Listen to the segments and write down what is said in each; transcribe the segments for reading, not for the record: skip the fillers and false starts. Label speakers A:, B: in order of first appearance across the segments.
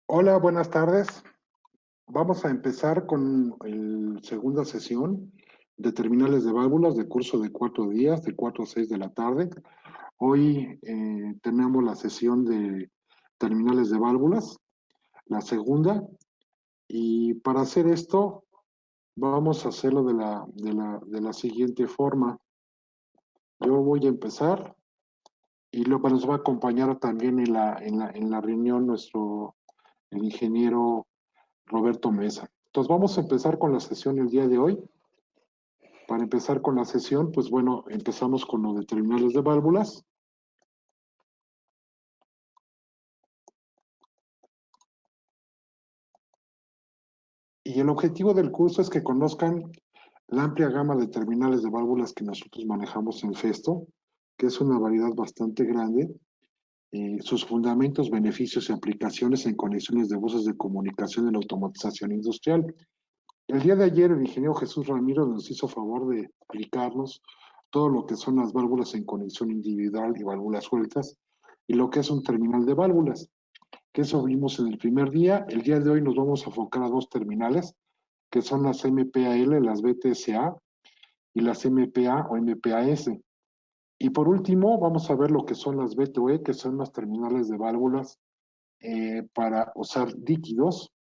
A: Hola, buenas tardes. Vamos a empezar con la segunda sesión de terminales de válvulas de curso de 4 días, de 4 a 6 de la tarde. Hoy tenemos la sesión de terminales de válvulas, la segunda, y para hacer esto vamos a hacerlo de la siguiente forma. Yo voy a empezar y luego nos va a acompañar también en la reunión el ingeniero Roberto Mesa. Entonces vamos a empezar con la sesión el día de hoy. Para empezar con la sesión, pues bueno, empezamos con lo de terminales de válvulas. Y el objetivo del curso es que conozcan la amplia gama de terminales de válvulas que nosotros manejamos en Festo, que es una variedad bastante grande, sus fundamentos, beneficios y aplicaciones en conexiones de buses de comunicación y la automatización industrial. El día de ayer el ingeniero Jesús Ramiro nos hizo favor de explicarnos todo lo que son las válvulas en conexión individual y válvulas sueltas y lo que es un terminal de válvulas, que eso vimos en el primer día. El día de hoy nos vamos a enfocar a dos terminales, que son las MPAL, las BTSA y las MPA o MPAS. Y por último vamos a ver lo que son las BTOE, que son las terminales de válvulas para usar líquidos,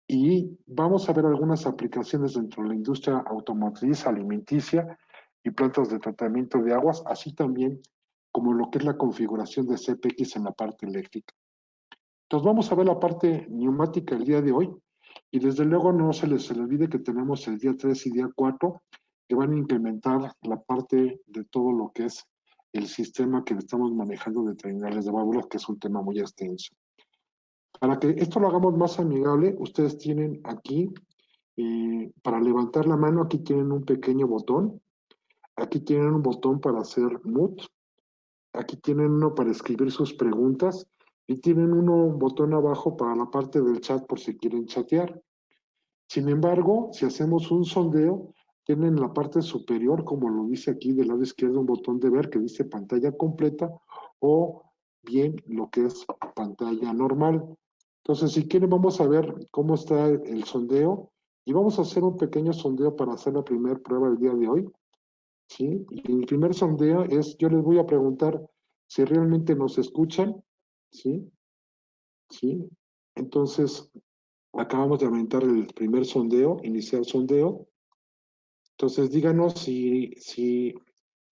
A: y vamos a ver algunas aplicaciones dentro de la industria automotriz, alimenticia y plantas de tratamiento de aguas, así también como lo que es la configuración de CPX en la parte eléctrica. Entonces vamos a ver la parte neumática el día de hoy, y desde luego no se les olvide que tenemos el día 3 y día 4 que van a implementar la parte de todo lo que es el sistema que estamos manejando de terminales de válvulas, que es un tema muy extenso. Para que esto lo hagamos más amigable, ustedes tienen aquí, para levantar la mano, aquí tienen un pequeño botón, aquí tienen un botón para hacer mute, aquí tienen uno para escribir sus preguntas y tienen un botón abajo para la parte del chat por si quieren chatear. Sin embargo, si hacemos un sondeo, tienen en la parte superior, como lo dice aquí del lado izquierdo, un botón de ver que dice pantalla completa o bien lo que es pantalla normal. Entonces, si quieren, vamos a ver cómo está el sondeo y vamos a hacer un pequeño sondeo para hacer la primera prueba del día de hoy, ¿sí? Y el primer sondeo es, yo les voy a preguntar si realmente nos escuchan, ¿sí? ¿Sí? Entonces, acabamos de aumentar el primer sondeo, iniciar sondeo. Entonces, díganos si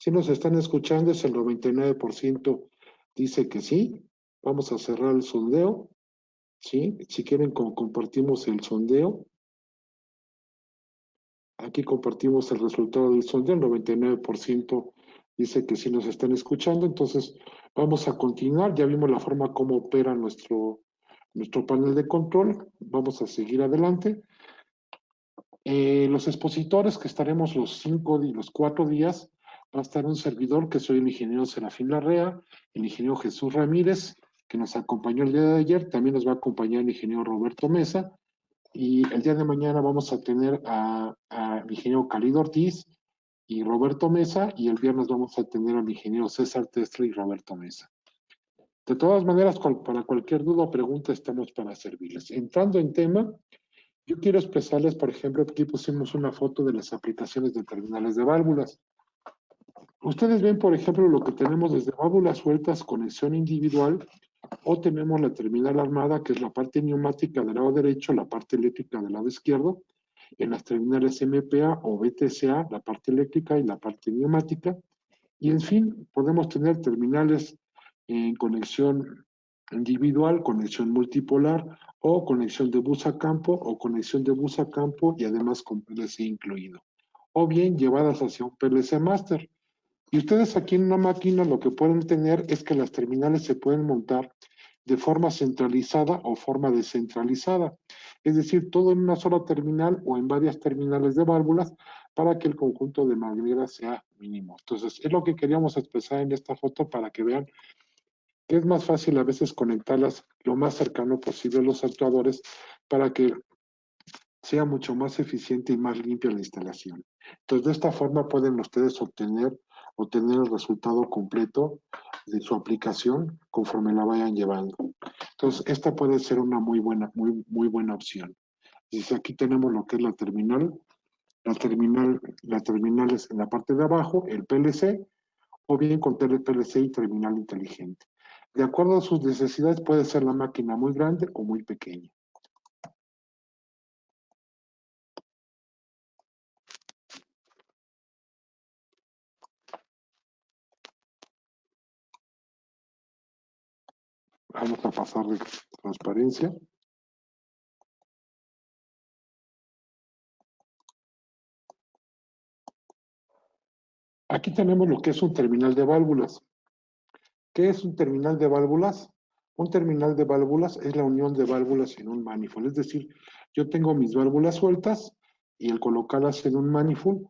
A: nos están escuchando, es el 99% dice que sí. Vamos a cerrar el sondeo, ¿sí? Si quieren, compartimos el sondeo. Aquí compartimos el resultado del sondeo, el 99% dice que sí nos están escuchando. Entonces, vamos a continuar. Ya vimos la forma como opera nuestro panel de control. Vamos a seguir adelante. Los expositores que estaremos los 4 días, va a estar un servidor que soy el ingeniero Serafín Larrea, el ingeniero Jesús Ramírez, que nos acompañó el día de ayer, también nos va a acompañar el ingeniero Roberto Mesa, y el día de mañana vamos a tener a mi ingeniero Calido Ortiz y Roberto Mesa, y el viernes vamos a tener a mi ingeniero César Testre y Roberto Mesa. De todas maneras, para cualquier duda o pregunta estamos para servirles. Entrando en tema, yo quiero expresarles, por ejemplo, aquí pusimos una foto de las aplicaciones de terminales de válvulas. Ustedes ven, por ejemplo, lo que tenemos desde válvulas sueltas, conexión individual, o tenemos la terminal armada, que es la parte neumática del lado derecho, la parte eléctrica del lado izquierdo, en las terminales MPA o BTSA, la parte eléctrica y la parte neumática, y en fin, podemos tener terminales en conexión individual, conexión multipolar o conexión de bus a campo o conexión de bus a campo y además con PLC incluido. O bien llevadas hacia un PLC Master. Y ustedes aquí en una máquina lo que pueden tener es que las terminales se pueden montar de forma centralizada o forma descentralizada. Es decir, todo en una sola terminal o en varias terminales de válvulas para que el conjunto de mangueras sea mínimo. Entonces, es lo que queríamos expresar en esta foto para que vean que es más fácil a veces conectarlas lo más cercano posible a los actuadores para que sea mucho más eficiente y más limpia la instalación. Entonces, de esta forma pueden ustedes obtener el resultado completo de su aplicación conforme la vayan llevando. Entonces, esta puede ser una muy buena opción. Dice, aquí tenemos lo que es la terminal es en la parte de abajo, el PLC, o bien con PLC y terminal inteligente. De acuerdo a sus necesidades, puede ser la máquina muy grande o muy pequeña. Vamos a pasar de transparencia. Aquí tenemos lo que es un terminal de válvulas. ¿Qué es un terminal de válvulas? Un terminal de válvulas es la unión de válvulas en un manifold. Es decir, yo tengo mis válvulas sueltas y al colocarlas en un manifold,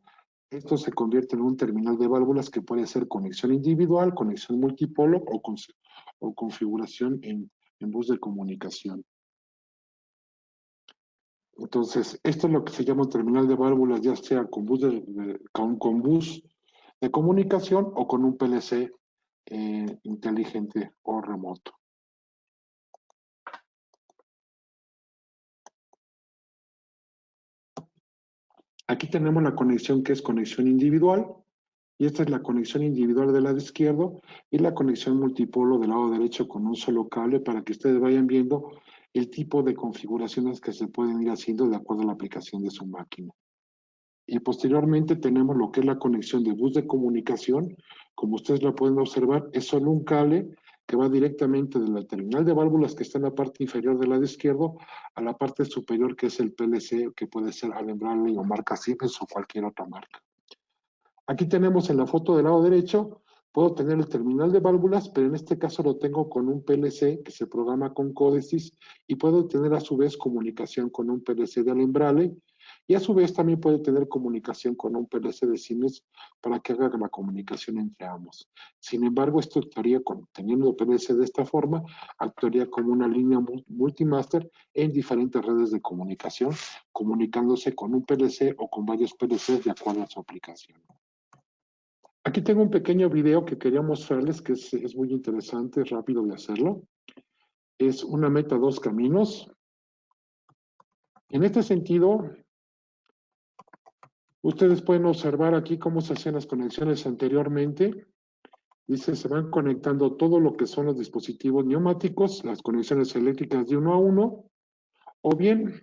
A: esto se convierte en un terminal de válvulas que puede ser conexión individual, conexión multipolo o configuración en bus de comunicación. Entonces, esto es lo que se llama un terminal de válvulas, ya sea con bus de comunicación o con un PLC inteligente o remoto. Aquí tenemos la conexión que es conexión individual, y esta es la conexión individual del lado izquierdo y la conexión multipolo del lado derecho con un solo cable para que ustedes vayan viendo el tipo de configuraciones que se pueden ir haciendo de acuerdo a la aplicación de su máquina. Y posteriormente tenemos lo que es la conexión de bus de comunicación. Como ustedes lo pueden observar, es solo un cable que va directamente de la terminal de válvulas que está en la parte inferior del lado izquierdo a la parte superior que es el PLC, que puede ser Allen Bradley o marca Siemens o cualquier otra marca. Aquí tenemos en la foto del lado derecho, puedo tener el terminal de válvulas, pero en este caso lo tengo con un PLC que se programa con Codesys y puedo tener a su vez comunicación con un PLC de Allen Bradley y a su vez también puede tener comunicación con un PLC de Siemens para que haga la comunicación entre ambos. Sin embargo, esto actuaría teniendo el PLC de esta forma, actuaría como una línea multimaster en diferentes redes de comunicación, comunicándose con un PLC o con varios PLCs de acuerdo a su aplicación. Aquí tengo un pequeño video que quería mostrarles que es muy interesante, es rápido de hacerlo. Es una meta, dos caminos. En este sentido, ustedes pueden observar aquí cómo se hacían las conexiones anteriormente. Dice, se van conectando todo lo que son los dispositivos neumáticos, las conexiones eléctricas de uno a uno, o bien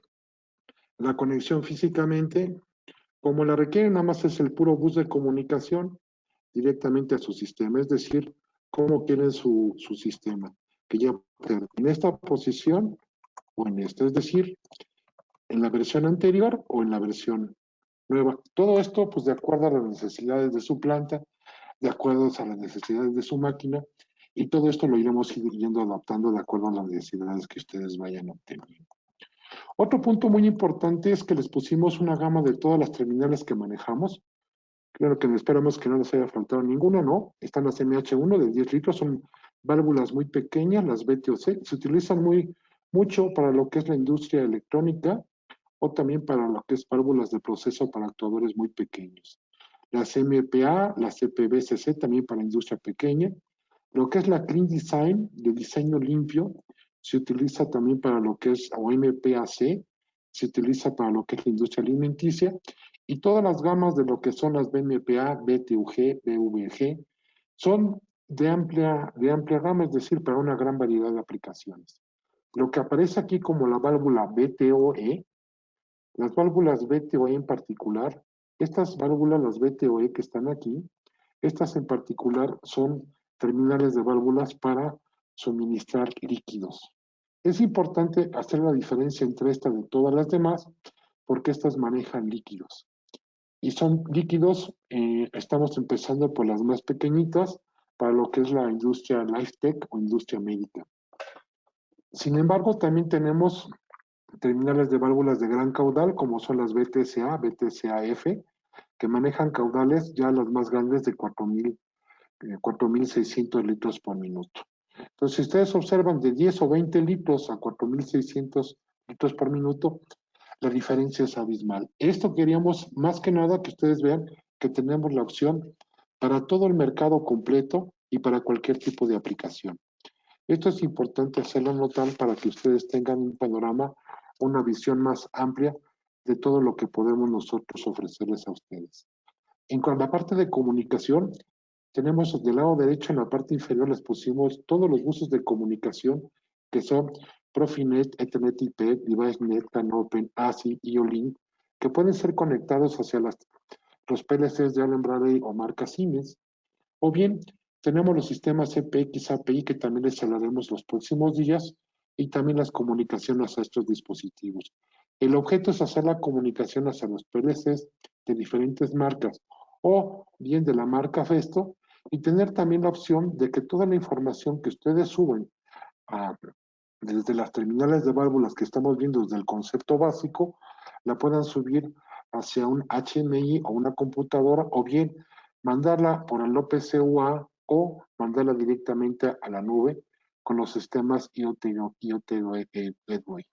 A: la conexión físicamente, como la requieren, nada más es el puro bus de comunicación directamente a su sistema, es decir, cómo quieren su sistema, que ya puede en esta posición o en esta, es decir, en la versión anterior o en la versión nueva. Todo esto, pues, de acuerdo a las necesidades de su planta, de acuerdo a las necesidades de su máquina, y todo esto lo iremos yendo adaptando de acuerdo a las necesidades que ustedes vayan obteniendo. Otro punto muy importante es que les pusimos una gama de todas las terminales que manejamos. Claro que esperamos que no les haya faltado ninguna, ¿no? Están las MH1 de 10 litros, son válvulas muy pequeñas, las BTOC, se utilizan mucho para lo que es la industria electrónica o también para lo que es válvulas de proceso para actuadores muy pequeños. Las MPA, las CPVCC también para industria pequeña. Lo que es la Clean Design, de diseño limpio, se utiliza también para lo que es, o MPAC, se utiliza para lo que es la industria alimenticia, y todas las gamas de lo que son las BMPA, BTUG, BVG, son de amplia gama, es decir, para una gran variedad de aplicaciones. Lo que aparece aquí como la válvula BTOE, las válvulas BTOE en particular, estas válvulas, las BTOE que están aquí, estas en particular son terminales de válvulas para suministrar líquidos. Es importante hacer la diferencia entre esta de todas las demás porque estas manejan líquidos. Y son líquidos, estamos empezando por las más pequeñitas para lo que es la industria life tech o industria médica. Sin embargo, también tenemos terminales de válvulas de gran caudal, como son las BTSA, BTSA-F, que manejan caudales ya las más grandes de 4.600 litros por minuto. Entonces, si ustedes observan de 10 o 20 litros a 4.600 litros por minuto, la diferencia es abismal. Esto queríamos más que nada que ustedes vean que tenemos la opción para todo el mercado completo y para cualquier tipo de aplicación. Esto es importante hacerlo notar para que ustedes tengan un panorama, una visión más amplia de todo lo que podemos nosotros ofrecerles a ustedes. En cuanto a la parte de comunicación, tenemos del lado derecho en la parte inferior les pusimos todos los buses de comunicación que son Profinet, Ethernet IP, DeviceNet, CanOpen, ASI, IO-Link, que pueden ser conectados hacia los PLCs de Allen Bradley o marca Siemens. O bien, tenemos los sistemas CPX, API, que también les hablaremos los próximos días, y también las comunicaciones a estos dispositivos. El objeto es hacer la comunicación hacia los PLCs de diferentes marcas, o bien de la marca Festo, y tener también la opción de que toda la información que ustedes suben a, desde las terminales de válvulas que estamos viendo desde el concepto básico, la puedan subir hacia un HMI o una computadora, o bien mandarla por el OPC-UA o mandarla directamente a la nube con los sistemas IoT Gateway.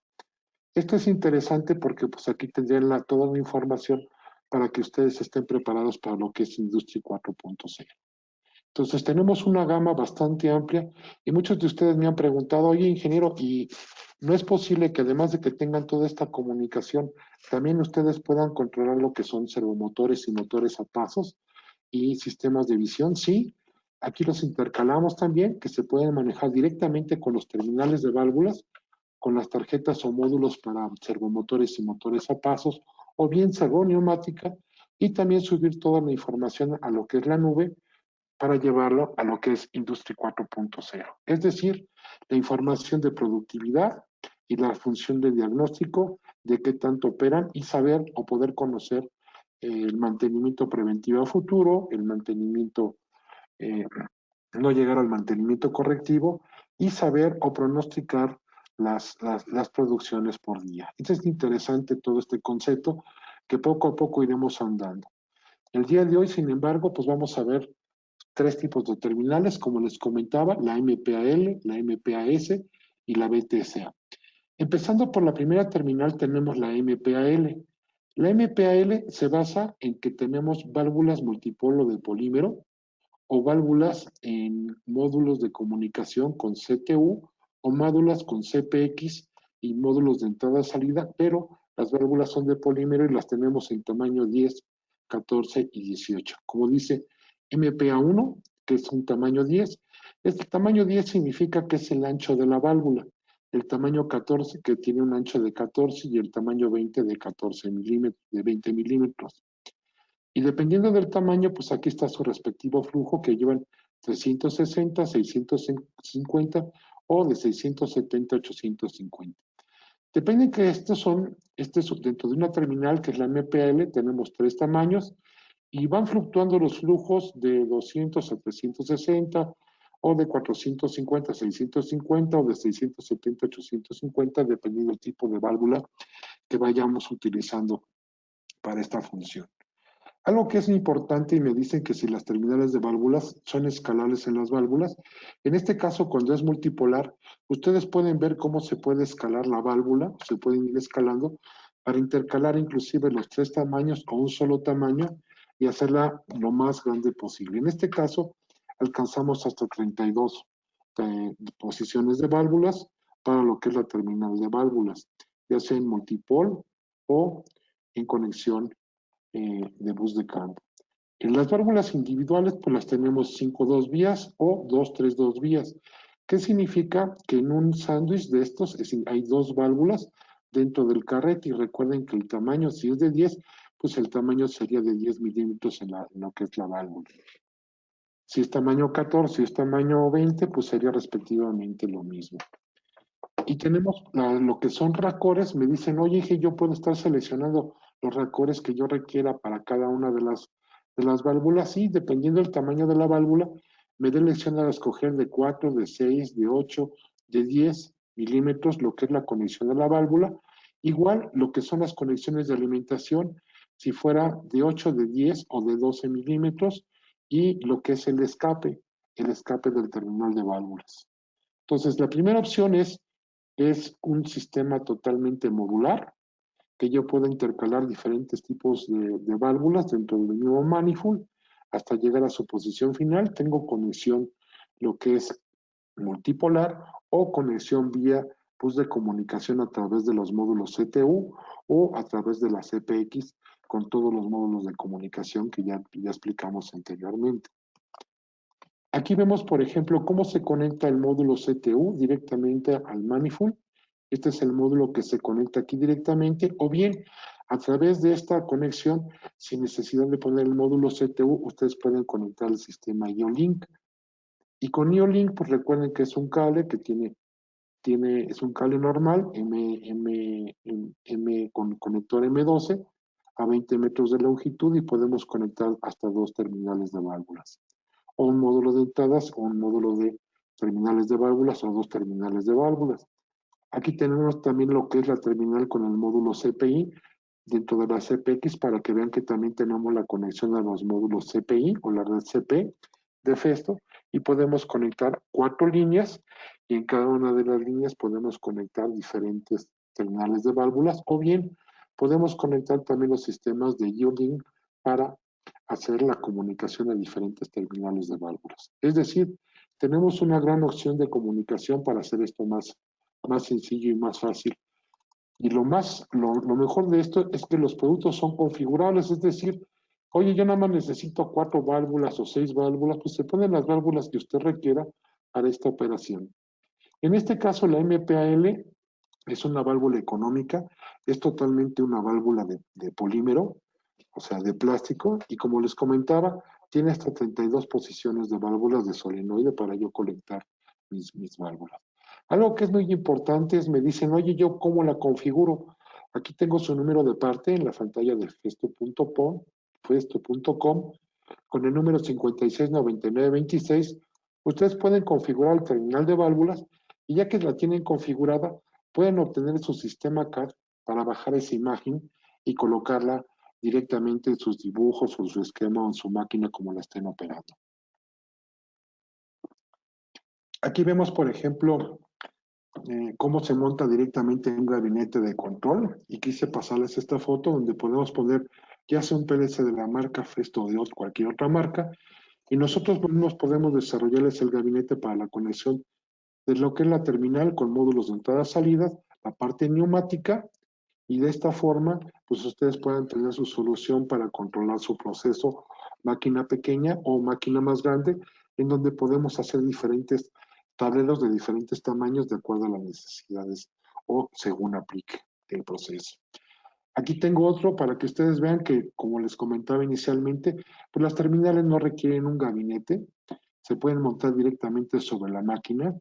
A: Esto es interesante porque pues aquí tendrían toda la información para que ustedes estén preparados para lo que es Industria 4.0. Entonces tenemos una gama bastante amplia y muchos de ustedes me han preguntado, oye ingeniero, ¿y no es posible que además de que tengan toda esta comunicación, también ustedes puedan controlar lo que son servomotores y motores a pasos y sistemas de visión? Sí, aquí los intercalamos también, que se pueden manejar directamente con los terminales de válvulas, con las tarjetas o módulos para servomotores y motores a pasos, o bien servoneumática, y también subir toda la información a lo que es la nube para llevarlo a lo que es Industria 4.0. Es decir, la información de productividad y la función de diagnóstico de qué tanto operan y saber o poder conocer el mantenimiento preventivo a futuro, el mantenimiento, eh, no llegar al mantenimiento correctivo y saber o pronosticar las producciones por día. Entonces es interesante todo este concepto que poco a poco iremos andando. El día de hoy, sin embargo, pues vamos a ver tres tipos de terminales, como les comentaba, la MPAL, la MPAS y la BTSA. Empezando por la primera terminal tenemos la MPAL. La MPAL se basa en que tenemos válvulas multipolo de polímero o válvulas en módulos de comunicación con CTU o módulos con CPX y módulos de entrada-salida, pero las válvulas son de polímero y las tenemos en tamaño 10, 14 y 18. Como dice MPA1, que es un tamaño 10, este tamaño 10 significa que es el ancho de la válvula, el tamaño 14 que tiene un ancho de 14 y el tamaño 20 de 14 milímetros, de 20 milímetros. Y dependiendo del tamaño, pues aquí está su respectivo flujo que llevan 360, 650 o de 670 a 850. Depende que estos son, dentro de una terminal que es la MPL, tenemos tres tamaños y van fluctuando los flujos de 200 a 360 o de 450 a 650 o de 670 a 850, dependiendo del tipo de válvula que vayamos utilizando para esta función. Algo que es importante y me dicen que si las terminales de válvulas son escalables en las válvulas, en este caso cuando es multipolar, ustedes pueden ver cómo se puede escalar la válvula, se pueden ir escalando para intercalar inclusive los tres tamaños o un solo tamaño y hacerla lo más grande posible. En este caso alcanzamos hasta 32 posiciones de válvulas para lo que es la terminal de válvulas, ya sea en multipol o en conexión de bus de campo. En las válvulas individuales, pues las tenemos 5-2 vías o 2-3-2 vías. ¿Qué significa? Que en un sándwich de estos hay dos válvulas dentro del carrete y recuerden que el tamaño, si es de 10, pues el tamaño sería de 10 milímetros en lo que es la válvula. Si es tamaño 14 y es tamaño 20, pues sería respectivamente lo mismo. Y tenemos lo que son racores, me dicen, oye, que yo puedo estar seleccionando los racores que yo requiera para cada una de las válvulas, y dependiendo del tamaño de la válvula, me da elección a escoger de 4, de 6, de 8, de 10 milímetros, lo que es la conexión de la válvula. Igual lo que son las conexiones de alimentación, si fuera de 8, de 10 o de 12 milímetros, y lo que es el escape del terminal de válvulas. Entonces, la primera opción es un sistema totalmente modular, que yo pueda intercalar diferentes tipos de válvulas dentro del mismo manifold hasta llegar a su posición final. Tengo conexión, lo que es multipolar o conexión vía bus de comunicación a través de los módulos CTU o a través de la CPX con todos los módulos de comunicación que ya explicamos anteriormente. Aquí vemos, por ejemplo, cómo se conecta el módulo CTU directamente al manifold. Este es el módulo que se conecta aquí directamente, o bien a través de esta conexión, sin necesidad de poner el módulo CTU, ustedes pueden conectar el sistema IO-Link. Y con IO-Link, pues recuerden que es un cable que es un cable normal, con conector M12 a 20 metros de longitud y podemos conectar hasta 2 terminales de válvulas. O un módulo de entradas o un módulo de terminales de válvulas o 2 terminales de válvulas. Aquí tenemos también lo que es la terminal con el módulo CPI dentro de la CPX para que vean que también tenemos la conexión a los módulos CPI o la red CP de Festo y podemos conectar 4 líneas y en cada una de las líneas podemos conectar diferentes terminales de válvulas o bien podemos conectar también los sistemas de IO-Link para hacer la comunicación a diferentes terminales de válvulas. Es decir, tenemos una gran opción de comunicación para hacer esto más sencillo y más fácil. Y lo mejor de esto es que los productos son configurables, es decir, oye, yo nada más necesito 4 válvulas o 6 válvulas, pues se ponen las válvulas que usted requiera para esta operación. En este caso, la MPAL es una válvula económica, es totalmente una válvula de polímero, o sea, de plástico, y como les comentaba, tiene hasta 32 posiciones de válvulas de solenoide para yo conectar mis válvulas. Algo que es muy importante es, me dicen, oye, ¿yo cómo la configuro? Aquí tengo su número de parte en la pantalla de festo.com, con el número 569926. Ustedes pueden configurar el terminal de válvulas y ya que la tienen configurada, pueden obtener su sistema CAD para bajar esa imagen y colocarla directamente en sus dibujos o en su esquema o en su máquina como la estén operando. Aquí vemos, por ejemplo, cómo se monta directamente en un gabinete de control y quise pasarles esta foto donde podemos poner ya sea un PLC de la marca Festo o de cualquier otra marca y nosotros mismos podemos desarrollarles el gabinete para la conexión de lo que es la terminal con módulos de entrada-salida, la parte neumática y de esta forma pues ustedes puedan tener su solución para controlar su proceso máquina pequeña o máquina más grande en donde podemos hacer diferentes tableros de diferentes tamaños de acuerdo a las necesidades o según aplique el proceso. Aquí tengo otro para que ustedes vean que, como les comentaba inicialmente, pues las terminales no requieren un gabinete, se pueden montar directamente sobre la máquina.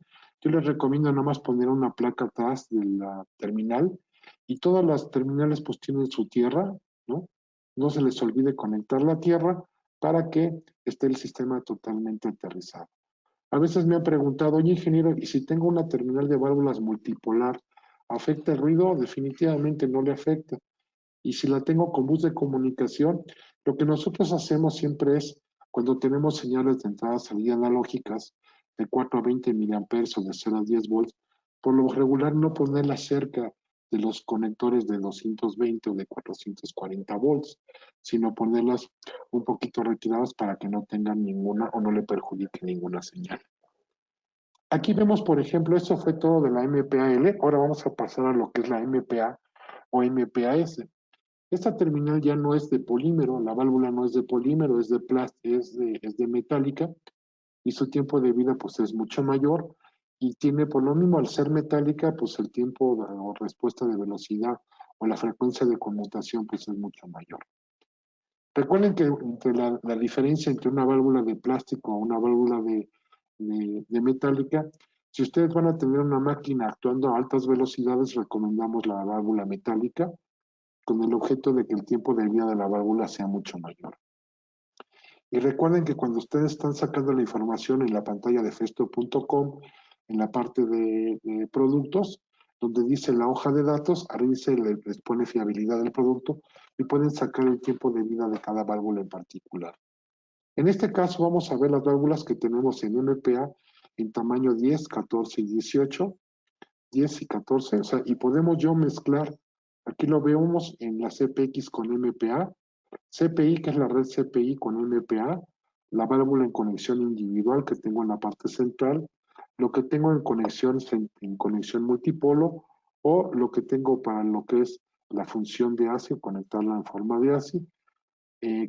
A: Yo les recomiendo nada más poner una placa atrás de la terminal y todas las terminales pues tienen su tierra, ¿no? No se les olvide conectar la tierra para que esté el sistema totalmente aterrizado. A veces me han preguntado, oye ingeniero, ¿y si tengo una terminal de válvulas multipolar, afecta el ruido? Definitivamente no le afecta. Y si la tengo con bus de comunicación, lo que nosotros hacemos siempre es, cuando tenemos señales de entrada salida analógicas de 4 a 20 miliamperes o de 0 a 10 volts, por lo regular no ponerlas cerca de los conectores de 220 o de 440 volts, sino ponerlas un poquito retiradas para que no tengan ninguna o no le perjudique ninguna señal. Aquí vemos, por ejemplo, esto fue todo de la MPAL. Ahora vamos a pasar a lo que es la MPA o MPAS. Esta terminal ya no es de polímero, la válvula no es de polímero, es de plástico, es de metálica y su tiempo de vida pues es mucho mayor y tiene por lo mismo al ser metálica pues el tiempo o respuesta de velocidad o la frecuencia de conmutación pues es mucho mayor. Recuerden que entre la diferencia entre una válvula de plástico o una válvula de metálica, si ustedes van a tener una máquina actuando a altas velocidades, recomendamos la válvula metálica con el objeto de que el tiempo de vida de la válvula sea mucho mayor. Y recuerden que cuando ustedes están sacando la información en la pantalla de festo.com, en la parte de productos, donde dice la hoja de datos, arriba les pone fiabilidad del producto y pueden sacar el tiempo de vida de cada válvula en particular. En este caso vamos a ver las válvulas que tenemos en MPA en tamaño 10, 14 y 18, 10 y 14, o sea, y podemos yo mezclar Aquí lo vemos en la CPX con MPA, CPI, que es la red CPI con MPA, la válvula en conexión individual que tengo en la parte central, lo que tengo en conexión multipolo, o lo que tengo para lo que es la función de ASI, conectarla en forma de ASI,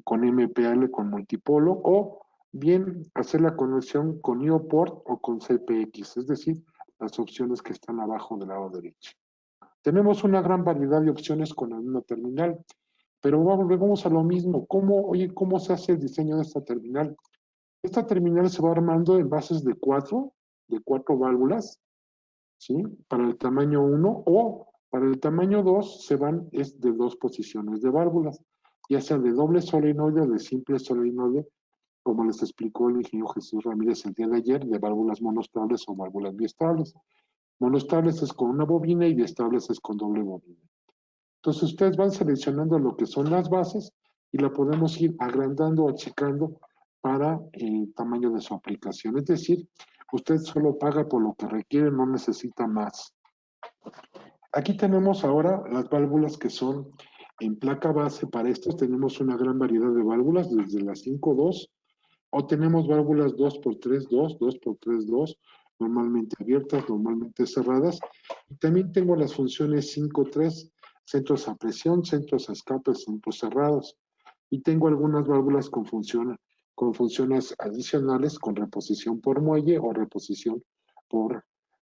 A: con MPL con multipolo, o bien hacer la conexión con IO-Port o con CPX, es decir, las opciones que están abajo del lado derecho. Tenemos una gran variedad de opciones con la misma terminal, pero vamos a lo mismo. ¿Cómo se hace el diseño de esta terminal? Esta terminal se va armando en bases de cuatro válvulas, ¿sí? Para el tamaño 1 o para el tamaño 2 es de dos posiciones de válvulas, ya sea de doble solenoide o de simple solenoide, como les explicó el ingeniero Jesús Ramírez el día de ayer, de válvulas monoestables o válvulas biestables. Monoestables es con una bobina y biestables es con doble bobina. Entonces ustedes van seleccionando lo que son las bases y la podemos ir agrandando o achicando para el tamaño de su aplicación. Es decir, usted solo paga por lo que requiere, no necesita más. Aquí tenemos ahora las válvulas que son en placa base. Para estos tenemos una gran variedad de válvulas, desde las 5.2, o tenemos válvulas 2x3.2, 2x3.2, normalmente abiertas, normalmente cerradas. Y también tengo las funciones 5.3, centros a presión, centros a escape, centros cerrados. Y tengo algunas válvulas con funciones adicionales, con reposición por muelle o reposición por,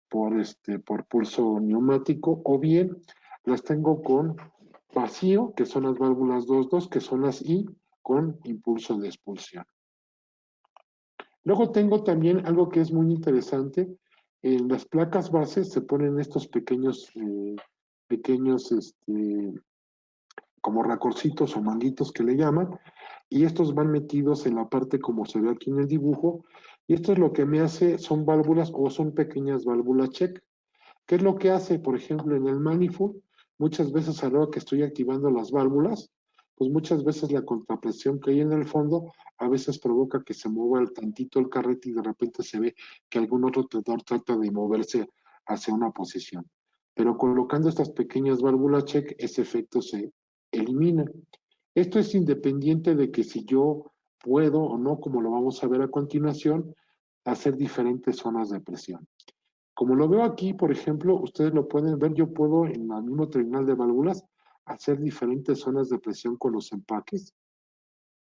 A: por pulso neumático, o bien las tengo con vacío, que son las válvulas 2.2, que son las I con impulso de expulsión. Luego tengo también algo que es muy interesante. En las placas bases se ponen estos pequeños como racorcitos o manguitos que le llaman, y estos van metidos en la parte como se ve aquí en el dibujo, y esto es lo que me hace, son válvulas o son pequeñas válvulas check. ¿Qué es lo que hace? Por ejemplo, en el manifold, muchas veces a la hora que estoy activando las válvulas, pues muchas veces la contrapresión que hay en el fondo a veces provoca que se mueva tantito el carrete y de repente se ve que algún otro tenedor trata de moverse hacia una posición. Pero colocando estas pequeñas válvulas check, ese efecto se elimina. Esto es independiente de que si yo puedo o no, como lo vamos a ver a continuación, hacer diferentes zonas de presión. Como lo veo aquí, por ejemplo, ustedes lo pueden ver, yo puedo en el mismo terminal de válvulas hacer diferentes zonas de presión con los empaques,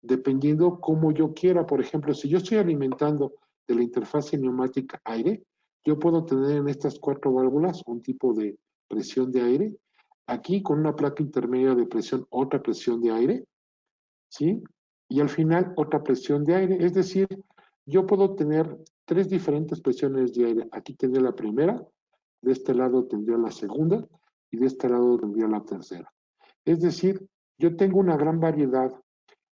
A: dependiendo cómo yo quiera. Por ejemplo, si yo estoy alimentando de la interfase neumática aire, yo puedo tener en estas cuatro válvulas un tipo de presión de aire, aquí con una placa intermedia de presión, otra presión de aire, ¿sí? Y al final otra presión de aire, es decir, yo puedo tener tres diferentes presiones de aire. Aquí tendría la primera, de este lado tendría la segunda y de este lado tendría la tercera. Es decir, yo tengo una gran variedad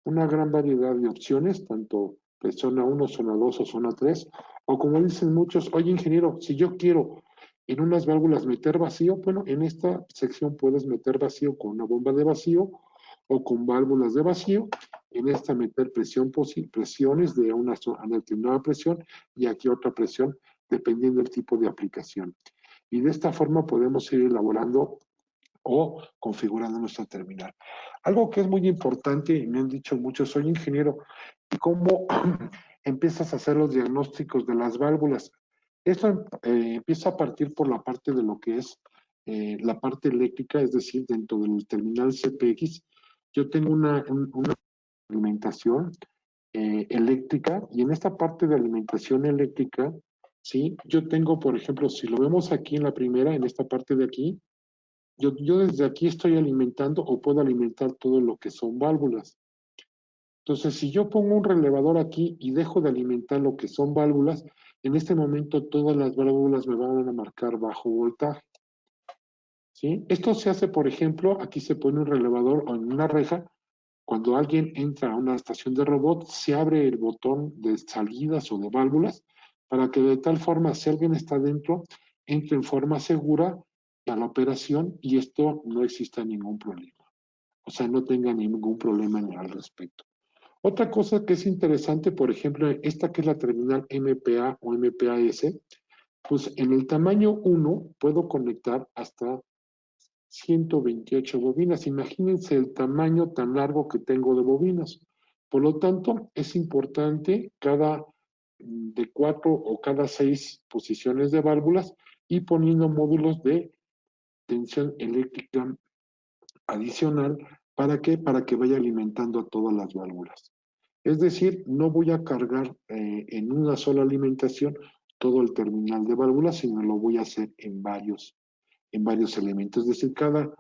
A: de opciones, tanto de zona 1, zona 2 o zona 3, o como dicen muchos, oye ingeniero, si yo quiero en unas válvulas meter vacío, bueno, en esta sección puedes meter vacío con una bomba de vacío o con válvulas de vacío, en esta meter presiones de una determinada presión y aquí otra presión, dependiendo del tipo de aplicación. Y de esta forma podemos ir elaborando o configurando nuestra terminal. Algo que es muy importante, y me han dicho muchos, soy ingeniero, ¿y cómo empiezas a hacer los diagnósticos de las válvulas? Esto empieza a partir por la parte de lo que es la parte eléctrica, es decir, dentro del terminal CPX, yo tengo una alimentación eléctrica, y en esta parte de alimentación eléctrica, ¿sí? Yo tengo, por ejemplo, si lo vemos aquí en la primera, en esta parte de aquí, yo desde aquí estoy alimentando o puedo alimentar todo lo que son válvulas. Entonces, si yo pongo un relevador aquí y dejo de alimentar lo que son válvulas, en este momento todas las válvulas me van a marcar bajo voltaje. ¿Sí? Esto se hace, por ejemplo, aquí se pone un relevador o en una reja. Cuando alguien entra a una estación de robot, se abre el botón de salidas o de válvulas para que de tal forma, si alguien está dentro, entre en forma segura a la operación y esto no exista ningún problema. O sea, no tenga ningún problema al respecto. Otra cosa que es interesante, por ejemplo, esta que es la terminal MPA o MPAS, pues en el tamaño 1 puedo conectar hasta 128 bobinas. Imagínense el tamaño tan largo que tengo de bobinas. Por lo tanto, es importante cada de 4 o cada 6 posiciones de válvulas y poniendo módulos de tensión eléctrica adicional. ¿Para qué? Para que vaya alimentando a todas las válvulas. Es decir, no voy a cargar en una sola alimentación todo el terminal de válvulas, sino lo voy a hacer en varios elementos. Es decir, cada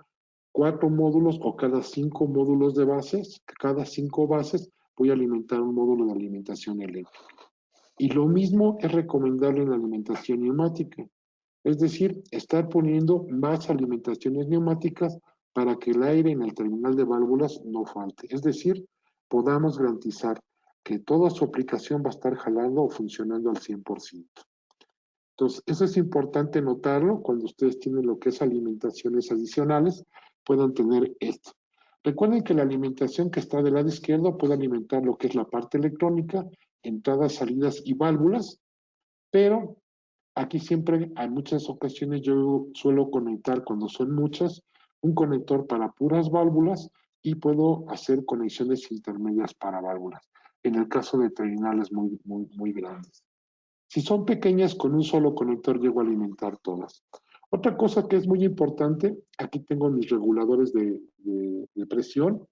A: 4 módulos o cada 5 módulos de bases, cada 5 bases voy a alimentar un módulo de alimentación eléctrica. Y lo mismo es recomendable en la alimentación neumática. Es decir, estar poniendo más alimentaciones neumáticas para que el aire en el terminal de válvulas no falte. Es decir, podamos garantizar que toda su aplicación va a estar jalando o funcionando al 100%. Entonces, eso es importante notarlo cuando ustedes tienen lo que es alimentaciones adicionales, puedan tener esto. Recuerden que la alimentación que está del lado izquierdo puede alimentar lo que es la parte electrónica, entradas, salidas y válvulas, pero aquí siempre, en muchas ocasiones, yo suelo conectar, cuando son muchas, un conector para puras válvulas y puedo hacer conexiones intermedias para válvulas, en el caso de terminales muy grandes. Si son pequeñas, con un solo conector llego a alimentar todas. Otra cosa que es muy importante, aquí tengo mis reguladores de presión,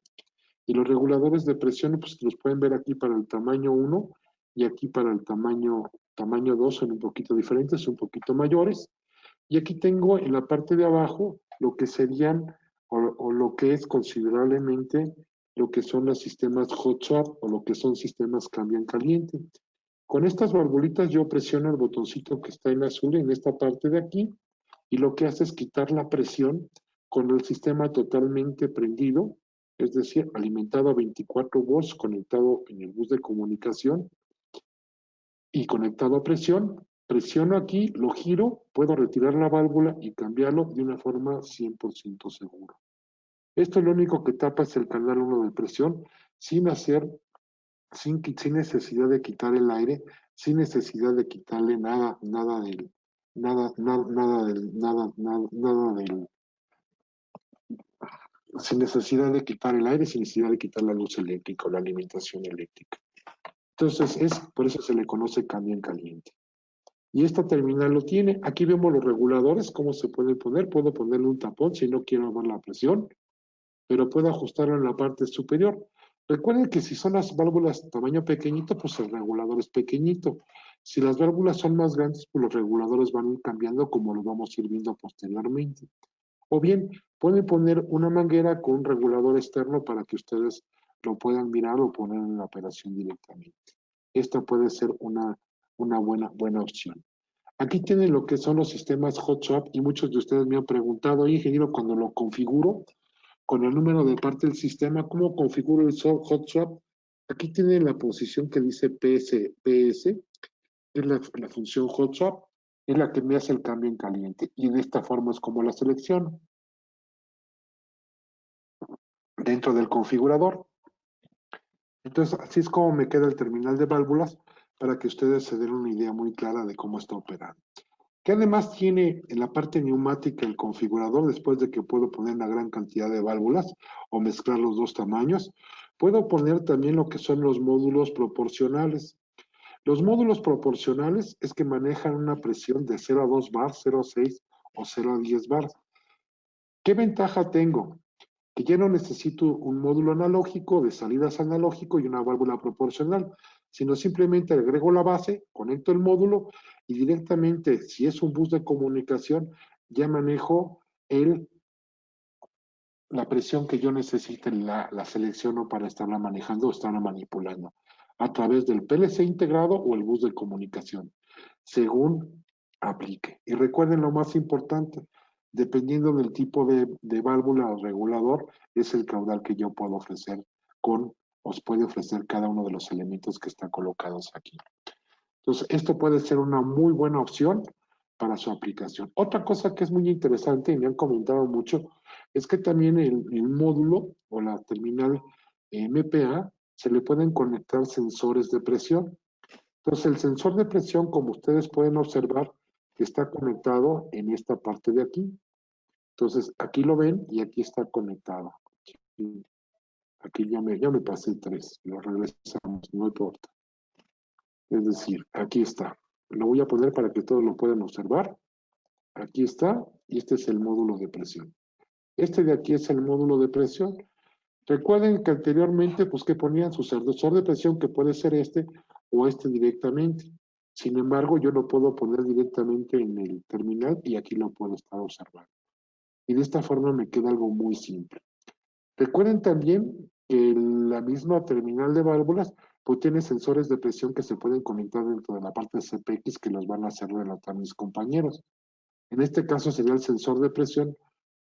A: y los reguladores de presión, pues los pueden ver aquí para el tamaño 1 y aquí para el tamaño 2, son un poquito diferentes, son un poquito mayores. Y aquí tengo en la parte de abajo lo que serían o lo que es considerablemente lo que son los sistemas hot swap o lo que son sistemas cambio en caliente. Con estas valvulitas yo presiono el botoncito que está en azul en esta parte de aquí y lo que hace es quitar la presión con el sistema totalmente prendido, es decir, alimentado a 24 volts, conectado en el bus de comunicación y conectado a presión. Presiono aquí, lo giro, puedo retirar la válvula y cambiarlo de una forma 100% segura. Esto lo único que tapa es el canal 1 de presión sin hacer, sin necesidad de quitar el aire, sin necesidad de quitarle nada del, nada del, sin necesidad de quitar el aire, sin necesidad de quitar la luz eléctrica o la alimentación eléctrica. Entonces, por eso se le conoce cambio en caliente. Y esta terminal lo tiene. Aquí vemos los reguladores, cómo se pueden poner. Puedo ponerle un tapón si no quiero ver la presión, pero puedo ajustarlo en la parte superior. Recuerden que si son las válvulas tamaño pequeñito, pues el regulador es pequeñito. Si las válvulas son más grandes, pues los reguladores van a ir cambiando como lo vamos a ir viendo posteriormente. O bien, pueden poner una manguera con un regulador externo para que ustedes lo puedan mirar o poner en la operación directamente. Esta puede ser una buena opción. Aquí tienen lo que son los sistemas hot swap y muchos de ustedes me han preguntado, ingeniero, cuando lo configuro con el número de parte del sistema, ¿cómo configuro el hot swap? Aquí tienen la posición que dice PS, es la función hot swap, es la que me hace el cambio en caliente y de esta forma es como la selecciono dentro del configurador. Entonces, así es como me queda el terminal de válvulas para que ustedes se den una idea muy clara de cómo está operando. ¿Qué además tiene en la parte neumática el configurador después de que puedo poner una gran cantidad de válvulas o mezclar los dos tamaños? Puedo poner también lo que son los módulos proporcionales. Los módulos proporcionales es que manejan una presión de 0 a 2 bar, 0 a 6 o 0 a 10 bar. ¿Qué ventaja tengo? Que ya no necesito un módulo analógico de salidas analógico y una válvula proporcional, sino simplemente agrego la base, conecto el módulo y directamente, si es un bus de comunicación, ya manejo la presión que yo necesite, la selecciono para estarla manejando o estarla manipulando a través del PLC integrado o el bus de comunicación, según aplique. Y recuerden lo más importante, dependiendo del tipo de válvula o regulador, es el caudal que yo puedo ofrecer os puede ofrecer cada uno de los elementos que están colocados aquí. Entonces, esto puede ser una muy buena opción para su aplicación. Otra cosa que es muy interesante y me han comentado mucho es que también el módulo o la terminal MPA se le pueden conectar sensores de presión. Entonces, el sensor de presión, como ustedes pueden observar, está conectado en esta parte de aquí. Entonces, aquí lo ven y aquí está conectado. Aquí ya me pasé 3, lo regresamos, no importa. Es decir, aquí está. Lo voy a poner para que todos lo puedan observar. Aquí está, y este es el módulo de presión. Este de aquí es el módulo de presión. Recuerden que anteriormente, pues que ponían su sensor de presión, que puede ser este o este directamente. Sin embargo, yo lo puedo poner directamente en el terminal y aquí lo puedo estar observando. Y de esta forma me queda algo muy simple. Recuerden también que la misma terminal de válvulas pues tiene sensores de presión que se pueden conectar dentro de la parte de CPX que los van a hacer relatar mis compañeros. En este caso sería el sensor de presión,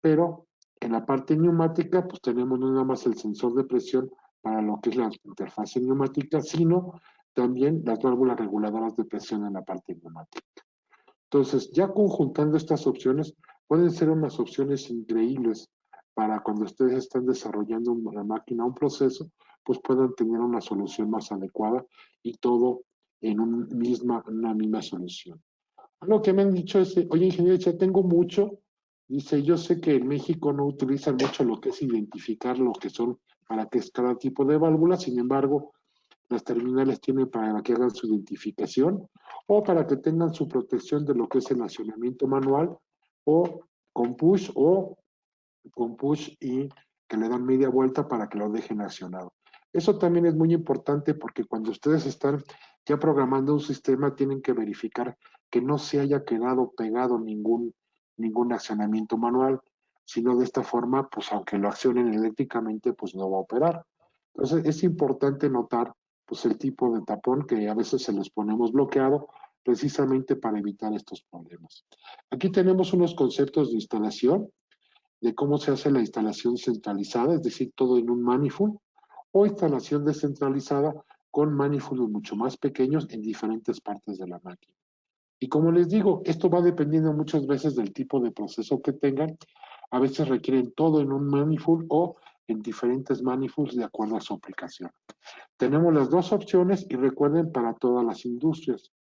A: pero en la parte neumática pues tenemos no nada más el sensor de presión para lo que es la interfase neumática, sino también las válvulas reguladoras de presión en la parte neumática. Entonces, ya conjuntando estas opciones, pueden ser unas opciones increíbles para cuando ustedes están desarrollando una máquina, un proceso, pues puedan tener una solución más adecuada y todo en una misma solución. Lo que me han dicho es, oye, ingeniero, ya tengo mucho. Dice, yo sé que en México no utilizan mucho lo que es identificar lo que son, para qué es cada tipo de válvula, sin embargo, las terminales tienen para que hagan su identificación o para que tengan su protección de lo que es el accionamiento manual o o con push y que le dan media vuelta para que lo dejen accionado. Eso también es muy importante porque cuando ustedes están ya programando un sistema tienen que verificar que no se haya quedado pegado ningún accionamiento manual, sino de esta forma, pues aunque lo accionen eléctricamente, pues no va a operar. Entonces es importante notar pues el tipo de tapón que a veces se los ponemos bloqueado precisamente para evitar estos problemas. Aquí tenemos unos conceptos de instalación de cómo se hace la instalación centralizada, es decir, todo en un manifold, o instalación descentralizada con manifolds mucho más pequeños en diferentes partes de la máquina. Y como les digo, esto va dependiendo muchas veces del tipo de proceso que tengan. A veces requieren todo en un manifold o en diferentes manifolds de acuerdo a su aplicación. Tenemos las dos opciones y recuerden para todas las industrias.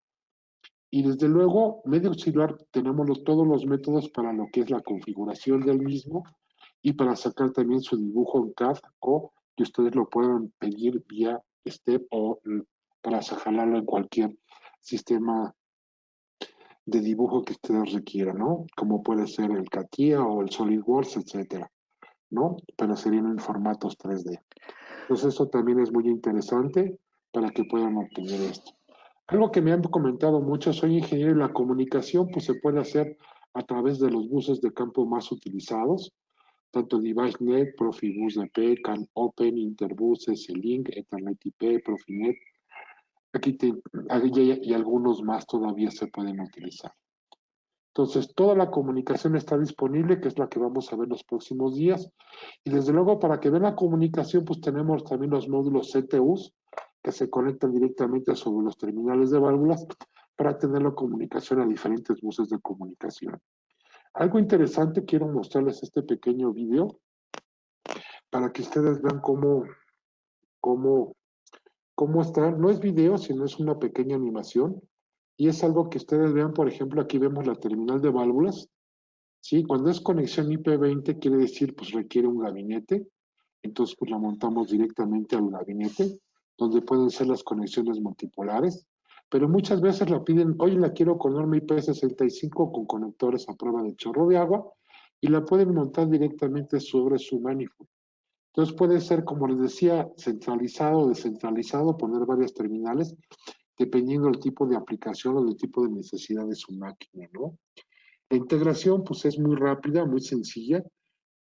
A: Y desde luego, medio auxiliar, tenemos todos los métodos para lo que es la configuración del mismo y para sacar también su dibujo en CAD o que ustedes lo puedan pedir vía STEP o para jalarlo en cualquier sistema de dibujo que ustedes requieran, ¿no? Como puede ser el CATIA o el SolidWorks, etcétera, ¿no? Pero serían en formatos 3D. Entonces, eso también es muy interesante para que puedan obtener esto. Algo que me han comentado mucho, soy ingeniero y la comunicación pues se puede hacer a través de los buses de campo más utilizados, tanto DeviceNet, Profibus DP, CanOpen, Interbuses, C-Link, Ethernet IP, Profinet. Aquí y algunos más todavía se pueden utilizar. Entonces, toda la comunicación está disponible, que es la que vamos a ver los próximos días. Y desde luego, para que vean la comunicación, pues tenemos también los módulos CTUs, que se conectan directamente sobre los terminales de válvulas para tener la comunicación a diferentes buses de comunicación. Algo interesante, quiero mostrarles este pequeño video para que ustedes vean cómo, cómo está. No es video, sino es una pequeña animación. Y es algo que ustedes vean, por ejemplo, aquí vemos la terminal de válvulas. Sí, cuando es conexión IP20 quiere decir pues requiere un gabinete, entonces pues la montamos directamente al gabinete, donde pueden ser las conexiones multipolares, pero muchas veces la piden, oye la quiero con norma IP65 con conectores a prueba de chorro de agua, y la pueden montar directamente sobre su manifold. Entonces puede ser, como les decía, centralizado o descentralizado, poner varias terminales, dependiendo del tipo de aplicación o del tipo de necesidad de su máquina, ¿no? La integración pues es muy rápida, muy sencilla,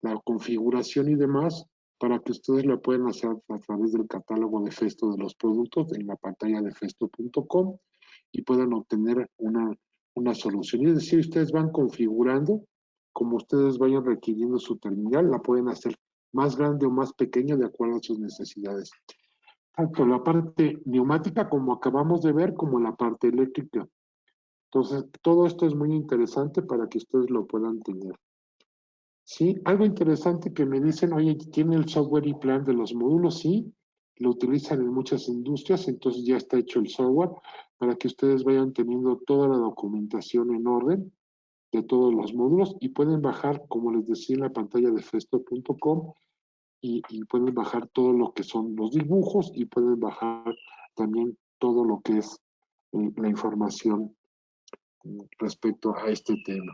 A: la configuración y demás, para que ustedes la puedan hacer a través del catálogo de Festo de los productos en la pantalla de festo.com y puedan obtener una solución. Es decir, ustedes van configurando, como ustedes vayan requiriendo su terminal, la pueden hacer más grande o más pequeña de acuerdo a sus necesidades. Tanto la parte neumática, como acabamos de ver, como la parte eléctrica. Entonces, todo esto es muy interesante para que ustedes lo puedan tener. Sí, algo interesante que me dicen, oye, ¿tiene el software y plan de los módulos? Sí, lo utilizan en muchas industrias, entonces ya está hecho el software para que ustedes vayan teniendo toda la documentación en orden de todos los módulos y pueden bajar, como les decía en la pantalla de festo.com, y pueden bajar todo lo que son los dibujos y pueden bajar también todo lo que es la información respecto a este tema.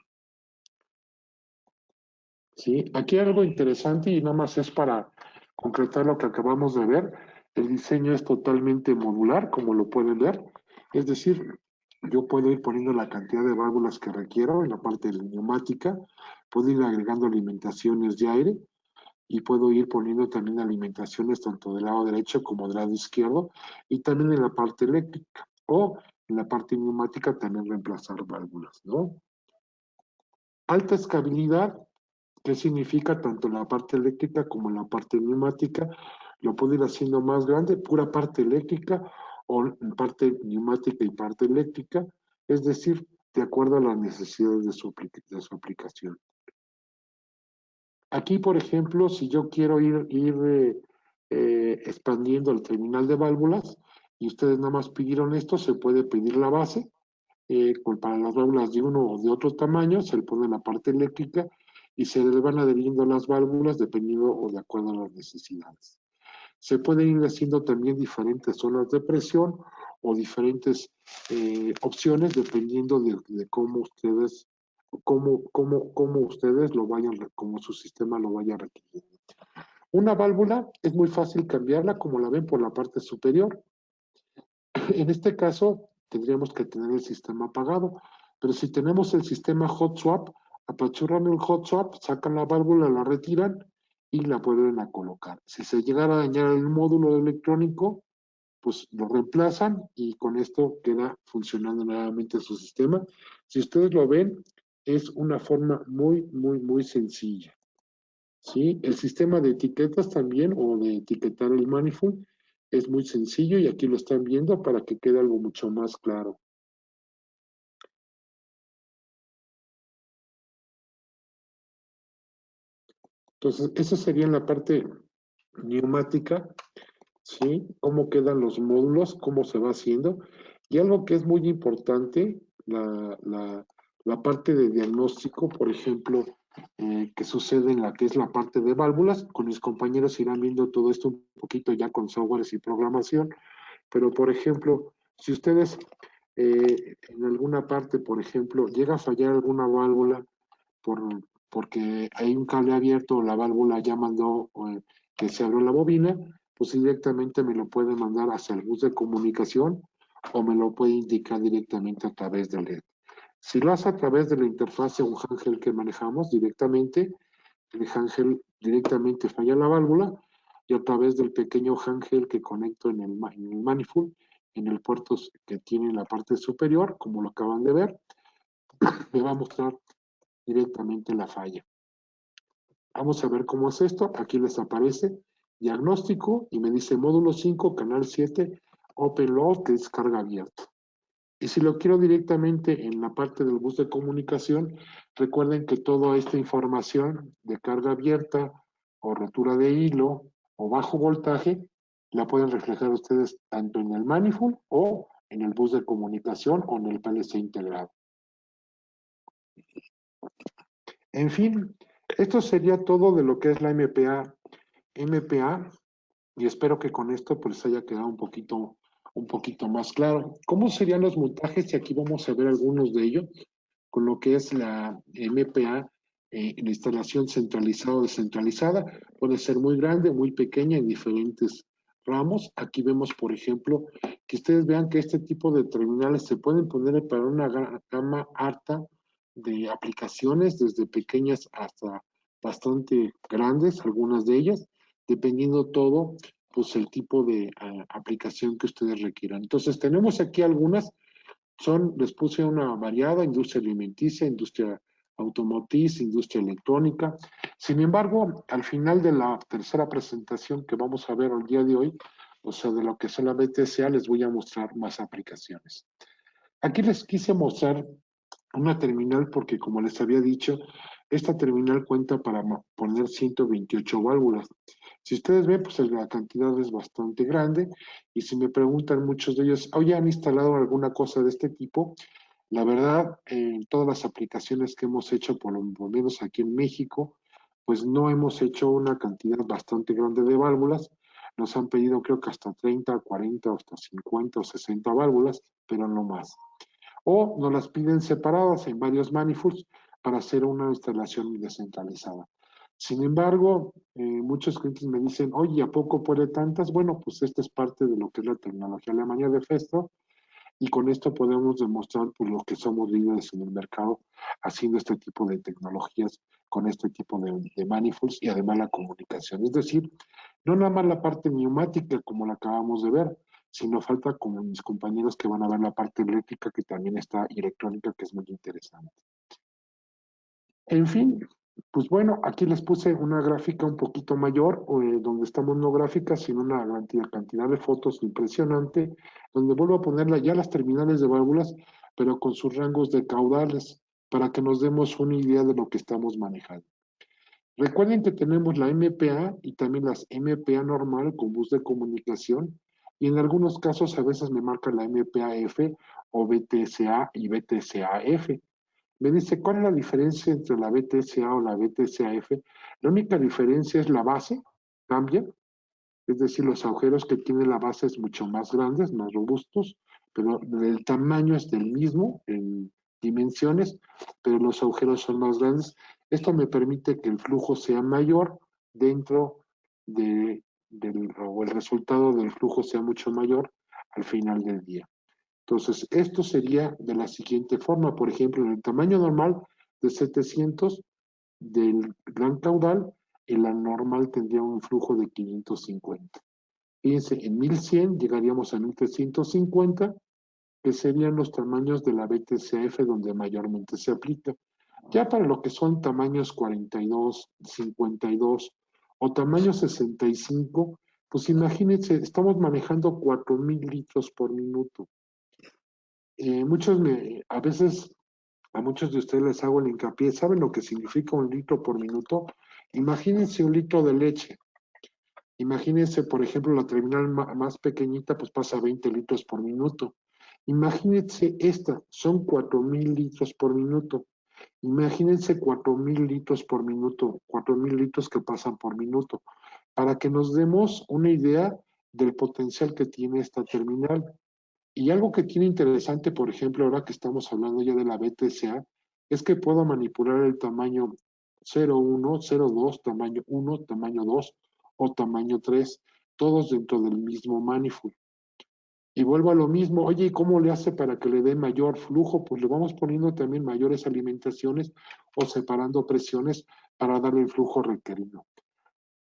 A: ¿Sí? Aquí hay algo interesante y nada más es para concretar lo que acabamos de ver. El diseño es totalmente modular, como lo pueden ver. Es decir, yo puedo ir poniendo la cantidad de válvulas que requiero en la parte de la neumática, puedo ir agregando alimentaciones de aire y puedo ir poniendo también alimentaciones tanto del lado derecho como del lado izquierdo y también en la parte eléctrica o en la parte neumática también reemplazar válvulas, ¿no? Alta escalabilidad, ¿qué significa? Tanto en la parte eléctrica como en la parte neumática, lo puedo ir haciendo más grande, pura parte eléctrica o parte neumática y parte eléctrica, es decir, de acuerdo a las necesidades de su aplicación. Aquí, por ejemplo, si yo quiero ir expandiendo el terminal de válvulas y ustedes nada más pidieron esto, se puede pedir la base. Para las válvulas de uno o de otro tamaño, se le pone la parte eléctrica y se le van adheriendo las válvulas dependiendo o de acuerdo a las necesidades. Se pueden ir haciendo también diferentes zonas de presión o diferentes opciones dependiendo de cómo ustedes cómo ustedes lo vayan, como su sistema lo vaya requiriendo. Una válvula es muy fácil cambiarla, como la ven por la parte superior. En este caso, tendríamos que tener el sistema apagado, pero si tenemos el sistema hot swap, apachurran el hot swap, sacan la válvula, la retiran y la vuelven a colocar. Si se llegara a dañar el módulo electrónico, pues lo reemplazan y con esto queda funcionando nuevamente su sistema. Si ustedes lo ven, es una forma muy sencilla. ¿Sí? El sistema de etiquetas también, o de etiquetar el manifold, es muy sencillo y aquí lo están viendo para que quede algo mucho más claro. Entonces, eso sería en la parte neumática, ¿sí? Cómo quedan los módulos, cómo se va haciendo. Y algo que es muy importante, la parte de diagnóstico, por ejemplo, que sucede en la que es la parte de válvulas. Con mis compañeros irán viendo todo esto un poquito ya con softwares y programación. Pero, por ejemplo, si ustedes en alguna parte, por ejemplo, llega a fallar alguna válvula por, porque hay un cable abierto o la válvula ya mandó que se abrió la bobina, pues directamente me lo puede mandar hacia el bus de comunicación o me lo puede indicar directamente a través del LED. Si lo hace a través de la interfaz o un handheld que manejamos directamente, el handheld directamente falla la válvula y a través del pequeño handheld que conecto en el manifold, en el puerto que tiene en la parte superior, como lo acaban de ver, me va a mostrar directamente la falla. Vamos a ver cómo es esto. Aquí les aparece diagnóstico y me dice módulo 5, canal 7, Open Load, que es carga abierta. Y si lo quiero directamente en la parte del bus de comunicación, recuerden que toda esta información de carga abierta o rotura de hilo o bajo voltaje la pueden reflejar ustedes tanto en el manifold o en el bus de comunicación o en el PLC integrado. En fin, esto sería todo de lo que es la MPA y espero que con esto pues haya quedado un poquito más claro. ¿Cómo serían los montajes? Y aquí vamos a ver algunos de ellos, con lo que es la MPA, la instalación centralizada o descentralizada. Puede ser muy grande, muy pequeña, en diferentes ramos. Aquí vemos, por ejemplo, que ustedes vean que este tipo de terminales se pueden poner para una gama harta de aplicaciones, desde pequeñas hasta bastante grandes, algunas de ellas, dependiendo todo, pues el tipo de aplicación que ustedes requieran. Entonces, tenemos aquí algunas, les puse una variada, industria alimenticia, industria automotriz, industria electrónica. Sin embargo, al final de la tercera presentación que vamos a ver el día de hoy, o sea, de lo que solamente sea, les voy a mostrar más aplicaciones. Aquí les quise mostrar una terminal porque, como les había dicho, esta terminal cuenta para poner 128 válvulas. Si ustedes ven, pues la cantidad es bastante grande y si me preguntan muchos de ellos, oye, ¿han instalado alguna cosa de este tipo? La verdad, en todas las aplicaciones que hemos hecho, por lo menos aquí en México, pues no hemos hecho una cantidad bastante grande de válvulas. Nos han pedido creo que hasta 30, 40, hasta 50 o 60 válvulas, pero no más. O nos las piden separadas en varios manifolds para hacer una instalación descentralizada. Sin embargo, muchos clientes me dicen, oye, ¿a poco puede tantas? Bueno, pues esta es parte de lo que es la tecnología alemana de Festo, y con esto podemos demostrar pues, lo que somos líderes en el mercado haciendo este tipo de tecnologías con este tipo de manifolds y además la comunicación. Es decir, no nada más la parte neumática como la acabamos de ver, sino falta como mis compañeros que van a ver la parte eléctrica que también está y electrónica que es muy interesante. En fin, pues bueno, aquí les puse una gráfica un poquito mayor, donde estamos no gráficas, sino una cantidad de fotos impresionante, donde vuelvo a ponerla ya las terminales de válvulas, pero con sus rangos de caudales, para que nos demos una idea de lo que estamos manejando. Recuerden que tenemos la MPA y también las MPA normal con bus de comunicación, y en algunos casos a veces me marca la MPA-F o BTSA y BTSA-F. Me dice, ¿cuál es la diferencia entre la BTSA o la BTSA-F? La única diferencia es la base, cambia, es decir, los agujeros que tiene la base es mucho más grandes, más robustos, pero el tamaño es del mismo en dimensiones, pero los agujeros son más grandes. Esto me permite que el flujo sea mayor dentro o el resultado del flujo sea mucho mayor al final del día. Entonces, esto sería de la siguiente forma. Por ejemplo, en el tamaño normal de 700 del gran caudal, el anormal tendría un flujo de 550. Fíjense, en 1100 llegaríamos a 1350, que serían los tamaños de la BTCF donde mayormente se aplica. Ya para lo que son tamaños 42, 52 o tamaño 65, pues imagínense, estamos manejando 4000 litros por minuto. A veces a muchos de ustedes les hago el hincapié, ¿saben lo que significa un litro por minuto? Imagínense un litro de leche. Imagínense, por ejemplo, la terminal más pequeñita, pues pasa 20 litros por minuto. Imagínense esta, son 4000 litros por minuto. Imagínense 4000 litros por minuto, 4000 litros que pasan por minuto, para que nos demos una idea del potencial que tiene esta terminal. Y algo que tiene interesante, por ejemplo, ahora que estamos hablando ya de la BTCA, es que puedo manipular el tamaño 0,1, 0,2, tamaño 1, tamaño 2 o tamaño 3, todos dentro del mismo manifold. Y vuelvo a lo mismo, oye, ¿y cómo le hace para que le dé mayor flujo? Pues le vamos poniendo también mayores alimentaciones o separando presiones para darle el flujo requerido.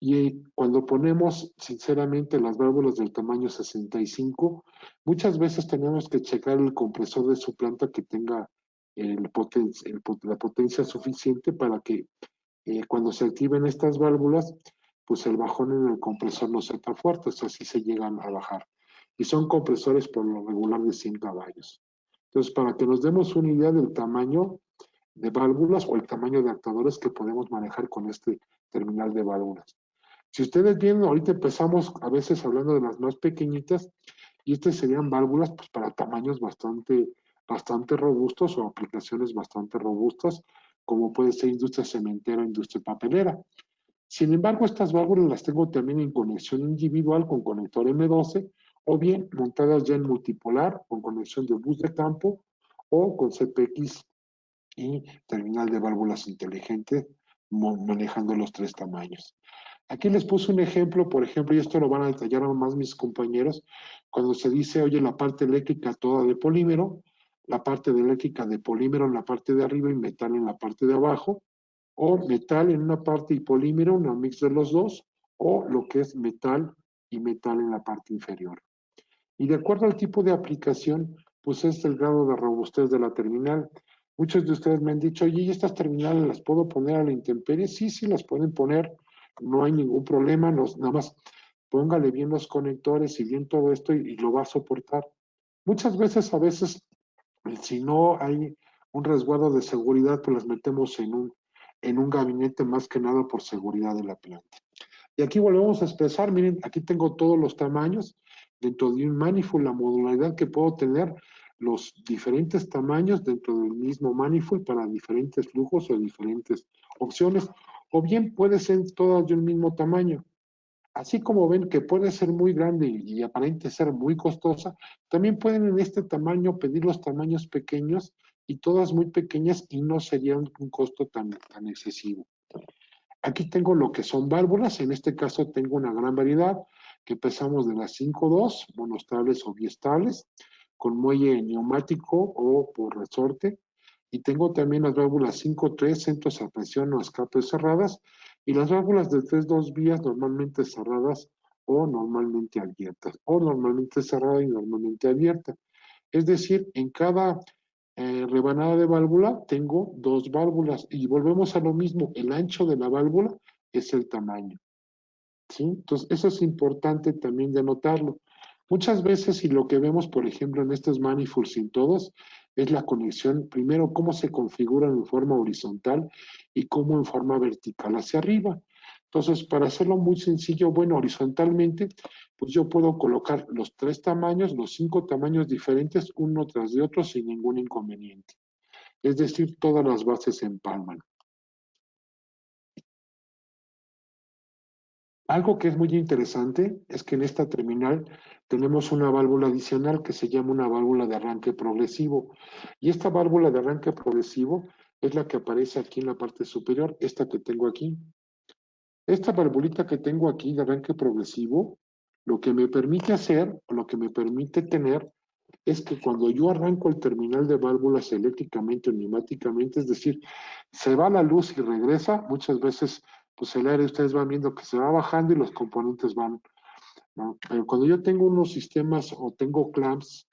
A: Y cuando ponemos, sinceramente, las válvulas del tamaño 65, muchas veces tenemos que checar el compresor de su planta que tenga la potencia suficiente para que cuando se activen estas válvulas, pues el bajón en el compresor no sea tan fuerte, o sea, así se llegan a bajar. Y son compresores por lo regular de 100 caballos. Entonces, para que nos demos una idea del tamaño de válvulas o el tamaño de actuadores que podemos manejar con este terminal de válvulas. Si ustedes vienen, ahorita empezamos a veces hablando de las más pequeñitas y estas serían válvulas pues, para tamaños bastante robustos o aplicaciones bastante robustas, como puede ser industria cementera, industria papelera. Sin embargo, estas válvulas las tengo también en conexión individual con conector M12 o bien montadas ya en multipolar con conexión de bus de campo o con CPX y terminal de válvulas inteligente manejando los tres tamaños. Aquí les puse un ejemplo, por ejemplo, y esto lo van a detallar más mis compañeros, cuando se dice, oye, la parte eléctrica toda de polímero, la parte de eléctrica de polímero en la parte de arriba y metal en la parte de abajo, o metal en una parte y polímero, una mix de los dos, o lo que es metal y metal en la parte inferior. Y de acuerdo al tipo de aplicación, pues es el grado de robustez de la terminal. Muchos de ustedes me han dicho, oye, ¿y estas terminales las puedo poner a la intemperie? Sí, sí, las pueden poner, no hay ningún problema, nada más póngale bien los conectores y bien todo esto y lo va a soportar. Muchas veces, si no hay un resguardo de seguridad, pues las metemos en un gabinete más que nada por seguridad de la planta. Y aquí volvemos a expresar, miren, aquí tengo todos los tamaños dentro de un manifold, la modularidad que puedo tener, los diferentes tamaños dentro del mismo manifold para diferentes flujos o diferentes opciones, o bien puede ser todas de un mismo tamaño. Así como ven que puede ser muy grande y aparente ser muy costosa, también pueden en este tamaño pedir los tamaños pequeños y todas muy pequeñas y no sería un costo tan excesivo. Aquí tengo lo que son válvulas, en este caso tengo una gran variedad, que empezamos de las 5.2, monoestables o biestables, con muelle neumático o por resorte, y tengo también las válvulas 5.3, centros a presión o escapes cerradas, y las válvulas de 3.2 vías normalmente cerradas o normalmente abiertas, o normalmente cerrada y normalmente abierta. Es decir, en cada rebanada de válvula tengo dos válvulas y volvemos a lo mismo, el ancho de la válvula es el tamaño, ¿sí? Entonces, eso es importante también de notarlo. Muchas veces, y lo que vemos, por ejemplo, en estos manifolds sin todos, es la conexión, primero, cómo se configuran en forma horizontal y cómo en forma vertical hacia arriba. Entonces, para hacerlo muy sencillo, bueno, horizontalmente, pues yo puedo colocar los tres tamaños, los 5 tamaños diferentes, uno tras de otro, sin ningún inconveniente. Es decir, todas las bases se empalman. Algo que es muy interesante es que en esta terminal tenemos una válvula adicional que se llama una válvula de arranque progresivo. Y esta válvula de arranque progresivo es la que aparece aquí en la parte superior, esta que tengo aquí. Esta valvulita que tengo aquí de arranque progresivo, lo que me permite hacer, o lo que me permite tener, es que cuando yo arranco el terminal de válvulas eléctricamente o neumáticamente, es decir, se va la luz y regresa, muchas veces, pues el aire ustedes van viendo que se va bajando y los componentes van, ¿no? Pero cuando yo tengo unos sistemas o tengo clamps,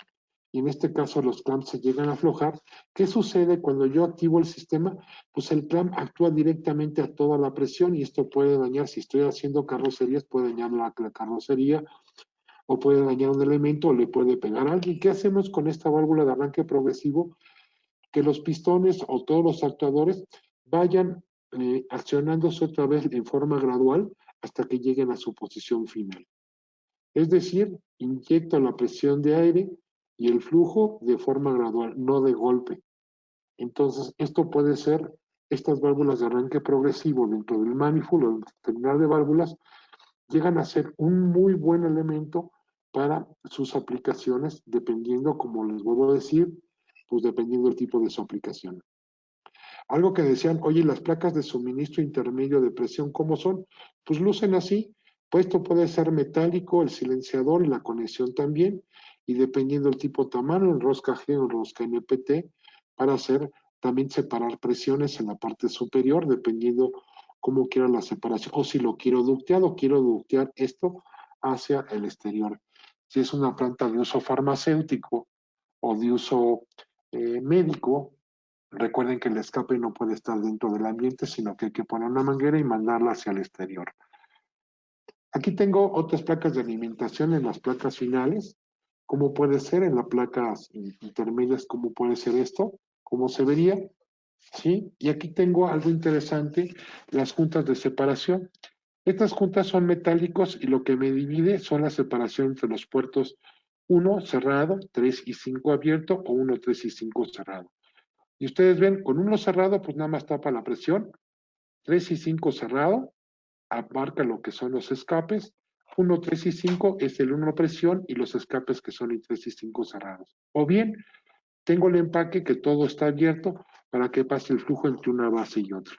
A: y en este caso los clamps se llegan a aflojar, ¿qué sucede cuando yo activo el sistema? Pues el clamp actúa directamente a toda la presión y esto puede dañar, si estoy haciendo carrocerías, puede dañar la carrocería o puede dañar un elemento o le puede pegar a alguien. ¿Qué hacemos con esta válvula de arranque progresivo? Que los pistones o todos los actuadores vayan accionándose otra vez en forma gradual hasta que lleguen a su posición final. Es decir, inyecto la presión de aire y el flujo de forma gradual, no de golpe. Entonces, esto puede ser, estas válvulas de arranque progresivo dentro del manifold o del terminal de válvulas, llegan a ser un muy buen elemento para sus aplicaciones, dependiendo, como les vuelvo a decir, pues dependiendo del tipo de su aplicación. Algo que decían, oye, las placas de suministro intermedio de presión, ¿cómo son? Pues lucen así, pues esto puede ser metálico, el silenciador y la conexión también, y dependiendo del tipo de tamaño, el rosca G o el rosca NPT, para hacer también separar presiones en la parte superior, dependiendo cómo quiera la separación, o si lo quiero ductear esto hacia el exterior. Si es una planta de uso farmacéutico o de uso médico, recuerden que el escape no puede estar dentro del ambiente, sino que hay que poner una manguera y mandarla hacia el exterior. Aquí tengo otras placas de alimentación en las placas finales. ¿Cómo puede ser en las placas intermedias? ¿Cómo puede ser esto? ¿Cómo se vería? ¿Sí? Y aquí tengo algo interesante, las juntas de separación. Estas juntas son metálicos y lo que me divide son la separación entre los puertos 1 cerrado, 3 y 5 abierto o 1, 3 y 5 cerrado. Y ustedes ven, con uno cerrado, pues nada más tapa la presión. 3 y 5 cerrado, abarca lo que son los escapes. 1, 3 y 5 es el 1 presión y los escapes que son el 3 y 5 cerrados. O bien, tengo el empaque que todo está abierto para que pase el flujo entre una base y otra.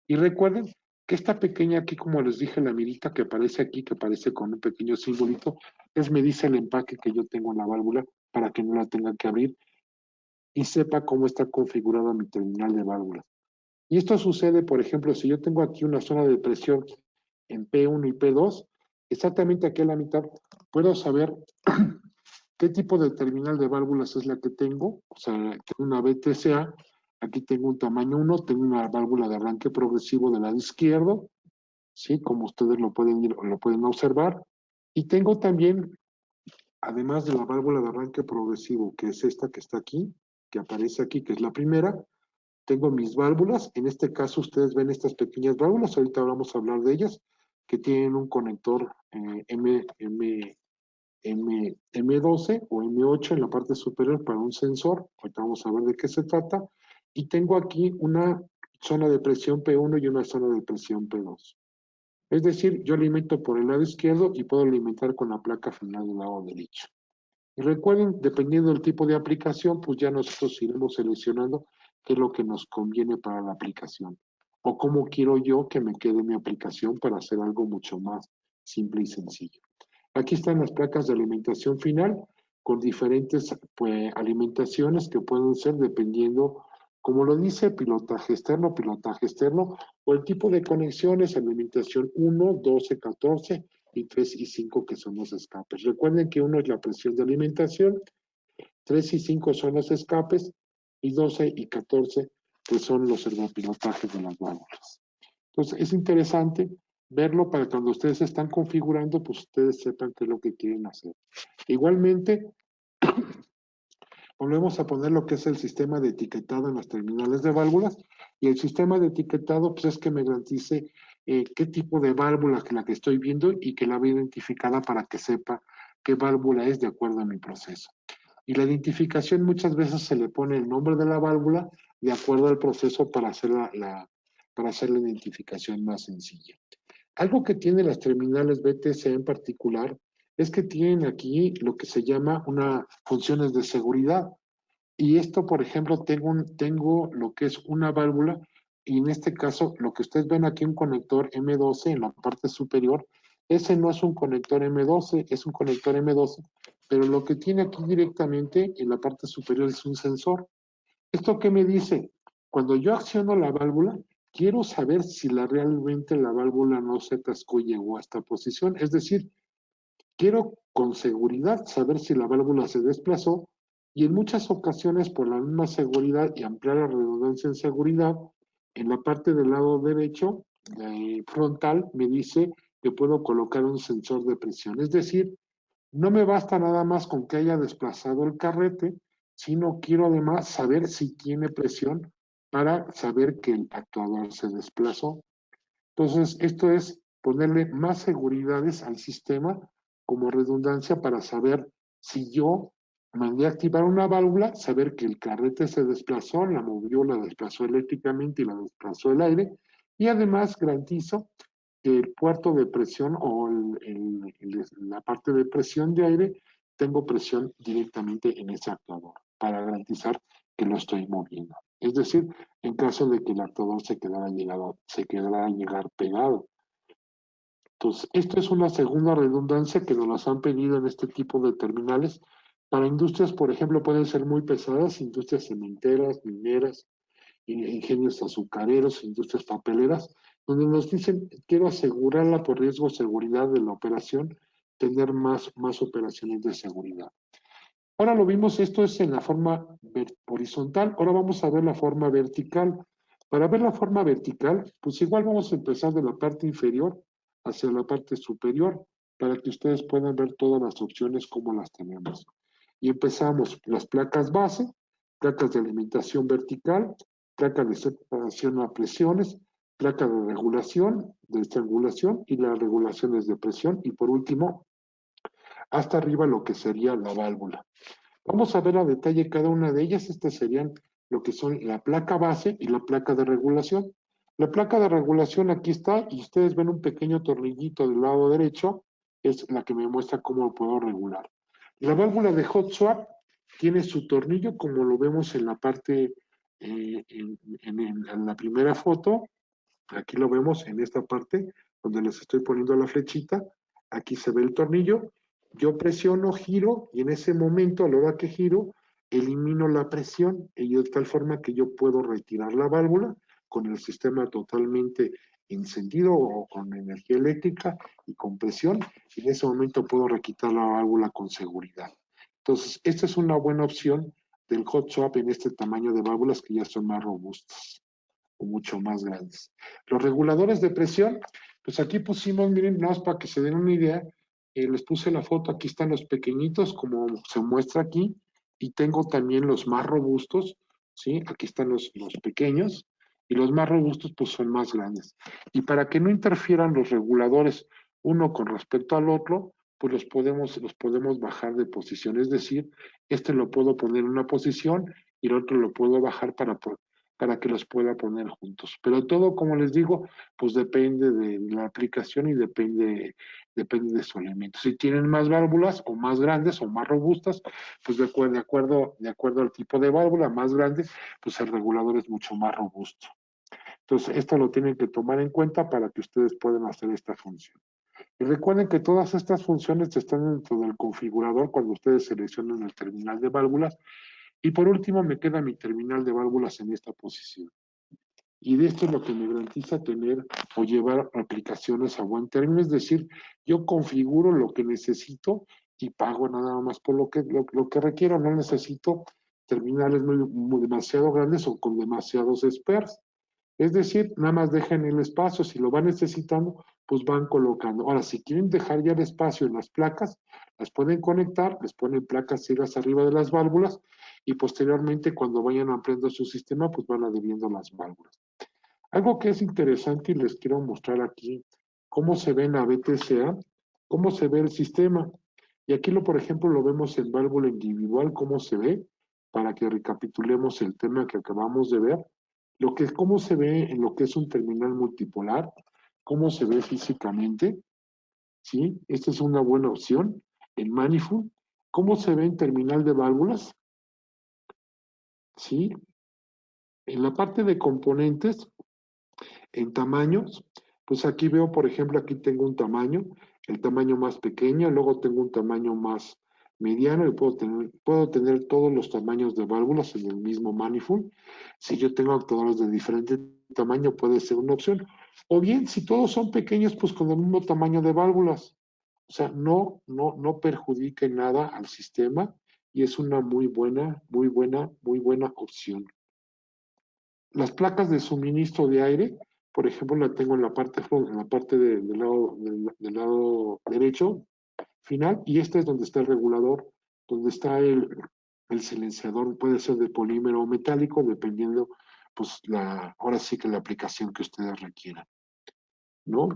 A: Y recuerden que esta pequeña aquí, como les dije, la mirita que aparece aquí, que aparece con un pequeño simbolito, me dice el empaque que yo tengo en la válvula para que no la tenga que abrir y sepa cómo está configurada mi terminal de válvulas. Y esto sucede, por ejemplo, si yo tengo aquí una zona de presión en P1 y P2, exactamente aquí a la mitad, puedo saber qué tipo de terminal de válvulas es la que tengo. O sea, tengo una BTCA, aquí tengo un tamaño 1, tengo una válvula de arranque progresivo del lado izquierdo, ¿sí? Como ustedes lo pueden observar. Y tengo también, además de la válvula de arranque progresivo, que es esta que está aquí, que aparece aquí, que es la primera, tengo mis válvulas. En este caso, ustedes ven estas pequeñas válvulas. Ahorita vamos a hablar de ellas, que tienen un conector M12 o M8 en la parte superior para un sensor, ahorita vamos a ver de qué se trata, y tengo aquí una zona de presión P1 y una zona de presión P2. Es decir, yo alimento por el lado izquierdo y puedo alimentar con la placa final del lado derecho. Y recuerden, dependiendo del tipo de aplicación, pues ya nosotros iremos seleccionando qué es lo que nos conviene para la aplicación. O cómo quiero yo que me quede mi aplicación para hacer algo mucho más simple y sencillo. Aquí están las placas de alimentación final con diferentes pues, alimentaciones que pueden ser dependiendo, como lo dice, pilotaje externo, o el tipo de conexiones, alimentación 1, 12, 14 y 3 y 5 que son los escapes. Recuerden que 1 es la presión de alimentación, 3 y 5 son los escapes y 12 y 14 pues son los servopilotajes de las válvulas. Entonces, es interesante verlo para cuando ustedes están configurando, pues ustedes sepan qué es lo que quieren hacer. Igualmente, volvemos a poner lo que es el sistema de etiquetado en las terminales de válvulas, y el sistema de etiquetado, pues es que me garantice qué tipo de válvula que la que estoy viendo y que la vea identificada para que sepa qué válvula es de acuerdo a mi proceso. Y la identificación muchas veces se le pone el nombre de la válvula de acuerdo al proceso para hacer para hacer la identificación más sencilla. Algo que tienen las terminales BTC en particular es que tienen aquí lo que se llama una funciones de seguridad. Y esto, por ejemplo, tengo lo que es una válvula, y en este caso, lo que ustedes ven aquí, un conector M12 en la parte superior, ese no es un conector M12, es un conector M12, pero lo que tiene aquí directamente en la parte superior es un sensor. ¿Esto qué me dice? Cuando yo acciono la válvula, quiero saber si realmente la válvula no se atascó y llegó a esta posición. Es decir, quiero con seguridad saber si la válvula se desplazó, y en muchas ocasiones por la misma seguridad y ampliar la redundancia en seguridad, en la parte del lado derecho frontal me dice que puedo colocar un sensor de presión. Es decir, no me basta nada más con que haya desplazado el carrete, sino quiero además saber si tiene presión para saber que el actuador se desplazó. Entonces, esto es ponerle más seguridades al sistema como redundancia para saber si yo mandé a activar una válvula, saber que el carrete se desplazó, la movió, la desplazó eléctricamente y la desplazó el aire, y además garantizo que el puerto de presión o la parte de presión de aire, tengo presión directamente en ese actuador para garantizar que lo estoy moviendo. Es decir, en caso de que el actuador se quedara a llegar pegado. Entonces, esto es una segunda redundancia que nos las han pedido en este tipo de terminales. Para industrias, por ejemplo, pueden ser muy pesadas, industrias cementeras, mineras, ingenios azucareros, industrias papeleras, donde nos dicen, quiero asegurarla por riesgo de seguridad de la operación, tener más operaciones de seguridad. Ahora lo vimos, esto es en la forma horizontal, ahora vamos a ver la forma vertical. Para ver la forma vertical, pues igual vamos a empezar de la parte inferior hacia la parte superior, para que ustedes puedan ver todas las opciones como las tenemos. Y empezamos las placas base, placas de alimentación vertical, placas de separación a presiones, placa de regulación, de estrangulación y las regulaciones de presión, y por último, hasta arriba lo que sería la válvula. Vamos a ver a detalle cada una de ellas. Estas serían lo que son la placa base y la placa de regulación. La placa de regulación aquí está, y ustedes ven un pequeño tornillito del lado derecho, es la que me muestra cómo lo puedo regular. La válvula de hot swap tiene su tornillo, como lo vemos en la parte, en la primera foto. Aquí lo vemos en esta parte donde les estoy poniendo la flechita. Aquí se ve el tornillo. Yo presiono, giro, y en ese momento, a la hora que giro, elimino la presión, y de tal forma que yo puedo retirar la válvula con el sistema totalmente encendido o con energía eléctrica y con presión, y en ese momento puedo requitar la válvula con seguridad. Entonces, esta es una buena opción del hot swap en este tamaño de válvulas que ya son más robustas o mucho más grandes. Los reguladores de presión, pues aquí pusimos, miren, nada más para que se den una idea, les puse la foto, aquí están los pequeñitos, como se muestra aquí, y tengo también los más robustos, ¿sí? Aquí están los pequeños, y los más robustos pues son más grandes. Y para que no interfieran los reguladores uno con respecto al otro, pues los podemos bajar de posición. Es decir, este lo puedo poner en una posición y el otro lo puedo bajar para que los pueda poner juntos. Pero todo, como les digo, pues depende de la aplicación y depende de su elemento. Si tienen más válvulas o más grandes o más robustas, pues de acuerdo al tipo de válvula más grande, pues el regulador es mucho más robusto. Entonces, esto lo tienen que tomar en cuenta para que ustedes puedan hacer esta función. Y recuerden que todas estas funciones están dentro del configurador cuando ustedes seleccionan el terminal de válvulas. Y por último, me queda mi terminal de válvulas en esta posición. Y de esto es lo que me garantiza tener o llevar aplicaciones a buen término. Es decir, yo configuro lo que necesito y pago nada más por lo que requiero. No necesito terminales demasiado grandes o con demasiados spares. Es decir, nada más dejan el espacio, si lo van necesitando, pues van colocando. Ahora, si quieren dejar ya el espacio en las placas, las pueden conectar, les ponen placas ciegas arriba de las válvulas y posteriormente cuando vayan ampliando su sistema, pues van adhiriendo las válvulas. Algo que es interesante y les quiero mostrar aquí, cómo se ve en la BTCA, cómo se ve el sistema. Y aquí, por ejemplo, lo vemos en válvula individual, cómo se ve, para que recapitulemos el tema que acabamos de ver. Cómo se ve en lo que es un terminal multipolar, cómo se ve físicamente, ¿sí? Esta es una buena opción. En Manifold, cómo se ve en terminal de válvulas, ¿sí? En la parte de componentes, en tamaños, pues aquí veo, por ejemplo, aquí tengo un tamaño, el tamaño más pequeño, luego tengo un tamaño más mediano y puedo tener todos los tamaños de válvulas en el mismo manifold. Si yo tengo actuadores de diferente tamaño, puede ser una opción. O bien, si todos son pequeños, pues con el mismo tamaño de válvulas. O sea, no perjudica en nada al sistema y es una muy buena opción. Las placas de suministro de aire, por ejemplo, la tengo en la parte del lado derecho final, y este es donde está el regulador, donde está el silenciador, puede ser de polímero o metálico, dependiendo, pues, ahora sí que la aplicación que ustedes requieran, ¿no?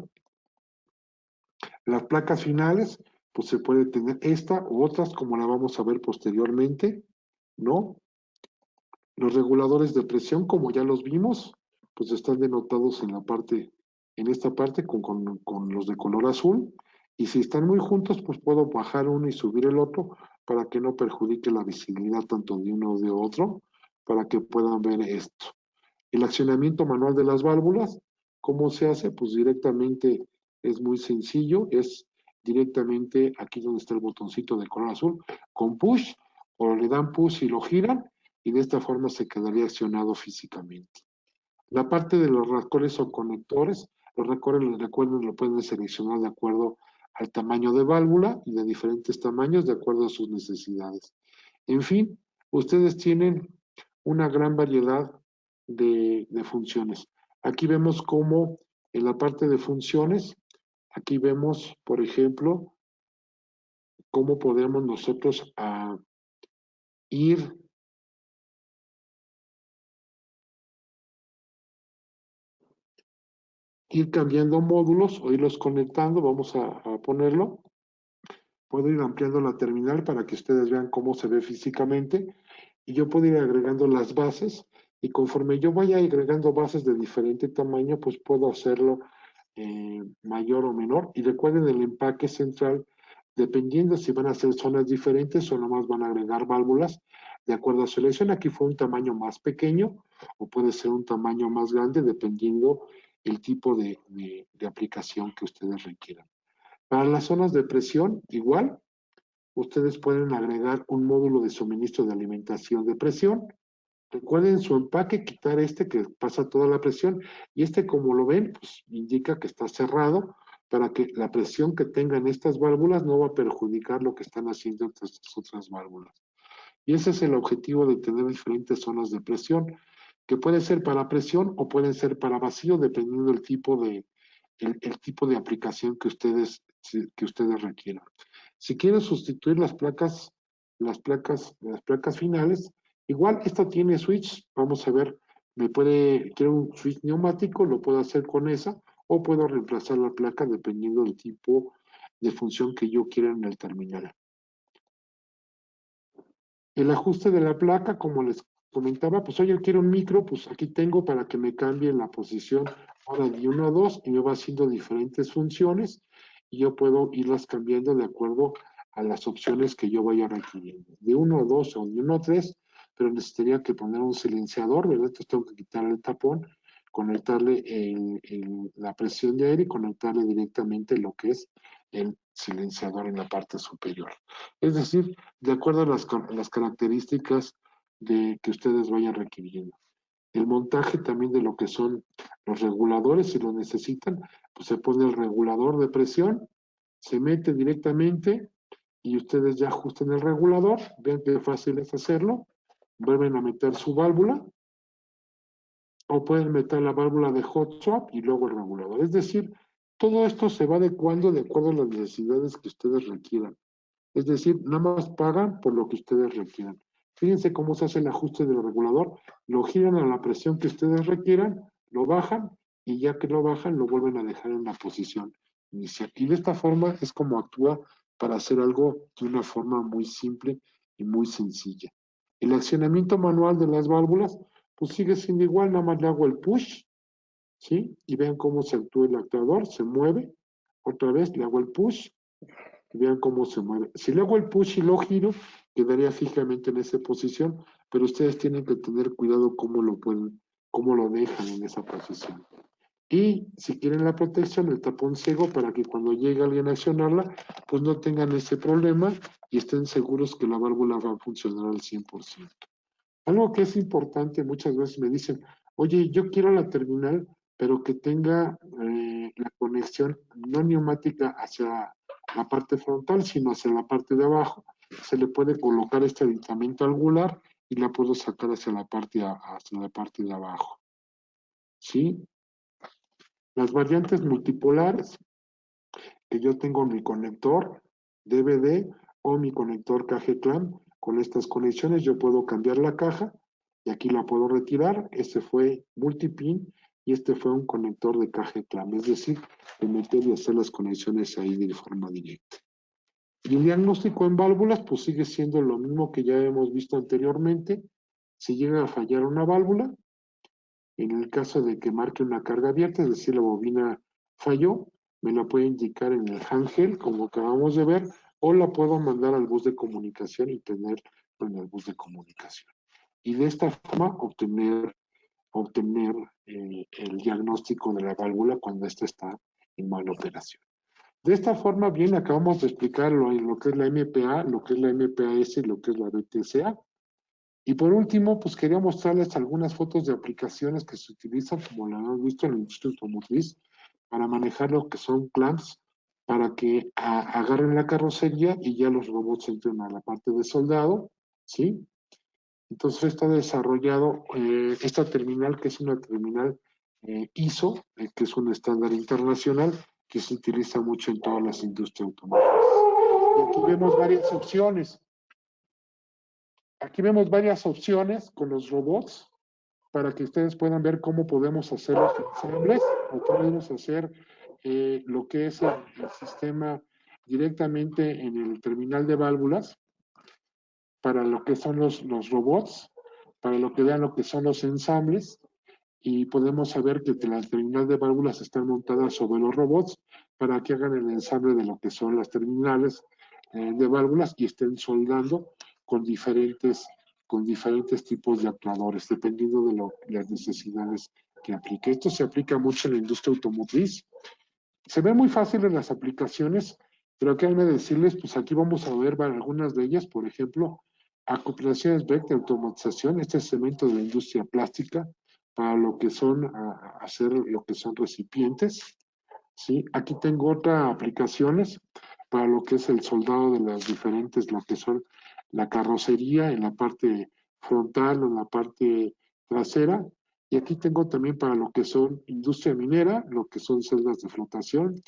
A: Las placas finales, pues se puede tener esta u otras, como la vamos a ver posteriormente, ¿no? Los reguladores de presión, como ya los vimos, pues están denotados en esta parte con los de color azul. Y si están muy juntos, pues puedo bajar uno y subir el otro para que no perjudique la visibilidad tanto de uno o de otro, para que puedan ver esto. El accionamiento manual de las válvulas, ¿cómo se hace? Pues directamente es muy sencillo, es directamente aquí donde está el botoncito de color azul, con push, o le dan push y lo giran, y de esta forma se quedaría accionado físicamente. La parte de los racores o conectores, los racores, recuerden, lo pueden seleccionar de acuerdo al tamaño de válvula y de diferentes tamaños de acuerdo a sus necesidades. En fin, ustedes tienen una gran variedad de funciones. Aquí vemos cómo en la parte de funciones, aquí vemos, por ejemplo, cómo podemos nosotros ir, ir cambiando módulos o irlos conectando. Vamos a ponerlo. Puedo ir ampliando la terminal para que ustedes vean cómo se ve físicamente y yo puedo ir agregando las bases y conforme yo vaya agregando bases de diferente tamaño, pues puedo hacerlo mayor o menor. Y recuerden el empaque central, dependiendo si van a ser zonas diferentes o nomás van a agregar válvulas, de acuerdo a su elección. Aquí fue un tamaño más pequeño o puede ser un tamaño más grande, dependiendo el tipo de aplicación que ustedes requieran. Para las zonas de presión, igual, ustedes pueden agregar un módulo de suministro de alimentación de presión. Recuerden su empaque, quitar este que pasa toda la presión y este, como lo ven, pues indica que está cerrado para que la presión que tengan estas válvulas no va a perjudicar lo que están haciendo estas otras válvulas. Y ese es el objetivo de tener diferentes zonas de presión, que puede ser para presión o pueden ser para vacío, dependiendo del el tipo de aplicación que ustedes requieran. Si quieren sustituir las placas finales, igual esta tiene switch, vamos a ver, quiero un switch neumático, lo puedo hacer con esa, o puedo reemplazar la placa dependiendo del tipo de función que yo quiera en el terminal. El ajuste de la placa, como les comentaba, pues oye, yo quiero un micro, pues aquí tengo para que me cambie la posición ahora de 1 a 2 y me va haciendo diferentes funciones y yo puedo irlas cambiando de acuerdo a las opciones que yo vaya requiriendo. De 1 a 2 o de 1 a 3, pero necesitaría que poner un silenciador, ¿verdad? Entonces tengo que quitar el tapón, conectarle la presión de aire y conectarle directamente lo que es el silenciador en la parte superior. Es decir, de acuerdo a las características que ustedes vayan requiriendo. El montaje también de lo que son los reguladores, si lo necesitan, pues se pone el regulador de presión, se mete directamente y ustedes ya ajustan el regulador, vean qué fácil es hacerlo, vuelven a meter su válvula o pueden meter la válvula de hot swap y luego el regulador. Es decir, todo esto se va adecuando de acuerdo a las necesidades que ustedes requieran. Es decir, nada más pagan por lo que ustedes requieran. Fíjense cómo se hace el ajuste del regulador. Lo giran a la presión que ustedes requieran, lo bajan y ya que lo bajan, lo vuelven a dejar en la posición inicial. Y de esta forma es como actúa para hacer algo de una forma muy simple y muy sencilla. El accionamiento manual de las válvulas, pues sigue siendo igual, nada más le hago el push, ¿sí? Y vean cómo se actúa el actuador, se mueve. Otra vez le hago el push, vean cómo se mueve. Si le hago el push y lo giro, quedaría fijamente en esa posición, pero ustedes tienen que tener cuidado cómo lo dejan en esa posición. Y si quieren la protección, el tapón ciego para que cuando llegue alguien a accionarla, pues no tengan ese problema y estén seguros que la válvula va a funcionar al 100%. Algo que es importante, muchas veces me dicen, oye, yo quiero la terminal, pero que tenga la conexión no neumática hacia la parte frontal, sino hacia la parte de abajo. Se le puede colocar este aditamento angular y la puedo sacar hacia la parte de abajo. ¿Sí? Las variantes multipolares, que yo tengo mi conector DVD o mi conector KG-Clamp. Con estas conexiones yo puedo cambiar la caja y aquí la puedo retirar. Este fue multipin y este fue un conector de KG-Clamp, es decir, de meter y hacer las conexiones ahí de forma directa. Y el diagnóstico en válvulas pues sigue siendo lo mismo que ya hemos visto anteriormente. Si llega a fallar una válvula, en el caso de que marque una carga abierta, es decir, la bobina falló, me la puede indicar en el handheld, como acabamos de ver, o la puedo mandar al bus de comunicación y tenerlo en el bus de comunicación. Y de esta forma obtener el diagnóstico de la válvula cuando ésta está en mala operación. De esta forma, bien, acabamos de explicar lo que es la MPA, lo que es la MPAS y lo que es la BTCA. Y por último, pues quería mostrarles algunas fotos de aplicaciones que se utilizan, como lo hemos visto en el industria automotriz, para manejar lo que son clamps, para que agarren la carrocería y ya los robots entren a la parte de soldado, ¿sí? Entonces está desarrollado esta terminal, que es una terminal ISO, que es un estándar internacional que se utiliza mucho en todas las industrias automotrices. Y aquí vemos varias opciones. Aquí vemos varias opciones con los robots para que ustedes puedan ver cómo podemos hacer los ensambles o podemos hacer lo que es el sistema directamente en el terminal de válvulas para lo que son los robots, para lo que vean lo que son los ensambles y podemos saber que las terminales de válvulas están montadas sobre los robots para que hagan el ensamble de lo que son las terminales de válvulas y estén soldando con diferentes tipos de actuadores, dependiendo de las necesidades que aplique. Esto se aplica mucho en la industria automotriz. Se ve muy fácil en las aplicaciones, pero hay que decirles, pues aquí vamos a ver algunas de ellas, por ejemplo, acoplaciones BEC de automatización, este es cemento de la industria plástica, para lo que son, hacer lo que son recipientes, ¿sí? Aquí tengo otras aplicaciones para lo que es el soldado de las diferentes, lo que son la carrocería en la parte frontal o en la parte trasera. Y aquí tengo también para lo que son industria minera, lo que son celdas de flotación.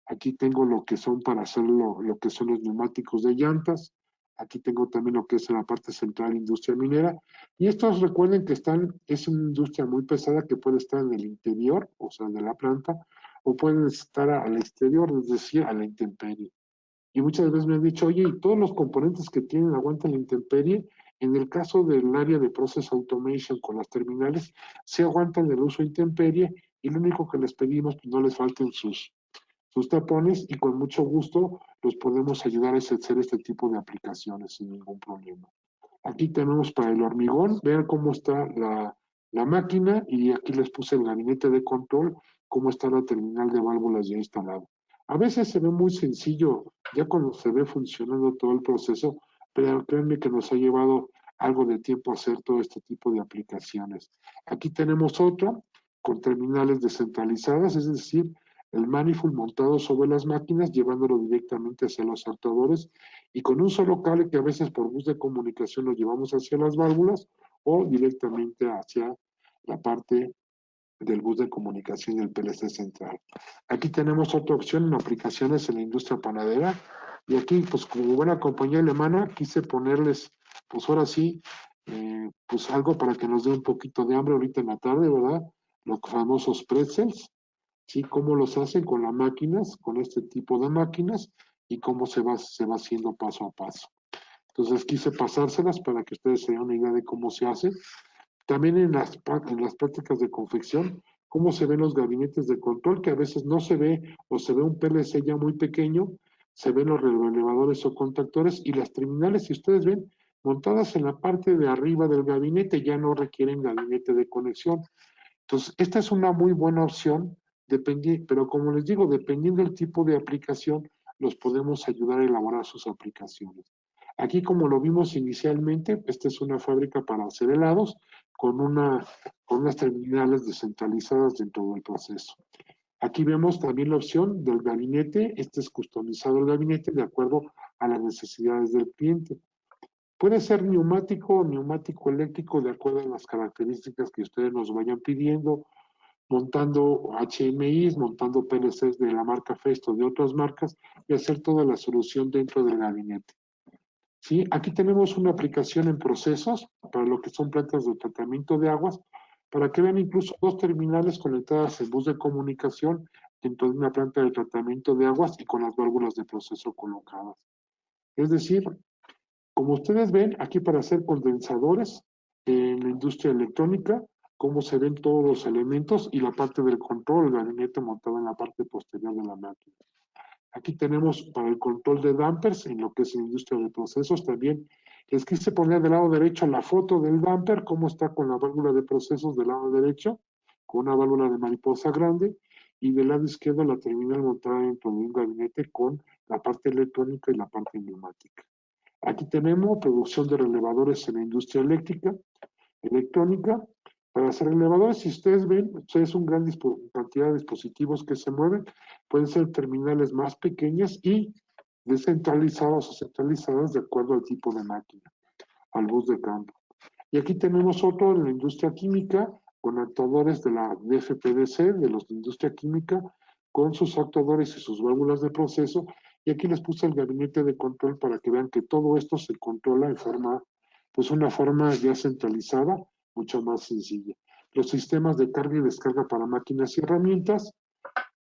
A: Aquí tengo lo que son para hacer lo que son los neumáticos de llantas. Aquí tengo también lo que es en la parte central industria minera. Y estos recuerden que es una industria muy pesada que puede estar en el interior, o sea, de la planta, o pueden estar al exterior, es decir, a la intemperie. Y muchas veces me han dicho, oye, ¿y todos los componentes que tienen aguantan la intemperie? En el caso del área de Process Automation con las terminales, sí aguantan el uso intemperie y lo único que les pedimos, pues no les falten sus tapones y con mucho gusto los podemos ayudar a hacer este tipo de aplicaciones sin ningún problema. Aquí tenemos para el hormigón, vean cómo está la máquina y aquí les puse el gabinete de control, cómo está la terminal de válvulas ya instalada. A veces se ve muy sencillo, ya cuando se ve funcionando todo el proceso, pero créanme que nos ha llevado algo de tiempo hacer todo este tipo de aplicaciones. Aquí tenemos otra con terminales descentralizadas, es decir, el manifold montado sobre las máquinas, llevándolo directamente hacia los actuadores y con un solo cable que a veces por bus de comunicación lo llevamos hacia las válvulas o directamente hacia la parte del bus de comunicación y el PLC central. Aquí tenemos otra opción en aplicaciones en la industria panadera y aquí pues como buena compañía alemana quise ponerles pues ahora sí pues algo para que nos dé un poquito de hambre ahorita en la tarde, ¿verdad? Los famosos pretzels, ¿sí? Cómo los hacen con las máquinas, con este tipo de máquinas y cómo se va haciendo paso a paso. Entonces quise pasárselas para que ustedes se den una idea de cómo se hace. También en las prácticas de confección, cómo se ven los gabinetes de control, que a veces no se ve o se ve un PLC ya muy pequeño, se ven los relevadores o contactores y las terminales, si ustedes ven, montadas en la parte de arriba del gabinete, ya no requieren gabinete de conexión. Entonces, esta es una muy buena opción, pero como les digo, dependiendo del tipo de aplicación, los podemos ayudar a elaborar sus aplicaciones. Aquí, como lo vimos inicialmente, esta es una fábrica para hacer helados con unas terminales descentralizadas dentro del proceso. Aquí vemos también la opción del gabinete. Este es customizado el gabinete de acuerdo a las necesidades del cliente. Puede ser neumático o neumático eléctrico de acuerdo a las características que ustedes nos vayan pidiendo, montando HMIs, montando PLCs de la marca Festo, de otras marcas, y hacer toda la solución dentro del gabinete. ¿Sí? Aquí tenemos una aplicación en procesos para lo que son plantas de tratamiento de aguas, para que vean incluso dos terminales conectadas en bus de comunicación dentro de una planta de tratamiento de aguas y con las válvulas de proceso colocadas. Es decir, como ustedes ven, aquí para hacer condensadores en la industria electrónica, cómo se ven todos los elementos y la parte del control, el gabinete montado en la parte posterior de la máquina. Aquí tenemos para el control de dampers en lo que es la industria de procesos también. Les quise poner del lado derecho la foto del damper, cómo está con la válvula de procesos del lado derecho, con una válvula de mariposa grande, y del lado izquierdo la terminal montada dentro de un gabinete con la parte electrónica y la parte neumática. Aquí tenemos producción de relevadores en la industria electrónica. Para hacer relevadores, si ustedes ven, es una gran cantidad de dispositivos que se mueven. Pueden ser terminales más pequeñas y descentralizadas o centralizadas de acuerdo al tipo de máquina, al bus de campo. Y aquí tenemos otro en la industria química, con actuadores de la DFPDC, de los de industria química, con sus actuadores y sus válvulas de proceso. Y aquí les puse el gabinete de control para que vean que todo esto se controla en forma, pues una forma ya centralizada, mucho más sencilla. Los sistemas de carga y descarga para máquinas y herramientas,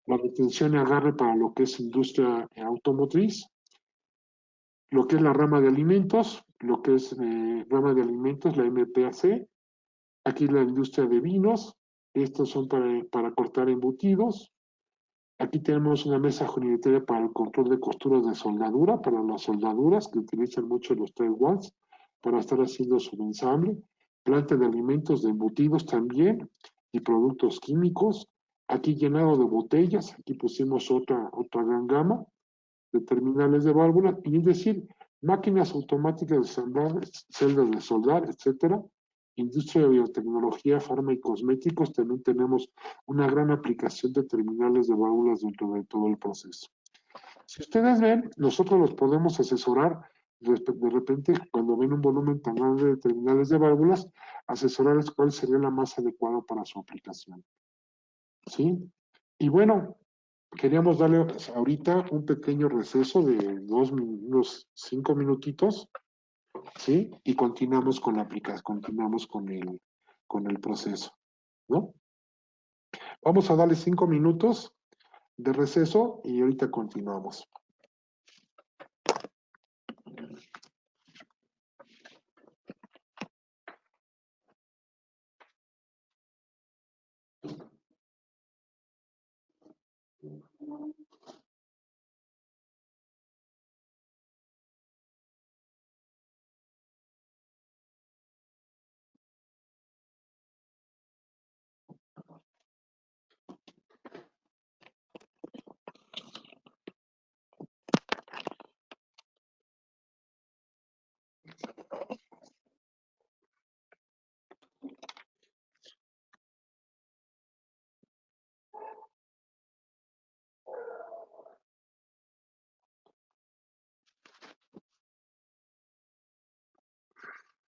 A: la detención y agarre para lo que es industria automotriz, lo que es la rama de alimentos, lo que es rama de alimentos, la MPAC, aquí la industria de vinos, estos son para cortar embutidos. Aquí tenemos una mesa joyería para el control de costuras de soldadura, para las soldaduras que utilizan mucho los 3 watts para estar haciendo su ensamble. Planta de alimentos de embutidos también y productos químicos. Aquí llenado de botellas, aquí pusimos otra gran gama de terminales de válvula, y es decir, máquinas automáticas de ensamblar, celdas de soldar, etcétera. Industria de biotecnología, farma y cosméticos, también tenemos una gran aplicación de terminales de válvulas dentro de todo el proceso. Si ustedes ven, nosotros los podemos asesorar de repente cuando ven un volumen tan grande de terminales de válvulas, asesorarles cuál sería la más adecuada para su aplicación. ¿Sí? Y bueno, queríamos darle ahorita un pequeño receso de unos 5 minutitos, ¿sí? Y continuamos con la aplicación, continuamos con el proceso, ¿no? Vamos a darle 5 minutos de receso y ahorita continuamos.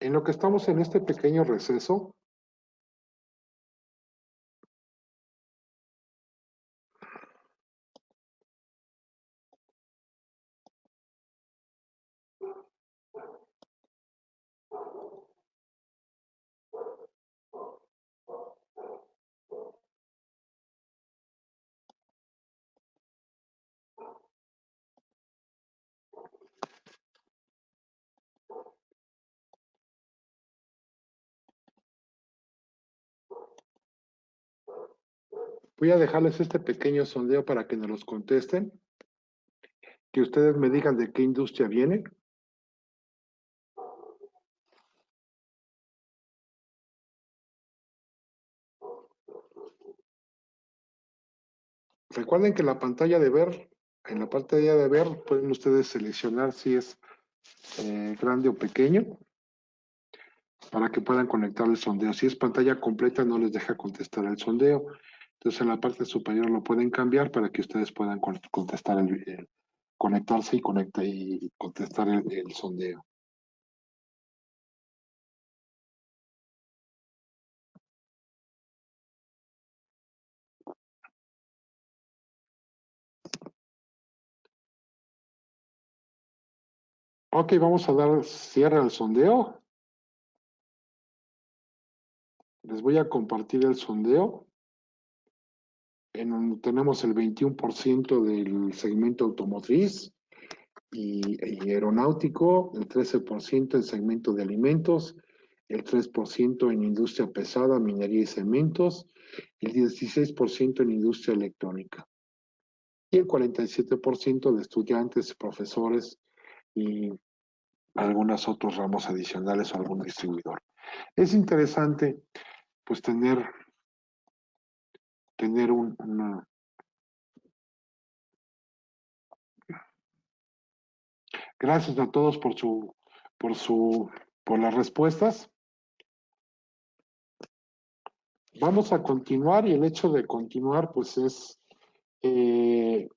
A: En lo que estamos en este pequeño receso, voy a dejarles este pequeño sondeo para que nos los contesten, que ustedes me digan de qué industria viene. Recuerden que en la pantalla de ver, en la pantalla de ver, pueden ustedes seleccionar si es grande o pequeño para que puedan conectar el sondeo. Si es pantalla completa, no les deja contestar el sondeo. Entonces, en la parte superior lo pueden cambiar para que ustedes puedan contestar conectarse y contestar el sondeo. Ok, vamos a dar cierre al sondeo. Les voy a compartir el sondeo. En donde tenemos el 21% del segmento automotriz y aeronáutico, el 13% en segmento de alimentos, el 3% en industria pesada, minería y cementos, el 16% en industria electrónica y el 47% de estudiantes, profesores y algunos otros ramos adicionales o algún distribuidor. Es interesante pues tener una... Gracias a todos por su, por las respuestas. Vamos a continuar y el hecho de continuar pues es eh,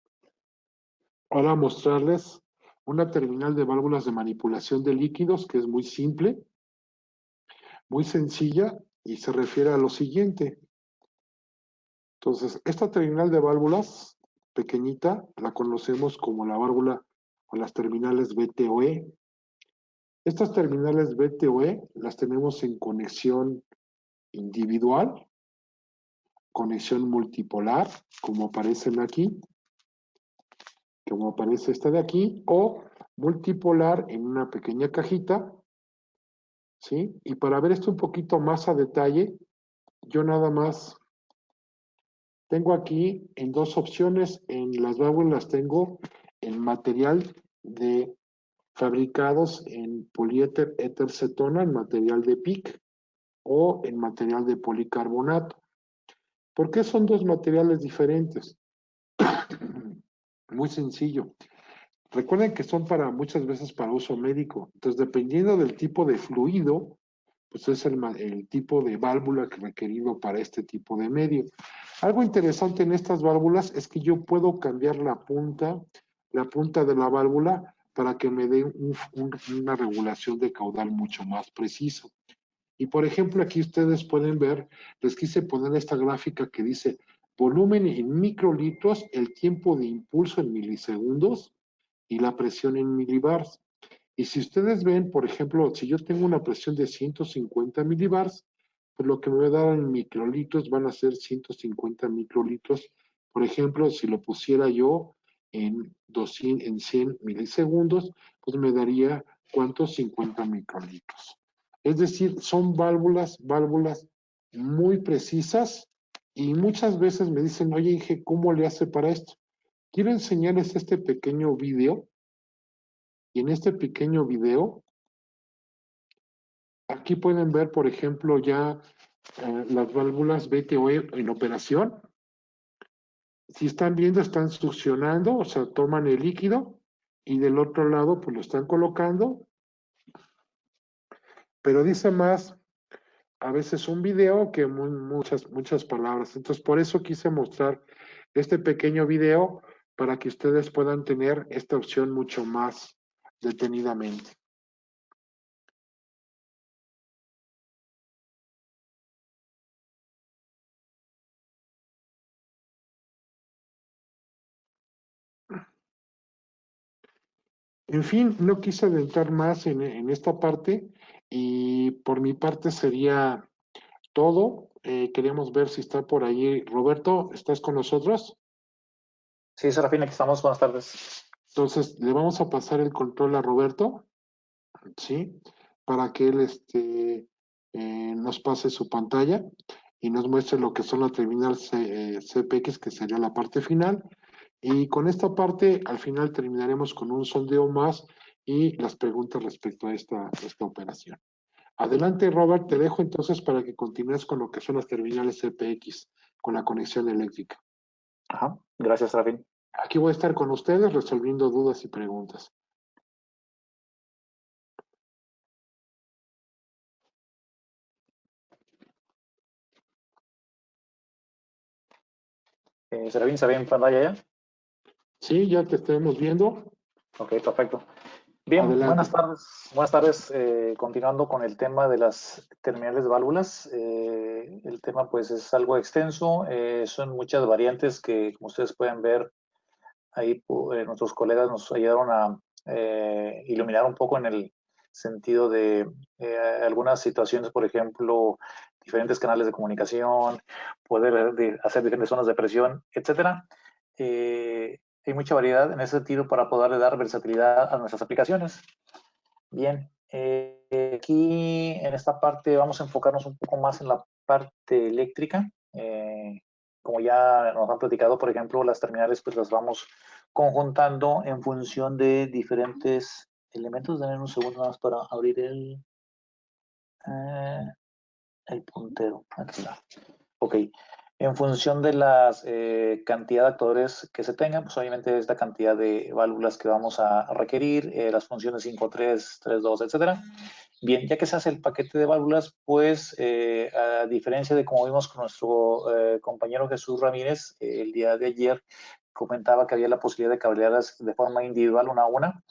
A: ahora mostrarles una terminal de válvulas de manipulación de líquidos que es muy simple, muy sencilla y se refiere a lo siguiente. Entonces, esta terminal de válvulas pequeñita la conocemos como la válvula o las terminales VTOE. Estas terminales VTOE las tenemos en conexión individual, conexión multipolar, como aparecen aquí, como aparece esta de aquí, o multipolar en una pequeña cajita, ¿sí? Y para ver esto un poquito más a detalle, yo nada más tengo aquí en dos opciones, en las válvulas tengo el material de fabricados en poliéter éter cetona, en material de PIC, o en material de policarbonato. ¿Por qué son dos materiales diferentes? Muy sencillo. Recuerden que son para muchas veces para uso médico. Entonces, dependiendo del tipo de fluido, pues es el tipo de válvula que requerido para este tipo de medio. Algo interesante en estas válvulas es que yo puedo cambiar la punta de la válvula para que me dé una regulación de caudal mucho más preciso. Y por ejemplo, aquí ustedes pueden ver, les quise poner esta gráfica que dice volumen en microlitros, el tiempo de impulso en milisegundos y la presión en milibars. Y si ustedes ven, por ejemplo, si yo tengo una presión de 150 milibars, pues lo que me va a dar en microlitros van a ser 150 microlitros Por ejemplo, si lo pusiera yo en 100 milisegundos, pues me daría, ¿cuántos? 50 microlitros. Es decir, son válvulas muy precisas y muchas veces me dicen, oye, Inge, ¿cómo le hace para esto? Quiero enseñarles este pequeño video y en este pequeño video, aquí pueden ver, por ejemplo, ya las válvulas BTO en operación. Si están viendo, están succionando, o sea, toman el líquido y del otro lado, pues lo están colocando, pero dice más a veces un video que muchas palabras. Entonces, por eso quise mostrar este pequeño video para que ustedes puedan tener esta opción mucho más detenidamente. En fin, no quise adentrar más en esta parte y por mi parte sería todo. Queremos ver si está por ahí. Roberto, ¿estás con nosotros?
B: Sí, Serafín, aquí estamos. Buenas tardes.
A: Entonces, le vamos a pasar el control a Roberto, ¿sí? Para que él nos pase su pantalla y nos muestre lo que son la terminal CPX, que sería la parte final. Y con esta parte, al final terminaremos con un sondeo más y las preguntas respecto a esta operación. Adelante, Robert, te dejo entonces para que continúes con lo que son las terminales CPX, con la conexión eléctrica.
B: Ajá. Gracias, Serafín.
A: Aquí voy a estar con ustedes resolviendo dudas y preguntas.
B: Serafín, ¿está bien en pantalla ya?
A: Sí, ya te estaremos viendo.
B: Ok, perfecto. Bien,
A: Adelante.
B: buenas tardes. Buenas tardes. Continuando con el tema de las terminales de válvulas. El tema pues es algo extenso. Son muchas variantes que, como ustedes pueden ver, ahí nuestros colegas nos ayudaron a iluminar un poco en el sentido de algunas situaciones, por ejemplo, diferentes canales de comunicación, poder hacer diferentes zonas de presión, etcétera. Hay mucha variedad en ese sentido para poder dar versatilidad a nuestras aplicaciones. Bien, aquí en esta parte vamos a enfocarnos un poco más en la parte eléctrica. Como ya nos han platicado, por ejemplo, las terminales pues las vamos conjuntando en función de diferentes elementos. Denme un segundo más para abrir eh, el puntero. Aquí está. Ok. En función de la cantidad de actuadores que se tengan, pues obviamente es la cantidad de válvulas que vamos a requerir, las funciones 5.3, 3.2, etcétera. Bien, ya que se hace el paquete de válvulas, pues a diferencia de como vimos con nuestro compañero Jesús Ramírez el día de ayer, comentaba que había la posibilidad de cablearlas de forma individual una a una.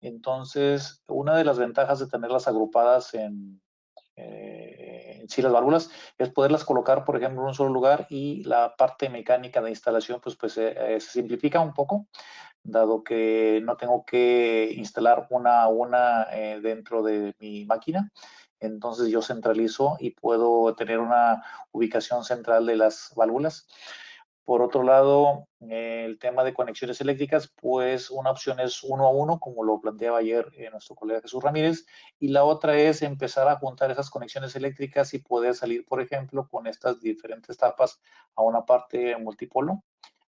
B: Entonces, una de las ventajas de tenerlas agrupadas en sí las válvulas es poderlas colocar, por ejemplo, en un solo lugar y la parte mecánica de instalación pues se simplifica un poco, dado que no tengo que instalar una a una dentro de mi máquina. Entonces yo centralizo y puedo tener una ubicación central de las válvulas. Por otro lado, el tema de conexiones eléctricas, pues una opción es uno a uno, como lo planteaba ayer nuestro colega Jesús Ramírez, y la otra es empezar a juntar esas conexiones eléctricas y poder salir, por ejemplo, con estas diferentes tapas a una parte multipolo.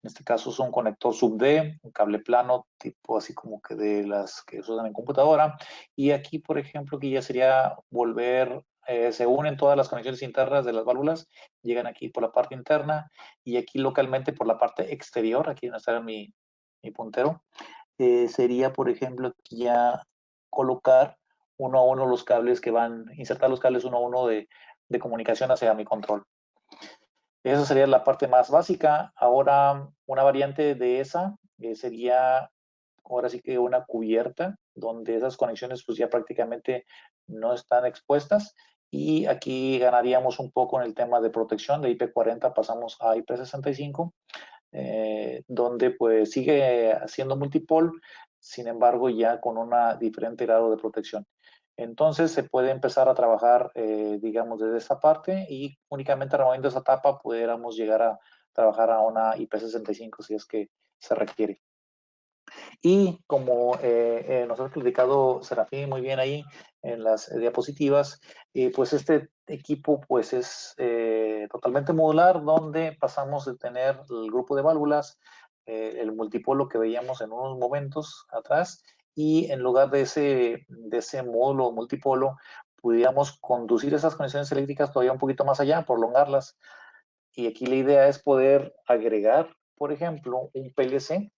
B: En este caso es un conector sub-D, un cable plano, tipo así como que de las que se usan en computadora. Y aquí, por ejemplo, que ya sería volver, se unen todas las conexiones internas de las válvulas, llegan aquí por la parte interna y aquí localmente por la parte exterior, aquí donde está mi puntero, sería, por ejemplo, aquí ya colocar uno a uno los cables que van, insertar los cables uno a uno de comunicación hacia mi control. Esa sería la parte más básica. Ahora, una variante de esa sería, ahora sí que una cubierta, donde esas conexiones pues ya prácticamente no están expuestas. Y aquí ganaríamos un poco en el tema de protección. De IP40 pasamos a IP65, donde pues sigue haciendo multipol, sin embargo ya con una diferente grado de protección. Entonces se puede empezar a trabajar, digamos, desde esa parte y únicamente removiendo esa tapa pudiéramos llegar trabajar a una IP65 si es que se requiere. Y como nos ha explicado Serafín muy bien ahí en las diapositivas, pues este equipo pues es totalmente modular, donde pasamos de tener el grupo de válvulas, el multipolo que veíamos en unos momentos atrás, y en lugar de ese módulo multipolo, pudiéramos conducir esas conexiones eléctricas todavía un poquito más allá, prolongarlas. Y aquí la idea es poder agregar, por ejemplo, un PLC.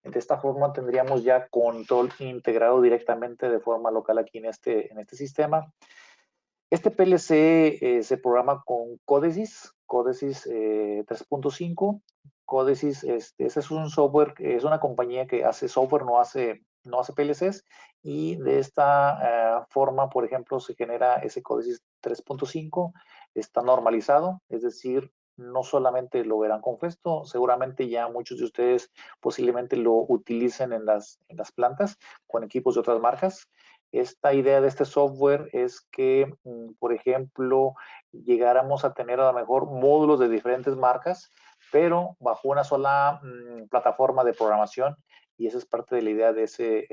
B: De esta forma tendríamos ya control integrado directamente de forma local aquí en este sistema. Este PLC se programa con Codesys, Codesys 3.5. Codesys, ese es un software, es una compañía que hace software, no hace PLCs, y de esta forma, por ejemplo, se genera ese Codesys 3.5, está normalizado, es decir, no solamente lo verán con Festo, seguramente ya muchos de ustedes posiblemente lo utilicen en las plantas con equipos de otras marcas. Esta idea de este software es que, por ejemplo, llegáramos a tener a lo mejor módulos de diferentes marcas, pero bajo una sola plataforma de programación, y esa es parte de la idea de ese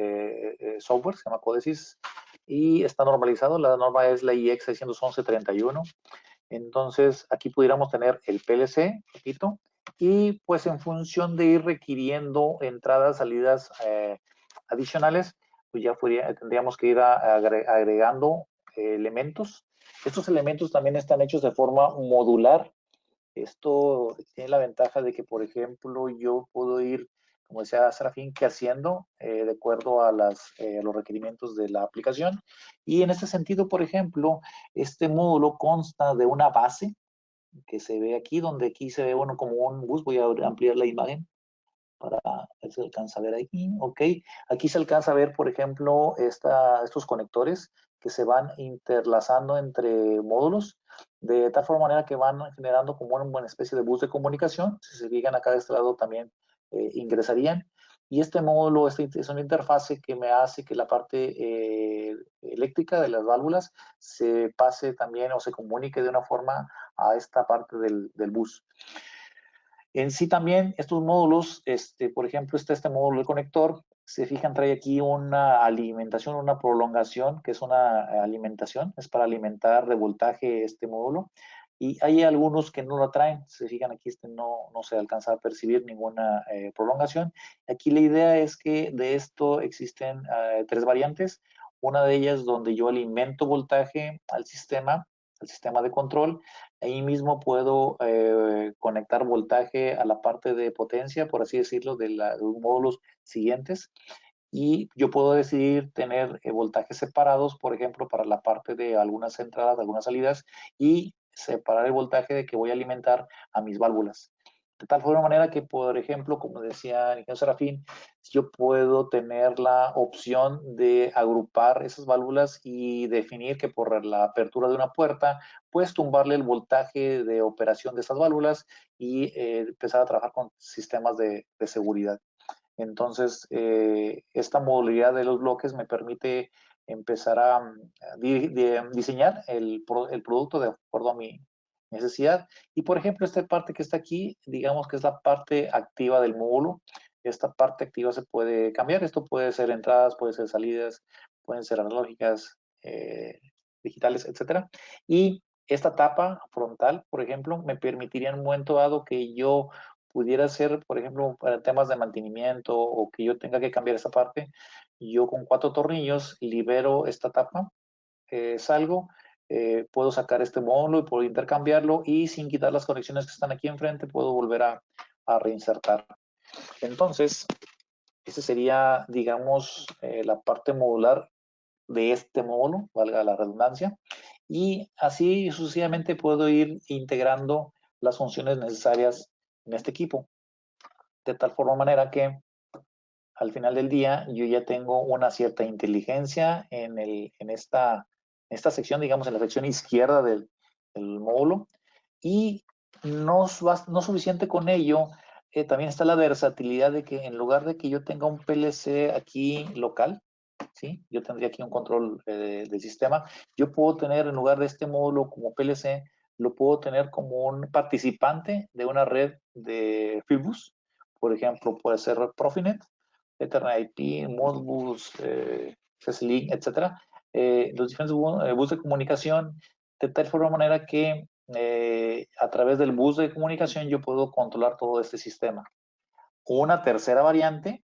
B: software, se llama Codesys, y está normalizado. La norma es la IEC 611-31. Entonces, aquí pudiéramos tener el PLC, repito, y pues en función de ir requiriendo entradas, salidas adicionales, pues ya tendríamos que ir agregando elementos. Estos elementos también están hechos de forma modular. Esto tiene la ventaja de que, por ejemplo, yo puedo ir, como decía Serafín, que haciendo de acuerdo a los requerimientos de la aplicación. Y en este sentido, por ejemplo, este módulo consta de una base que se ve aquí, donde aquí se ve uno como un bus. Voy a ampliar la imagen para ver si se alcanza a ver aquí. Ok, aquí se alcanza a ver, por ejemplo, estos conectores que se van interlazando entre módulos de tal forma manera que van generando como una especie de bus de comunicación. Si se fijan acá de este lado también ingresarían. Y este módulo es una interfase que me hace que la parte eléctrica de las válvulas se pase también o se comunique de una forma a esta parte del bus. En sí también estos módulos, por ejemplo, está este módulo de conector, se fijan, trae aquí una alimentación, una prolongación, que es una alimentación, es para alimentar de voltaje este módulo. Y hay algunos que no lo traen, se fijan aquí, no se alcanza a percibir ninguna prolongación. Aquí la idea es que de esto existen tres variantes. Una de ellas donde yo alimento voltaje al sistema de control. Ahí mismo puedo conectar voltaje a la parte de potencia, por así decirlo, de los módulos siguientes. Y yo puedo decidir tener voltajes separados, por ejemplo, para la parte de algunas entradas, algunas salidas, y separar el voltaje de que voy a alimentar a mis válvulas. De tal forma manera que, por ejemplo, como decía el ingeniero Serafín, yo puedo tener la opción de agrupar esas válvulas y definir que por la apertura de una puerta, pues tumbarle el voltaje de operación de esas válvulas y empezar a trabajar con sistemas de seguridad. Entonces, esta modularidad de los bloques me permite empezar a diseñar el producto de acuerdo a mi necesidad. Y por ejemplo, esta parte que está aquí, digamos que es la parte activa del módulo. Esta parte activa se puede cambiar. Esto puede ser entradas, puede ser salidas, pueden ser analógicas, digitales, etcétera. Y esta tapa frontal, por ejemplo, me permitiría en un momento dado que yo pudiera ser, por ejemplo, para temas de mantenimiento o que yo tenga que cambiar esa parte, yo con 4 tornillos libero esta tapa, salgo, puedo sacar este módulo y puedo intercambiarlo, y sin quitar las conexiones que están aquí enfrente puedo volver a reinsertar. Entonces, esa sería, digamos, la parte modular de este módulo, valga la redundancia, y así sucesivamente puedo ir integrando las funciones necesarias en este equipo, de tal forma manera que al final del día yo ya tengo una cierta inteligencia en esta sección, digamos en la sección izquierda del módulo, y no suficiente con ello, también está la versatilidad de que en lugar de que yo tenga un PLC aquí local, ¿sí? Yo tendría aquí un control del sistema, yo puedo tener en lugar de este módulo como PLC, lo puedo tener como un participante de una red de Fieldbus. Por ejemplo, puede ser Profinet, Ethernet IP, Modbus, CSLink, etcétera. Los diferentes bus de comunicación, de tal manera que a través del bus de comunicación yo puedo controlar todo este sistema. Una tercera variante,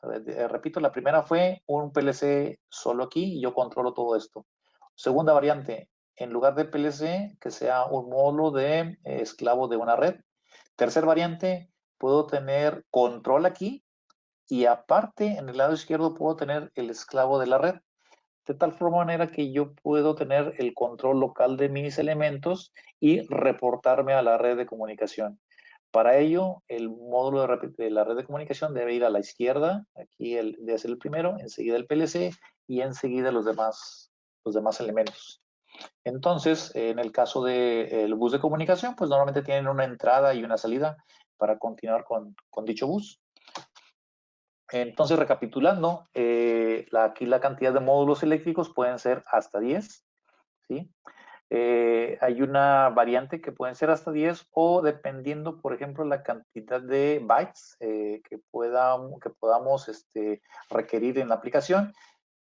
B: repito, la primera fue un PLC solo aquí y yo controlo todo esto. Segunda variante, en lugar de PLC, que sea un módulo de esclavo de una red. Tercer variante, puedo tener control aquí y aparte en el lado izquierdo puedo tener el esclavo de la red. De tal manera que yo puedo tener el control local de mis elementos y reportarme a la red de comunicación. Para ello, el módulo de la red de comunicación debe ir a la izquierda, aquí debe ser el primero, enseguida el PLC y enseguida los demás elementos. Entonces, en el caso del bus de comunicación, pues normalmente tienen una entrada y una salida para continuar con dicho bus. Entonces, recapitulando, aquí la cantidad de módulos eléctricos pueden ser hasta 10, ¿sí? Hay una variante que pueden ser hasta 10 o dependiendo, por ejemplo, la cantidad de bytes que podamos requerir en la aplicación.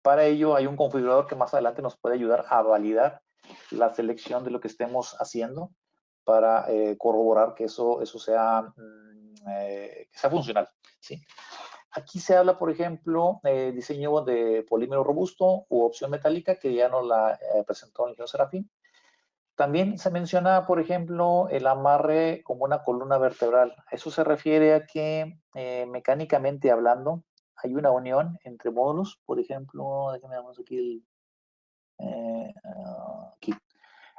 B: Para ello hay un configurador que más adelante nos puede ayudar a validar la selección de lo que estemos haciendo para corroborar que eso sea, que sea funcional, ¿sí? Aquí se habla, por ejemplo, diseño de polímero robusto u opción metálica, que ya nos la presentó el ingeniero Serafín. También se menciona, por ejemplo, el amarre como una columna vertebral. Eso se refiere a que, mecánicamente hablando, hay una unión entre módulos. Por ejemplo, déjenme ver aquí, aquí.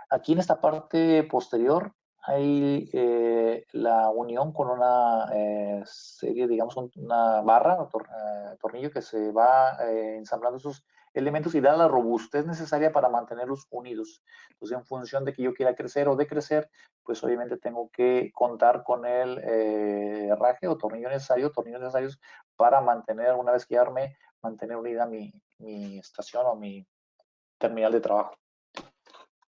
B: Aquí en esta parte posterior hay la unión con una serie, digamos, una barra o tornillo que se va ensamblando esos elementos y da la robustez necesaria para mantenerlos unidos. Entonces, en función de que yo quiera crecer o decrecer, pues obviamente tengo que contar con el herraje o tornillos necesarios para mantener, una vez que arme, mantener unida mi estación o mi terminal de trabajo.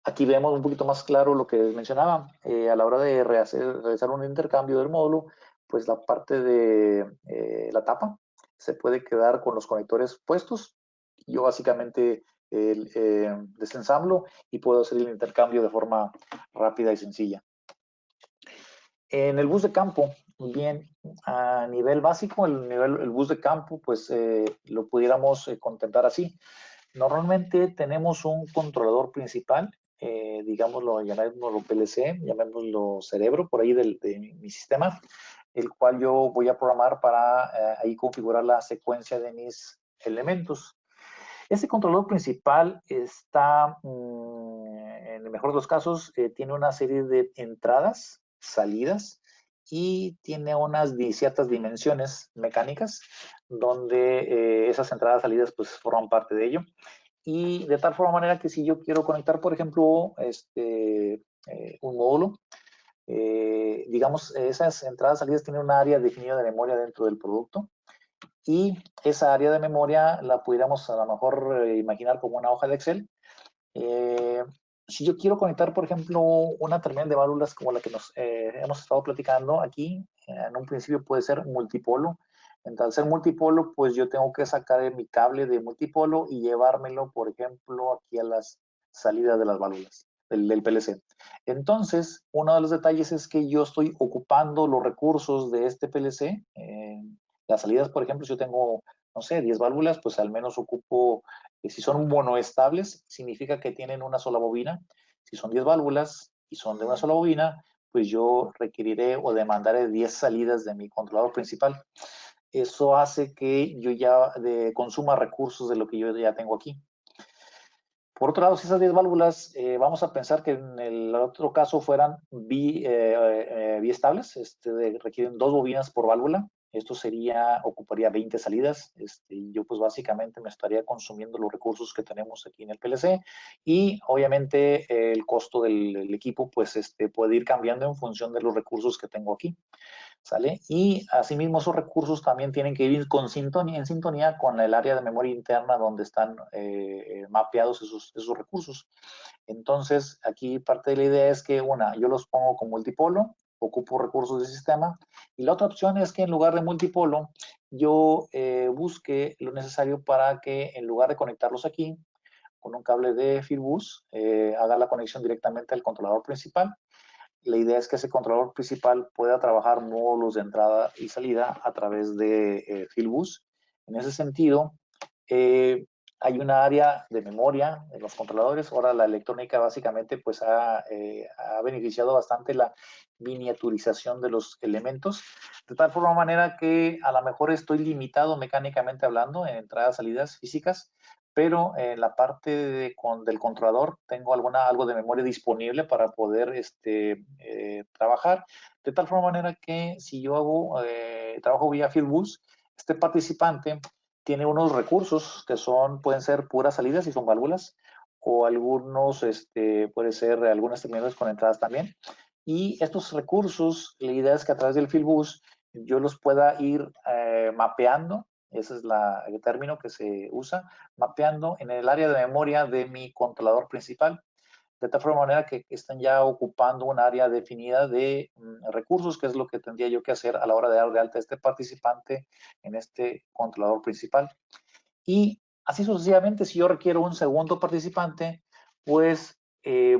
B: Aquí vemos un poquito más claro lo que mencionaba. A la hora de realizar un intercambio del módulo, pues la parte de la tapa se puede quedar con los conectores puestos. Yo básicamente desensamblo y puedo hacer el intercambio de forma rápida y sencilla. En el bus de campo, bien, a nivel básico, el bus de campo, pues lo pudiéramos contemplar así. Normalmente tenemos un controlador principal, digámoslo, llamémoslo PLC, llamémoslo cerebro, por ahí de mi sistema, el cual yo voy a programar para ahí configurar la secuencia de mis elementos. Este controlador principal está, en el mejor de los casos, tiene una serie de entradas, salidas, y tiene unas ciertas dimensiones mecánicas donde esas entradas, salidas, pues forman parte de ello. Y de tal manera que si yo quiero conectar, por ejemplo, un módulo, digamos, esas entradas, salidas tienen un área definida de memoria dentro del producto y esa área de memoria la pudiéramos a lo mejor imaginar como una hoja de Excel. Si yo quiero conectar, por ejemplo, una terminal de válvulas como la que nos hemos estado platicando aquí, en un principio puede ser multipolo. Entonces, ser multipolo, pues yo tengo que sacar mi cable de multipolo y llevármelo, por ejemplo, aquí a las salidas de las válvulas del PLC. Entonces, uno de los detalles es que yo estoy ocupando los recursos de este PLC. Las salidas, por ejemplo, si yo tengo, no sé, 10 válvulas, pues al menos ocupo, si son monoestables, significa que tienen una sola bobina. Si son 10 válvulas y son de una sola bobina, pues yo requeriré o demandaré 10 salidas de mi controlador principal. Eso hace que yo ya consuma recursos de lo que yo ya tengo aquí. Por otro lado, si esas 10 válvulas, vamos a pensar que en el otro caso fueran biestables, requieren 2 bobinas por válvula. Esto ocuparía 20 salidas. Yo pues básicamente me estaría consumiendo los recursos que tenemos aquí en el PLC y obviamente el costo del equipo pues puede ir cambiando en función de los recursos que tengo aquí. ¿sale? Y asimismo esos recursos también tienen que ir en sintonía con el área de memoria interna donde están mapeados esos recursos. Entonces, aquí parte de la idea es que, yo los pongo con multipolo, ocupo recursos del sistema, y la otra opción es que en lugar de multipolo, yo busque lo necesario para que en lugar de conectarlos aquí, con un cable de Fieldbus, haga la conexión directamente al controlador principal. La idea es que ese controlador principal pueda trabajar módulos de entrada y salida a través de Fieldbus. En ese sentido, hay una área de memoria en los controladores. Ahora la electrónica básicamente pues ha beneficiado bastante la miniaturización de los elementos, de tal forma manera que a lo mejor estoy limitado mecánicamente hablando en entradas, salidas físicas, pero en la parte del controlador tengo algo de memoria disponible para poder trabajar, de tal forma manera que si yo trabajo vía Fieldbus, este participante tiene unos recursos que pueden ser puras salidas y son válvulas, o algunos, puede ser algunas terminales con entradas también. Y estos recursos, la idea es que a través del Fieldbus yo los pueda ir mapeando, ese es el término que se usa, mapeando en el área de memoria de mi controlador principal, de tal manera que están ya ocupando un área definida de recursos, que es lo que tendría yo que hacer a la hora de dar de alta a este participante en este controlador principal. Y así sucesivamente, si yo requiero un segundo participante, pues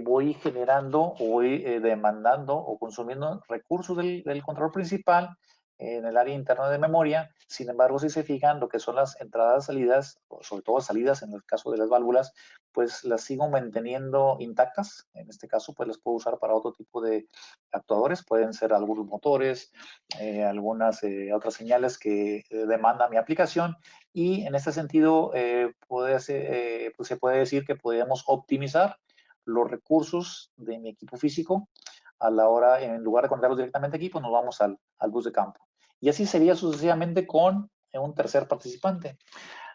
B: voy generando o voy demandando o consumiendo recursos del control principal en el área interna de memoria. Sin embargo, si se fijan, lo que son las entradas, salidas, o sobre todo salidas en el caso de las válvulas, pues las sigo manteniendo intactas. En este caso, pues las puedo usar para otro tipo de actuadores. Pueden ser algunos motores, algunas otras señales que demanda mi aplicación. Y en este sentido, pues se puede decir que podríamos optimizar los recursos de mi equipo físico a la hora, en lugar de conectarlos directamente aquí, pues nos vamos al bus de campo. Y así sería sucesivamente con un tercer participante.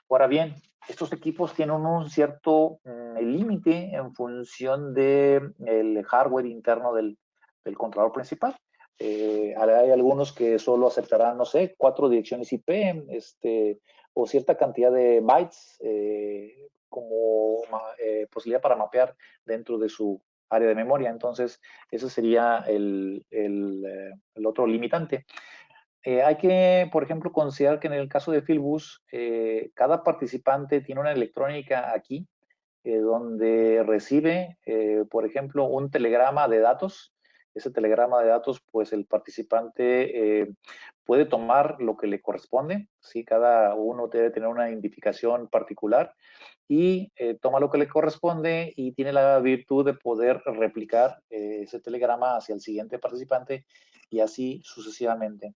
B: Ahora bien, estos equipos tienen un cierto límite en función del hardware interno del controlador principal. Hay algunos que solo aceptarán, no sé, 4 direcciones IP, o cierta cantidad de bytes como posibilidad para mapear dentro de su área de memoria. Entonces, ese sería el otro limitante. Hay que, por ejemplo, considerar que en el caso de Fieldbus, cada participante tiene una electrónica aquí, donde recibe, por ejemplo, un telegrama de datos. Ese telegrama de datos, pues el participante puede tomar lo que le corresponde, ¿sí? Cada uno debe tener una identificación particular y toma lo que le corresponde y tiene la virtud de poder replicar ese telegrama hacia el siguiente participante y así sucesivamente.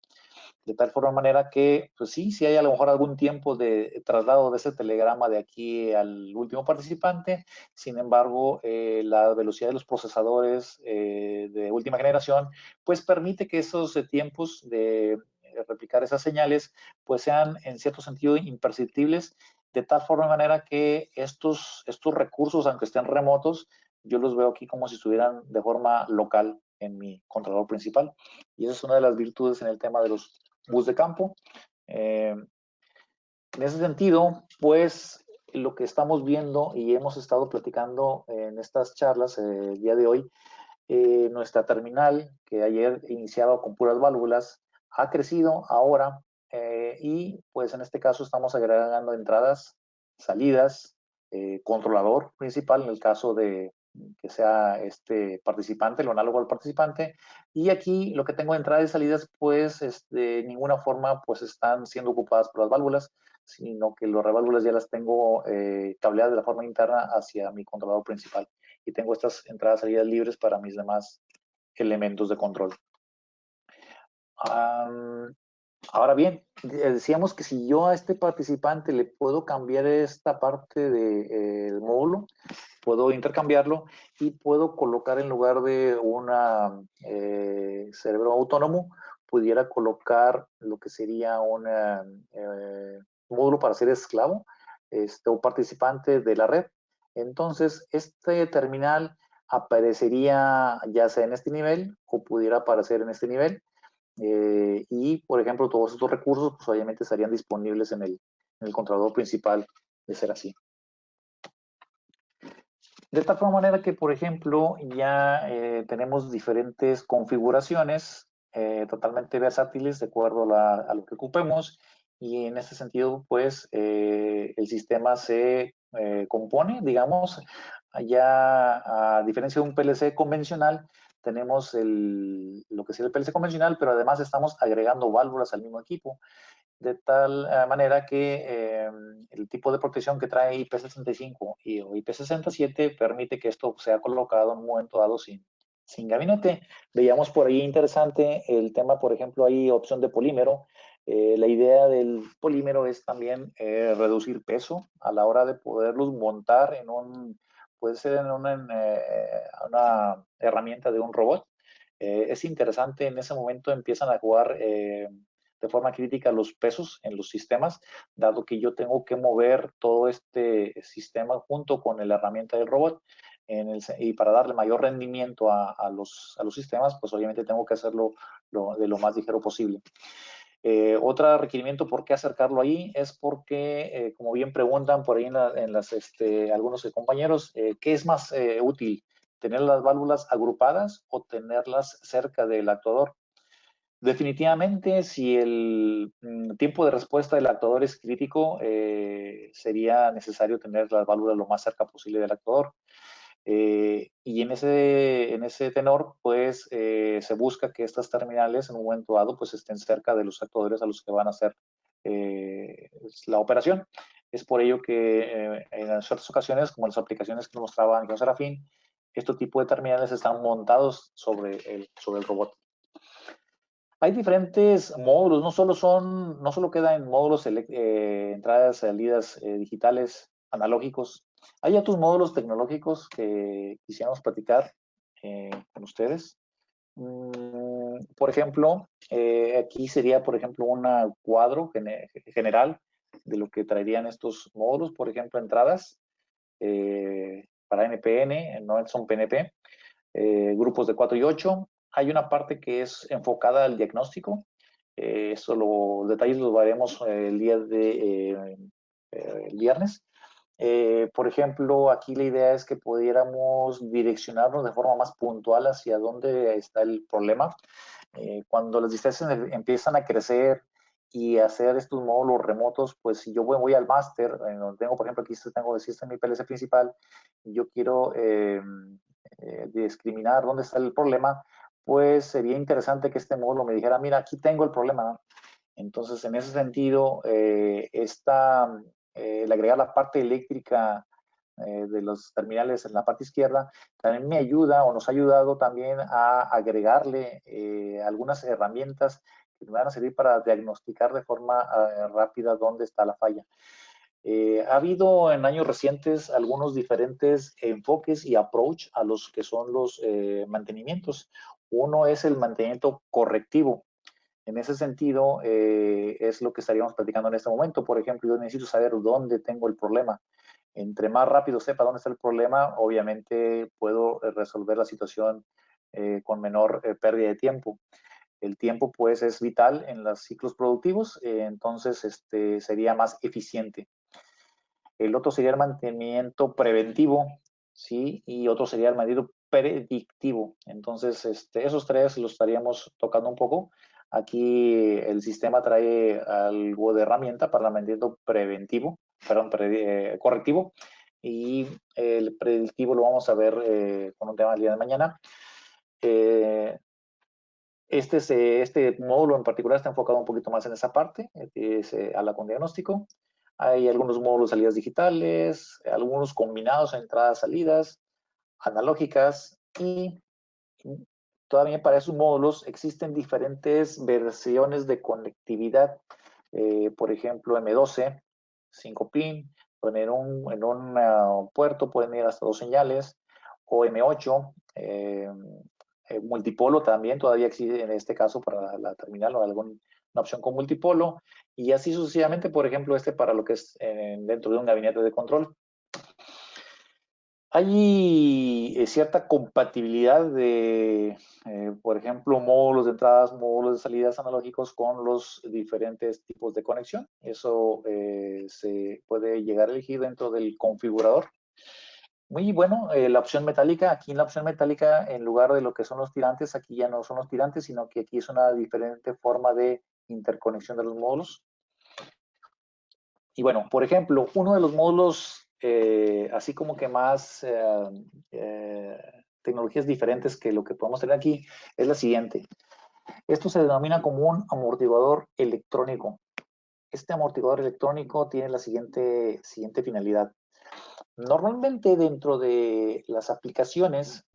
B: De tal forma manera que, pues sí hay a lo mejor algún tiempo de traslado de ese telegrama de aquí al último participante. Sin embargo, la velocidad de los procesadores de última generación, pues permite que esos tiempos de replicar esas señales, pues sean en cierto sentido imperceptibles, de tal forma manera que estos recursos, aunque estén remotos, yo los veo aquí como si estuvieran de forma local en mi controlador principal. Y esa es una de las virtudes en el tema de los bus de campo. En ese sentido, pues lo que estamos viendo y hemos estado platicando en estas charlas el día de hoy, nuestra terminal, que ayer iniciaba con puras válvulas, ha crecido ahora y pues en este caso estamos agregando entradas, salidas, controlador principal en el caso de que sea este participante, lo análogo al participante. Y aquí lo que tengo de entradas y salidas, pues de ninguna forma pues están siendo ocupadas por las válvulas, sino que las válvulas ya las tengo cableadas de la forma interna hacia mi controlador principal. Y tengo estas entradas y salidas libres para mis demás elementos de control. Ahora bien, decíamos que si yo a este participante le puedo cambiar esta parte del módulo, puedo intercambiarlo y puedo colocar en lugar de un cerebro autónomo, pudiera colocar lo que sería un módulo para ser esclavo o participante de la red. Entonces, este terminal aparecería ya sea en este nivel o pudiera aparecer en este nivel. y, por ejemplo, todos estos recursos, pues obviamente estarían disponibles en el controlador principal, de ser así. De tal forma manera que, por ejemplo, ya tenemos diferentes configuraciones totalmente versátiles de acuerdo a lo que ocupemos, y en ese sentido, pues, el sistema se compone, digamos, ya a diferencia de un PLC convencional, tenemos lo que sería el PLC convencional, pero además estamos agregando válvulas al mismo equipo, de tal manera que el tipo de protección que trae IP65 o IP67 permite que esto sea colocado en un momento dado sin gabinete. Veíamos por ahí interesante el tema, por ejemplo, hay opción de polímero. La idea del polímero es también reducir peso a la hora de poderlos montar puede ser en una herramienta de un robot. Es interesante, en ese momento empiezan a jugar de forma crítica los pesos en los sistemas, dado que yo tengo que mover todo este sistema junto con la herramienta del robot. Y para darle mayor rendimiento a los sistemas, pues obviamente tengo que hacerlo de lo más ligero posible. Otro requerimiento por qué acercarlo ahí es porque, como bien preguntan por ahí algunos compañeros, ¿qué es más útil? ¿Tener las válvulas agrupadas o tenerlas cerca del actuador? Definitivamente, si el tiempo de respuesta del actuador es crítico, sería necesario tener las válvulas lo más cerca posible del actuador. Y en ese tenor, pues, se busca que estas terminales en un momento dado pues estén cerca de los actuadores a los que van a hacer la operación. Es por ello que en ciertas ocasiones, como las aplicaciones que mostraba Ángel Serafín, este tipo de terminales están montados sobre el robot. Hay diferentes módulos, no solo queda en módulos, entradas, salidas digitales, analógicos. Hay otros módulos tecnológicos que quisiéramos platicar con ustedes. Por ejemplo, aquí sería, por ejemplo, un cuadro general de lo que traerían estos módulos. Por ejemplo, entradas para NPN, no son PNP, grupos de 4 y 8. Hay una parte que es enfocada al diagnóstico. Los detalles los veremos el día el viernes. Por ejemplo, aquí la idea es que pudiéramos direccionarnos de forma más puntual hacia dónde está el problema. Cuando las distancias empiezan a crecer y hacer estos módulos remotos, pues si yo voy al máster, donde tengo, por ejemplo, aquí tengo mi PLC principal, y yo quiero discriminar dónde está el problema, pues sería interesante que este módulo me dijera, mira, aquí tengo el problema, ¿no? Entonces, en ese sentido, el agregar la parte eléctrica de los terminales en la parte izquierda también me ayuda o nos ha ayudado también a agregarle algunas herramientas que me van a servir para diagnosticar de forma rápida dónde está la falla. Ha habido en años recientes algunos diferentes enfoques y approach a los que son los mantenimientos. Uno es el mantenimiento correctivo. En ese sentido, es lo que estaríamos platicando en este momento. Por ejemplo, yo necesito saber dónde tengo el problema. Entre más rápido sepa dónde está el problema, obviamente puedo resolver la situación con menor pérdida de tiempo. El tiempo, pues, es vital en los ciclos productivos, entonces sería más eficiente. El otro sería el mantenimiento preventivo, ¿sí? Y otro sería el mantenimiento predictivo. Entonces, esos tres los estaríamos tocando un poco. Aquí el sistema trae algo de herramienta para el mantenimiento preventivo, perdón, correctivo. Y el predictivo lo vamos a ver con un tema del día de mañana. Este módulo en particular está enfocado un poquito más en esa parte, es a la con diagnóstico. Hay algunos módulos de salidas digitales, algunos combinados, entradas, salidas, analógicas, y todavía para esos módulos existen diferentes versiones de conectividad. Por ejemplo, M12, 5 pin, en un puerto pueden ir hasta 2 señales, o M8, multipolo también todavía existe en este caso para la terminal, o alguna opción con multipolo, y así sucesivamente. Por ejemplo, para lo que es dentro de un gabinete de control. Hay cierta compatibilidad de, por ejemplo, módulos de entradas, módulos de salidas analógicos con los diferentes tipos de conexión. Eso se puede llegar a elegir dentro del configurador. Muy bueno, la opción metálica, aquí en la opción metálica, en lugar de lo que son los tirantes, aquí ya no son los tirantes, sino que aquí es una diferente forma de interconexión de los módulos. Y bueno, por ejemplo, uno de los módulos, así como que más tecnologías diferentes que lo que podemos tener aquí, es la siguiente. Esto se denomina como un amortiguador electrónico. Este amortiguador electrónico tiene la siguiente finalidad. Normalmente dentro de las aplicaciones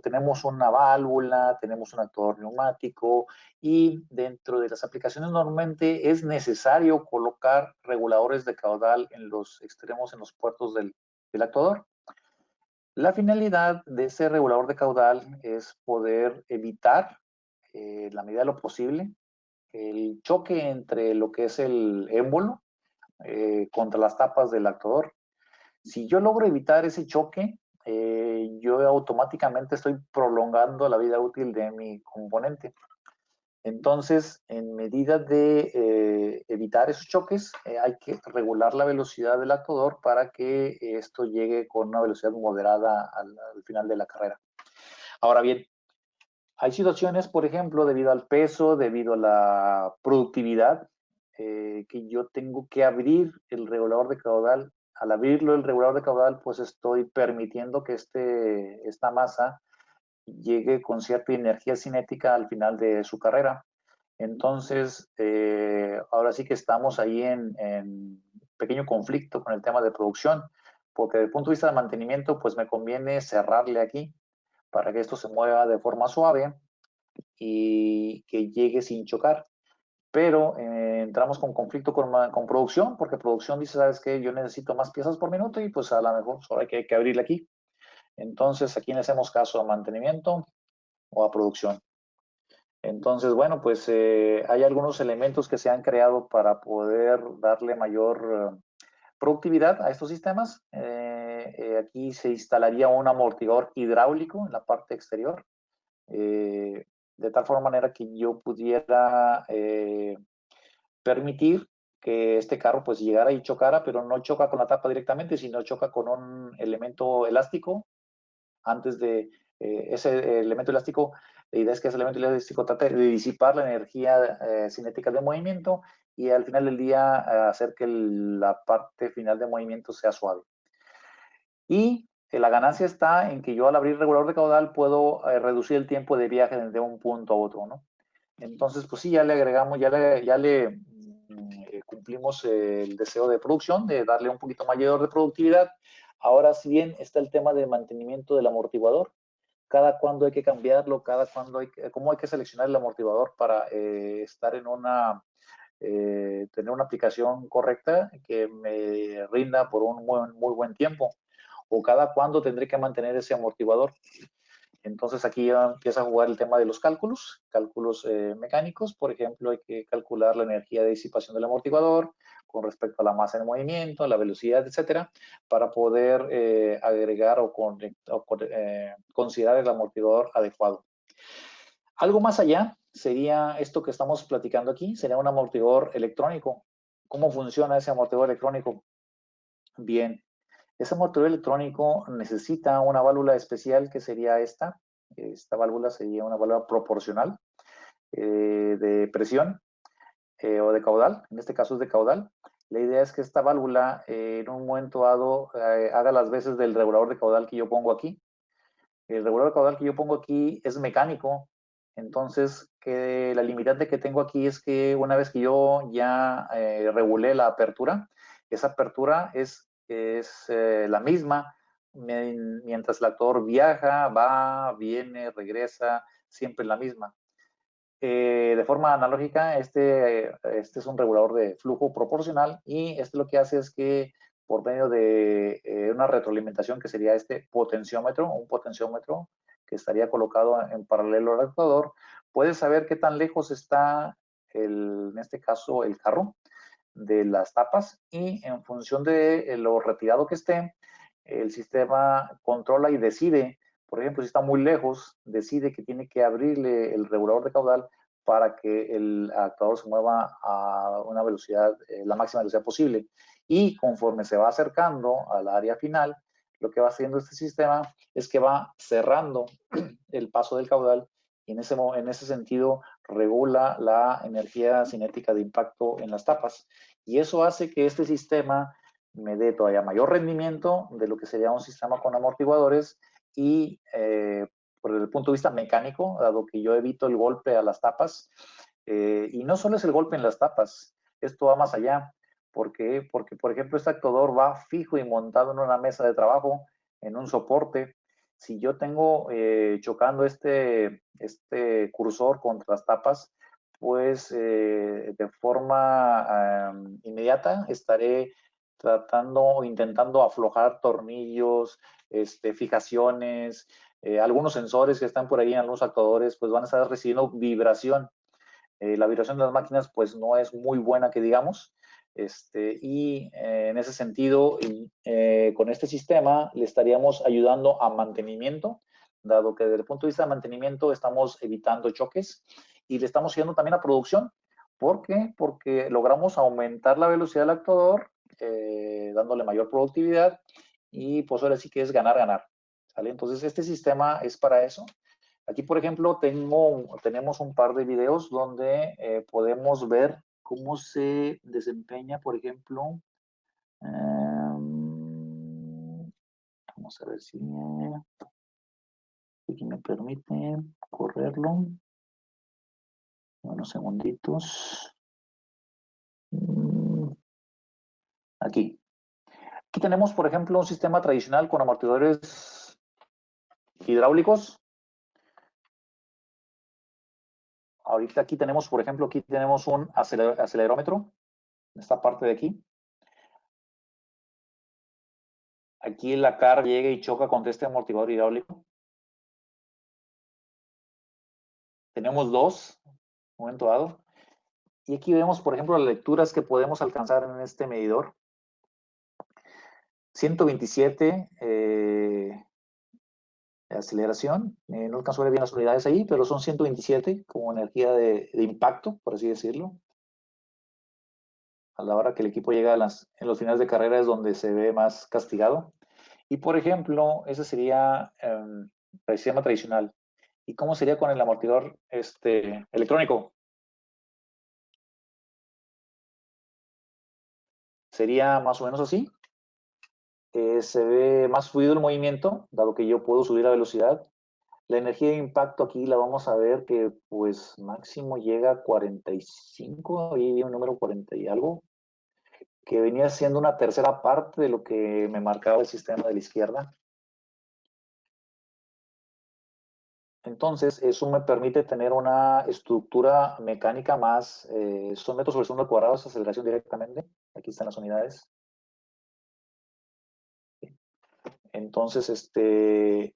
B: tenemos una válvula, tenemos un actuador neumático y dentro de las aplicaciones normalmente es necesario colocar reguladores de caudal en los extremos, en los puertos del actuador. La finalidad de ese regulador de caudal es poder evitar, en la medida de lo posible, el choque entre lo que es el émbolo contra las tapas del actuador. Si yo logro evitar ese choque, yo automáticamente estoy prolongando la vida útil de mi componente. Entonces, en medida de evitar esos choques, hay que regular la velocidad del actuador para que esto llegue con una velocidad moderada al final de la carrera. Ahora bien, hay situaciones, por ejemplo, debido al peso, debido a la productividad, que yo tengo que abrir el regulador de caudal. Al abrirlo el regulador de caudal, pues estoy permitiendo que esta masa llegue con cierta energía cinética al final de su carrera. Entonces, ahora sí que estamos ahí en pequeño conflicto con el tema de producción, porque desde el punto de vista de mantenimiento, pues me conviene cerrarle aquí para que esto se mueva de forma suave y que llegue sin chocar. Pero entramos con conflicto con producción, porque producción dice, ¿sabes qué? Yo necesito más piezas por minuto y pues a lo mejor solo hay que abrirle aquí. Entonces, ¿a quién le hacemos caso? ¿A mantenimiento o a producción? Entonces, bueno, pues hay algunos elementos que se han creado para poder darle mayor productividad a estos sistemas. Aquí se instalaría un amortiguador hidráulico en la parte exterior, de tal forma manera que yo pudiera permitir que este carro pues llegara y chocara, pero no choca con la tapa directamente, sino choca con un elemento elástico. Antes de ese elemento elástico, la idea es que ese elemento elástico trate de disipar la energía cinética de movimiento y al final del día hacer que la parte final de movimiento sea suave. Y la ganancia está en que yo al abrir regulador de caudal puedo reducir el tiempo de viaje de un punto a otro, ¿no? Entonces, pues sí, ya le agregamos, ya le cumplimos el deseo de producción, de darle un poquito mayor de productividad. Ahora, si bien está el tema de mantenimiento del amortiguador, cada cuándo hay que cambiarlo, cómo hay que seleccionar el amortiguador para estar en tener una aplicación correcta que me rinda por un muy buen tiempo, o cada cuándo tendré que mantener ese amortiguador. Entonces aquí ya empieza a jugar el tema de los cálculos mecánicos. Por ejemplo, hay que calcular la energía de disipación del amortiguador con respecto a la masa en movimiento, la velocidad, etcétera, para poder agregar o considerar el amortiguador adecuado. Algo más allá sería esto que estamos platicando aquí, sería un amortiguador electrónico. ¿Cómo funciona ese amortiguador electrónico? Bien, ese motor electrónico necesita una válvula especial que sería esta. Esta válvula sería una válvula proporcional de presión o de caudal. En este caso es de caudal. La idea es que esta válvula en un momento dado haga las veces del regulador de caudal que yo pongo aquí. El regulador de caudal que yo pongo aquí es mecánico. Entonces, la limitante que tengo aquí es que una vez que yo ya regulé la apertura, esa apertura es la misma mientras el actuador viaja, va, viene, regresa, siempre la misma. De forma analógica, este es un regulador de flujo proporcional y este lo que hace es que por medio de una retroalimentación que sería este potenciómetro, un potenciómetro que estaría colocado en paralelo al actuador, puede saber qué tan lejos está, en este caso, el carro de las tapas y en función de lo retirado que esté, el sistema controla y decide, por ejemplo, si está muy lejos, decide que tiene que abrirle el regulador de caudal para que el actuador se mueva a una velocidad, la máxima velocidad posible. Y conforme se va acercando al área final, lo que va haciendo este sistema es que va cerrando el paso del caudal y en ese sentido regula la energía cinética de impacto en las tapas. Y eso hace que este sistema me dé todavía mayor rendimiento de lo que sería un sistema con amortiguadores y por el punto de vista mecánico, dado que yo evito el golpe a las tapas, y no solo es el golpe en las tapas, esto va más allá. ¿Por qué? Porque, por ejemplo, este actuador va fijo y montado en una mesa de trabajo, en un soporte. Si yo tengo chocando este cursor contra las tapas, pues de forma inmediata estaré tratando o intentando aflojar tornillos, fijaciones, algunos sensores que están por ahí en algunos actuadores, pues van a estar recibiendo vibración. La vibración de las máquinas, pues no es muy buena que digamos. En ese sentido, con este sistema le estaríamos ayudando a mantenimiento, dado que desde el punto de vista de mantenimiento estamos evitando choques y le estamos ayudando también a producción. ¿Por qué? Porque logramos aumentar la velocidad del actuador, dándole mayor productividad y pues ahora sí que es ganar, ganar. ¿Sale? Entonces este sistema es para eso. Aquí, por ejemplo, tenemos un par de videos donde podemos ver cómo se desempeña, por ejemplo, vamos a ver si aquí me permite correrlo. Unos segunditos. Aquí. Aquí tenemos, por ejemplo, un sistema tradicional con amortiguadores hidráulicos. Ahorita aquí tenemos, por ejemplo, aquí tenemos un acelerómetro, en esta parte de aquí. Aquí la carga llega y choca contra este amortiguador hidráulico. Tenemos dos, en un momento dado. Y aquí vemos, por ejemplo, las lecturas que podemos alcanzar en este medidor. 127 de aceleración. No alcanzo a ver bien las unidades ahí, pero son 127 como energía de impacto, por así decirlo. A la hora que el equipo llega en los finales de carrera es donde se ve más castigado. Y, por ejemplo, ese sería el sistema tradicional. ¿Y cómo sería con el amortiguador electrónico? Sería más o menos así. Se ve más fluido el movimiento, dado que yo puedo subir la velocidad. La energía de impacto aquí la vamos a ver que pues máximo llega a 45, ahí un número 40 y algo, que venía siendo una tercera parte de lo que me marcaba el sistema de la izquierda. Entonces, eso me permite tener una estructura mecánica más, son metros sobre segundo al cuadrado, esa aceleración directamente. Aquí están las unidades. Entonces,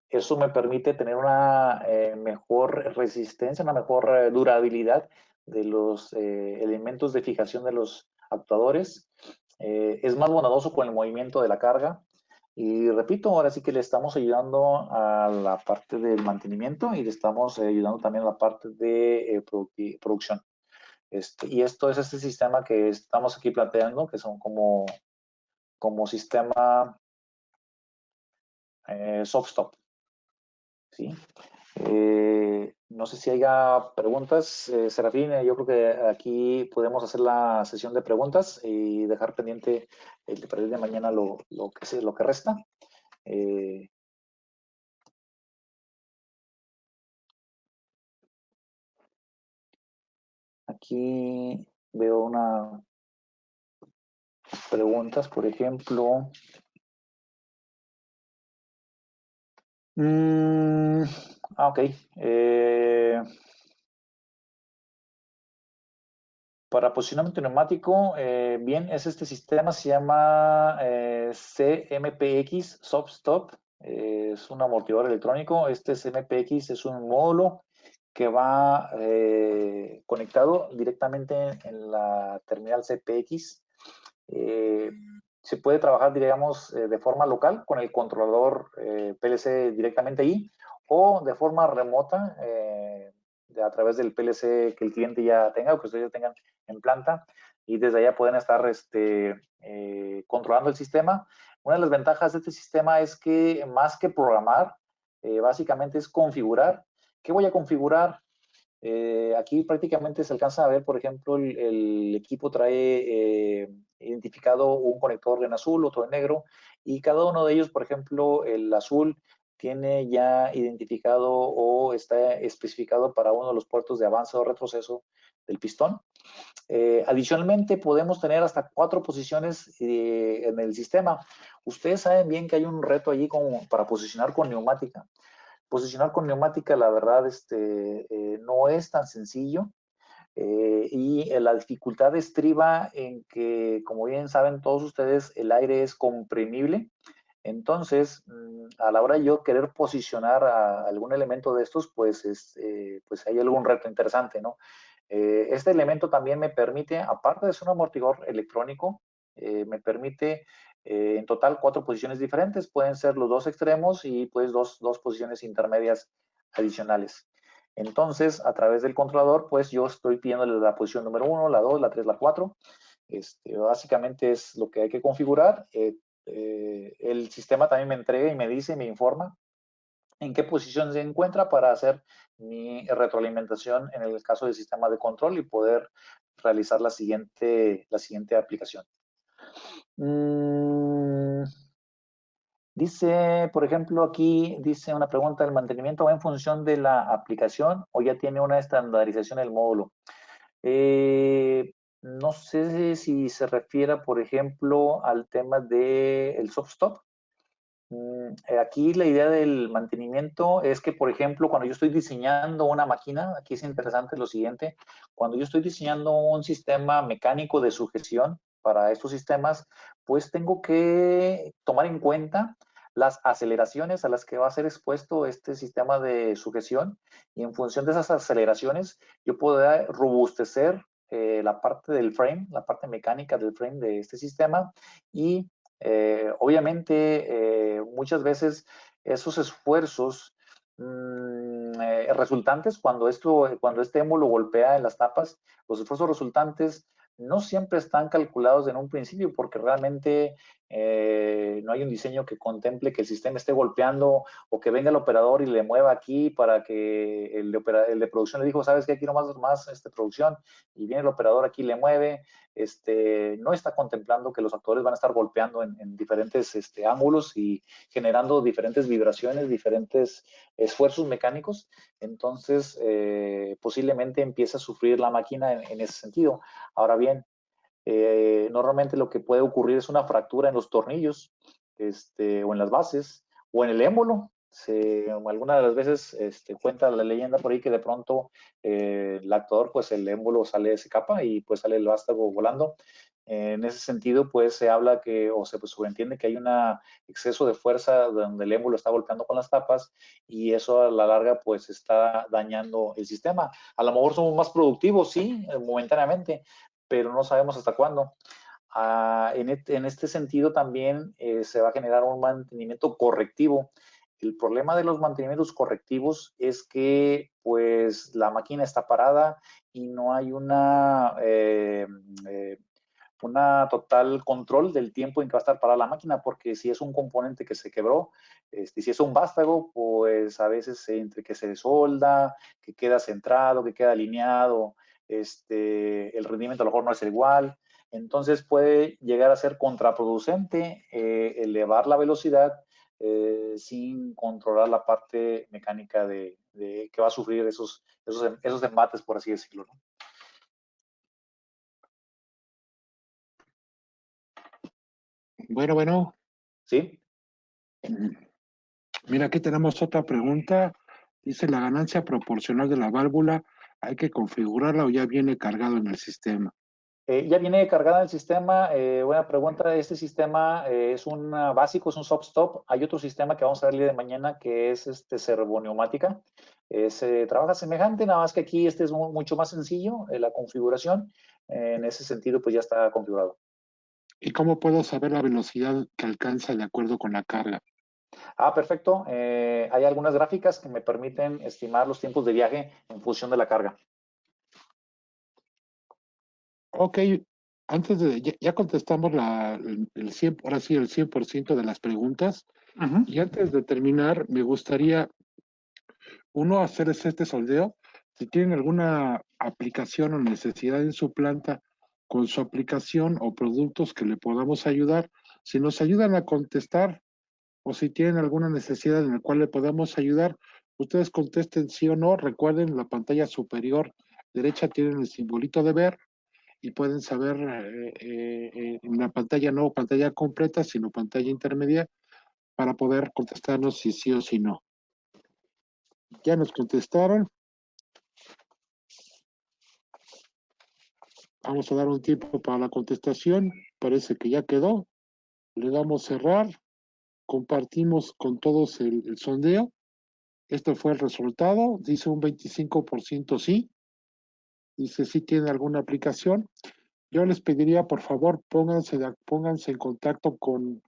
B: eso me permite tener una mejor resistencia, una mejor durabilidad de los elementos de fijación de los actuadores. Es más bondadoso con el movimiento de la carga. Y repito, ahora sí que le estamos ayudando a la parte del mantenimiento y le estamos ayudando también a la parte de producción. Y esto es este sistema que estamos aquí planteando, que son como sistema soft stop. ¿Sí? No sé si haya preguntas, Serafín. Yo creo que aquí podemos hacer la sesión de preguntas y dejar pendiente para el de mañana lo que resta. Aquí veo una preguntas, por ejemplo. Ok. Para posicionamiento neumático, bien, es este sistema, se llama CMPX Soft Stop, es un amortiguador electrónico. Este CMPX es un módulo que va conectado directamente en la terminal CPX. se puede trabajar, digamos, de forma local con el controlador PLC directamente ahí, o de forma remota a través del PLC que el cliente ya tenga o que ustedes ya tengan en planta, y desde allá pueden estar controlando el sistema. Una de las ventajas de este sistema es que más que programar, básicamente es configurar. ¿Qué voy a configurar? Aquí prácticamente se alcanza a ver, por ejemplo, el equipo trae identificado un conector en azul, otro en negro, y cada uno de ellos, por ejemplo, el azul tiene ya identificado o está especificado para uno de los puertos de avance o retroceso del pistón. Adicionalmente, podemos tener hasta 4 posiciones en el sistema. Ustedes saben bien que hay un reto allí como para posicionar con neumática. Posicionar con neumática, la verdad, no es tan sencillo. Y la dificultad estriba en que, como bien saben todos ustedes, el aire es comprimible. Entonces, a la hora de yo querer posicionar a algún elemento de estos, pues hay algún reto interesante, ¿no? Este elemento también me permite, aparte de ser un amortiguador electrónico, me permite en total 4 posiciones diferentes. Pueden ser los 2 extremos y pues dos posiciones intermedias adicionales. Entonces, a través del controlador, pues yo estoy pidiéndole la posición número 1, la 2, la 3, la 4. Básicamente es lo que hay que configurar. El sistema también me entrega y me dice, me informa en qué posición se encuentra para hacer mi retroalimentación en el caso del sistema de control y poder realizar la siguiente aplicación. Dice, por ejemplo, aquí dice una pregunta, ¿el mantenimiento va en función de la aplicación o ya tiene una estandarización el módulo? No sé si se refiere, por ejemplo, al tema del soft stop. Aquí la idea del mantenimiento es que, por ejemplo, cuando yo estoy diseñando una máquina, aquí es interesante lo siguiente, cuando yo estoy diseñando un sistema mecánico de sujeción para estos sistemas, pues tengo que tomar en cuenta las aceleraciones a las que va a ser expuesto este sistema de sujeción, y en función de esas aceleraciones yo puedo robustecer la parte del frame, la parte mecánica del frame de este sistema, y obviamente, muchas veces esos esfuerzos resultantes, cuando este émulo golpea en las tapas, los esfuerzos resultantes no siempre están calculados en un principio, porque realmente no hay un diseño que contemple que el sistema esté golpeando, o que venga el operador y le mueva aquí para que el de producción le dijo, sabes que aquí no más producción, y viene el operador aquí y le mueve. No está contemplando que los actores van a estar golpeando en diferentes ángulos y generando diferentes vibraciones, diferentes esfuerzos mecánicos. Entonces, posiblemente empiece a sufrir la máquina en ese sentido. Ahora bien, normalmente lo que puede ocurrir es una fractura en los tornillos, o en las bases, o en el émbolo. Alguna de las veces cuenta la leyenda por ahí que de pronto el actor, pues el émbolo se capa y pues sale el vástago volando. En ese sentido, pues se habla que, o se subentiende que hay un exceso de fuerza donde el émbolo está golpeando con las tapas, y eso a la larga pues está dañando el sistema. A lo mejor somos más productivos, sí, momentáneamente, pero no sabemos hasta cuándo. En este sentido también se va a generar un mantenimiento correctivo. El problema de los mantenimientos correctivos es que pues la máquina está parada y no hay una total control del tiempo en que va a estar parada la máquina, porque si es un componente que se quebró, si es un vástago, pues a veces entre que se solda, que queda centrado, que queda alineado, el rendimiento a lo mejor no es igual. Entonces puede llegar a ser contraproducente elevar la velocidad sin controlar la parte mecánica que va a sufrir esos embates, por así decirlo, ¿no?
A: Bueno.
B: ¿Sí?
A: Mira, aquí tenemos otra pregunta. Dice, ¿la ganancia proporcional de la válvula hay que configurarla o ya viene cargado en el sistema?
B: Ya viene cargada el sistema. Buena pregunta. Este sistema es un básico, es un soft stop. Hay otro sistema que vamos a ver el día de mañana que es servoneumática. Trabaja semejante, nada más que aquí es mucho más sencillo la configuración. En ese sentido, pues ya está configurado.
A: ¿Y cómo puedo saber la velocidad que alcanza de acuerdo con la carga?
B: Perfecto. Hay algunas gráficas que me permiten estimar los tiempos de viaje en función de la carga.
A: Ok, antes de, ya contestamos el 100, ahora sí, el 100% de las preguntas.
B: Ujú.
A: Y antes de terminar, me gustaría, uno, hacer este sondeo. Si tienen alguna aplicación o necesidad en su planta con su aplicación o productos que le podamos ayudar, si nos ayudan a contestar o si tienen alguna necesidad en la cual le podamos ayudar, ustedes contesten sí o no. Recuerden, la pantalla superior derecha tienen el simbolito de ver y pueden saber en la pantalla, no pantalla completa, sino pantalla intermedia, para poder contestarnos si sí o si no. Ya nos contestaron. Vamos a dar un tiempo para la contestación. Parece que ya quedó. Le damos cerrar. Compartimos con todos el sondeo. Este fue el resultado. Dice un 25% sí. Dice si tiene alguna aplicación. Yo les pediría, por favor, pónganse en contacto con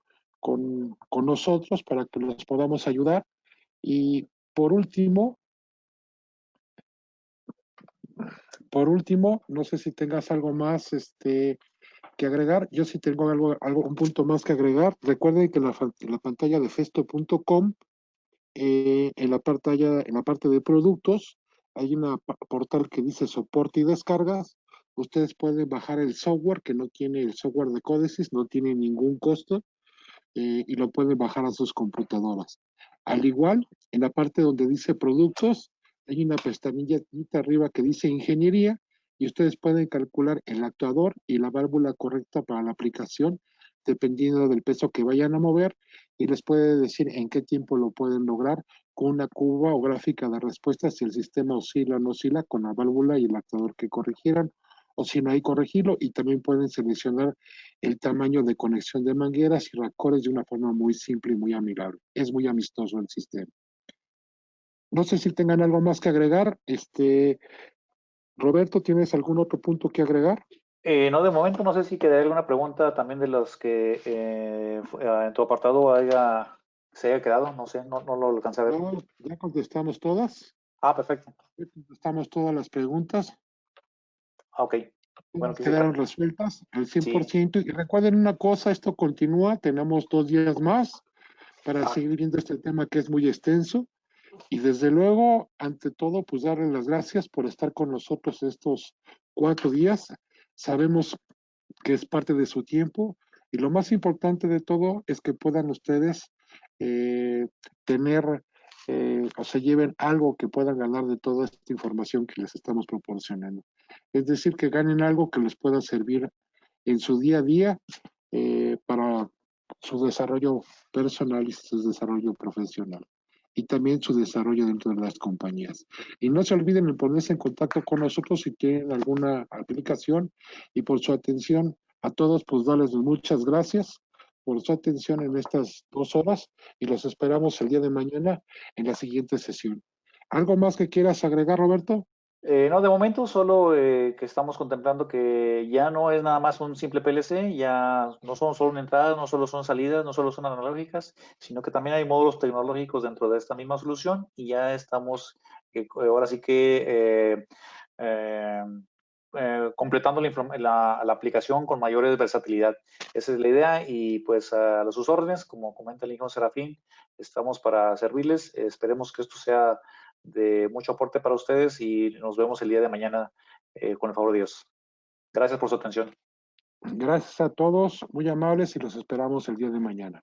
A: nosotros para que los podamos ayudar. Y por último, no sé si tengas algo más que agregar. Yo sí tengo un punto más que agregar. Recuerden que en la pantalla de festo.com, en la parte de productos, hay una portal que dice soporte y descargas. Ustedes pueden bajar el software, que no tiene el software de Codesys, no tiene ningún costo, y lo pueden bajar a sus computadoras. Al igual, en la parte donde dice productos, hay una pestañita arriba que dice ingeniería y ustedes pueden calcular el actuador y la válvula correcta para la aplicación, dependiendo del peso que vayan a mover, y les puede decir en qué tiempo lo pueden lograr con una curva o gráfica de respuesta si el sistema oscila o no oscila con la válvula y el actuador que corrigieran, o si no hay corregirlo, y también pueden seleccionar el tamaño de conexión de mangueras y racores de una forma muy simple y muy amigable. Es muy amistoso el sistema. No sé si tengan algo más que agregar. Roberto, ¿tienes algún otro punto que agregar?
B: No, de momento no sé si quedaría alguna pregunta también de los que en tu apartado se haya quedado, no sé, no lo alcancé a ver.
A: No, ya contestamos todas.
B: Perfecto.
A: Ya contestamos todas las preguntas.
B: Ok. Bueno,
A: Todas quedaron resueltas al
B: sí.
A: 100%. Y recuerden una cosa, esto continúa. Tenemos 2 días más para
B: Ah,
A: seguir viendo este tema que es muy extenso. Y desde luego, ante todo, pues darles las gracias por estar con nosotros estos 4 días. Sabemos que es parte de su tiempo y lo más importante de todo es que puedan ustedes eh, tener o se lleven algo que puedan ganar de toda esta información que les estamos proporcionando. Es decir, que ganen algo que les pueda servir en su día a día para su desarrollo personal y su desarrollo profesional y también su desarrollo dentro de las compañías. Y no se olviden de ponerse en contacto con nosotros si tienen alguna aplicación, y por su atención a todos, pues darles muchas gracias por su atención en estas 2 horas y los esperamos el día de mañana en la siguiente sesión. ¿Algo más que quieras agregar, Roberto?
B: no, de momento solo que estamos contemplando que ya no es nada más un simple PLC, ya no son solo una entrada, no solo son salidas, no solo son analógicas, sino que también hay módulos tecnológicos dentro de esta misma solución y ya estamos ahora sí que eh, completando la aplicación con mayores versatilidad. Esa es la idea y pues a sus órdenes, como comenta el hijo Serafín, estamos para servirles. Esperemos que esto sea de mucho aporte para ustedes y nos vemos el día de mañana con el favor de Dios. Gracias por su atención.
A: Gracias a todos, muy amables, y los esperamos el día de mañana.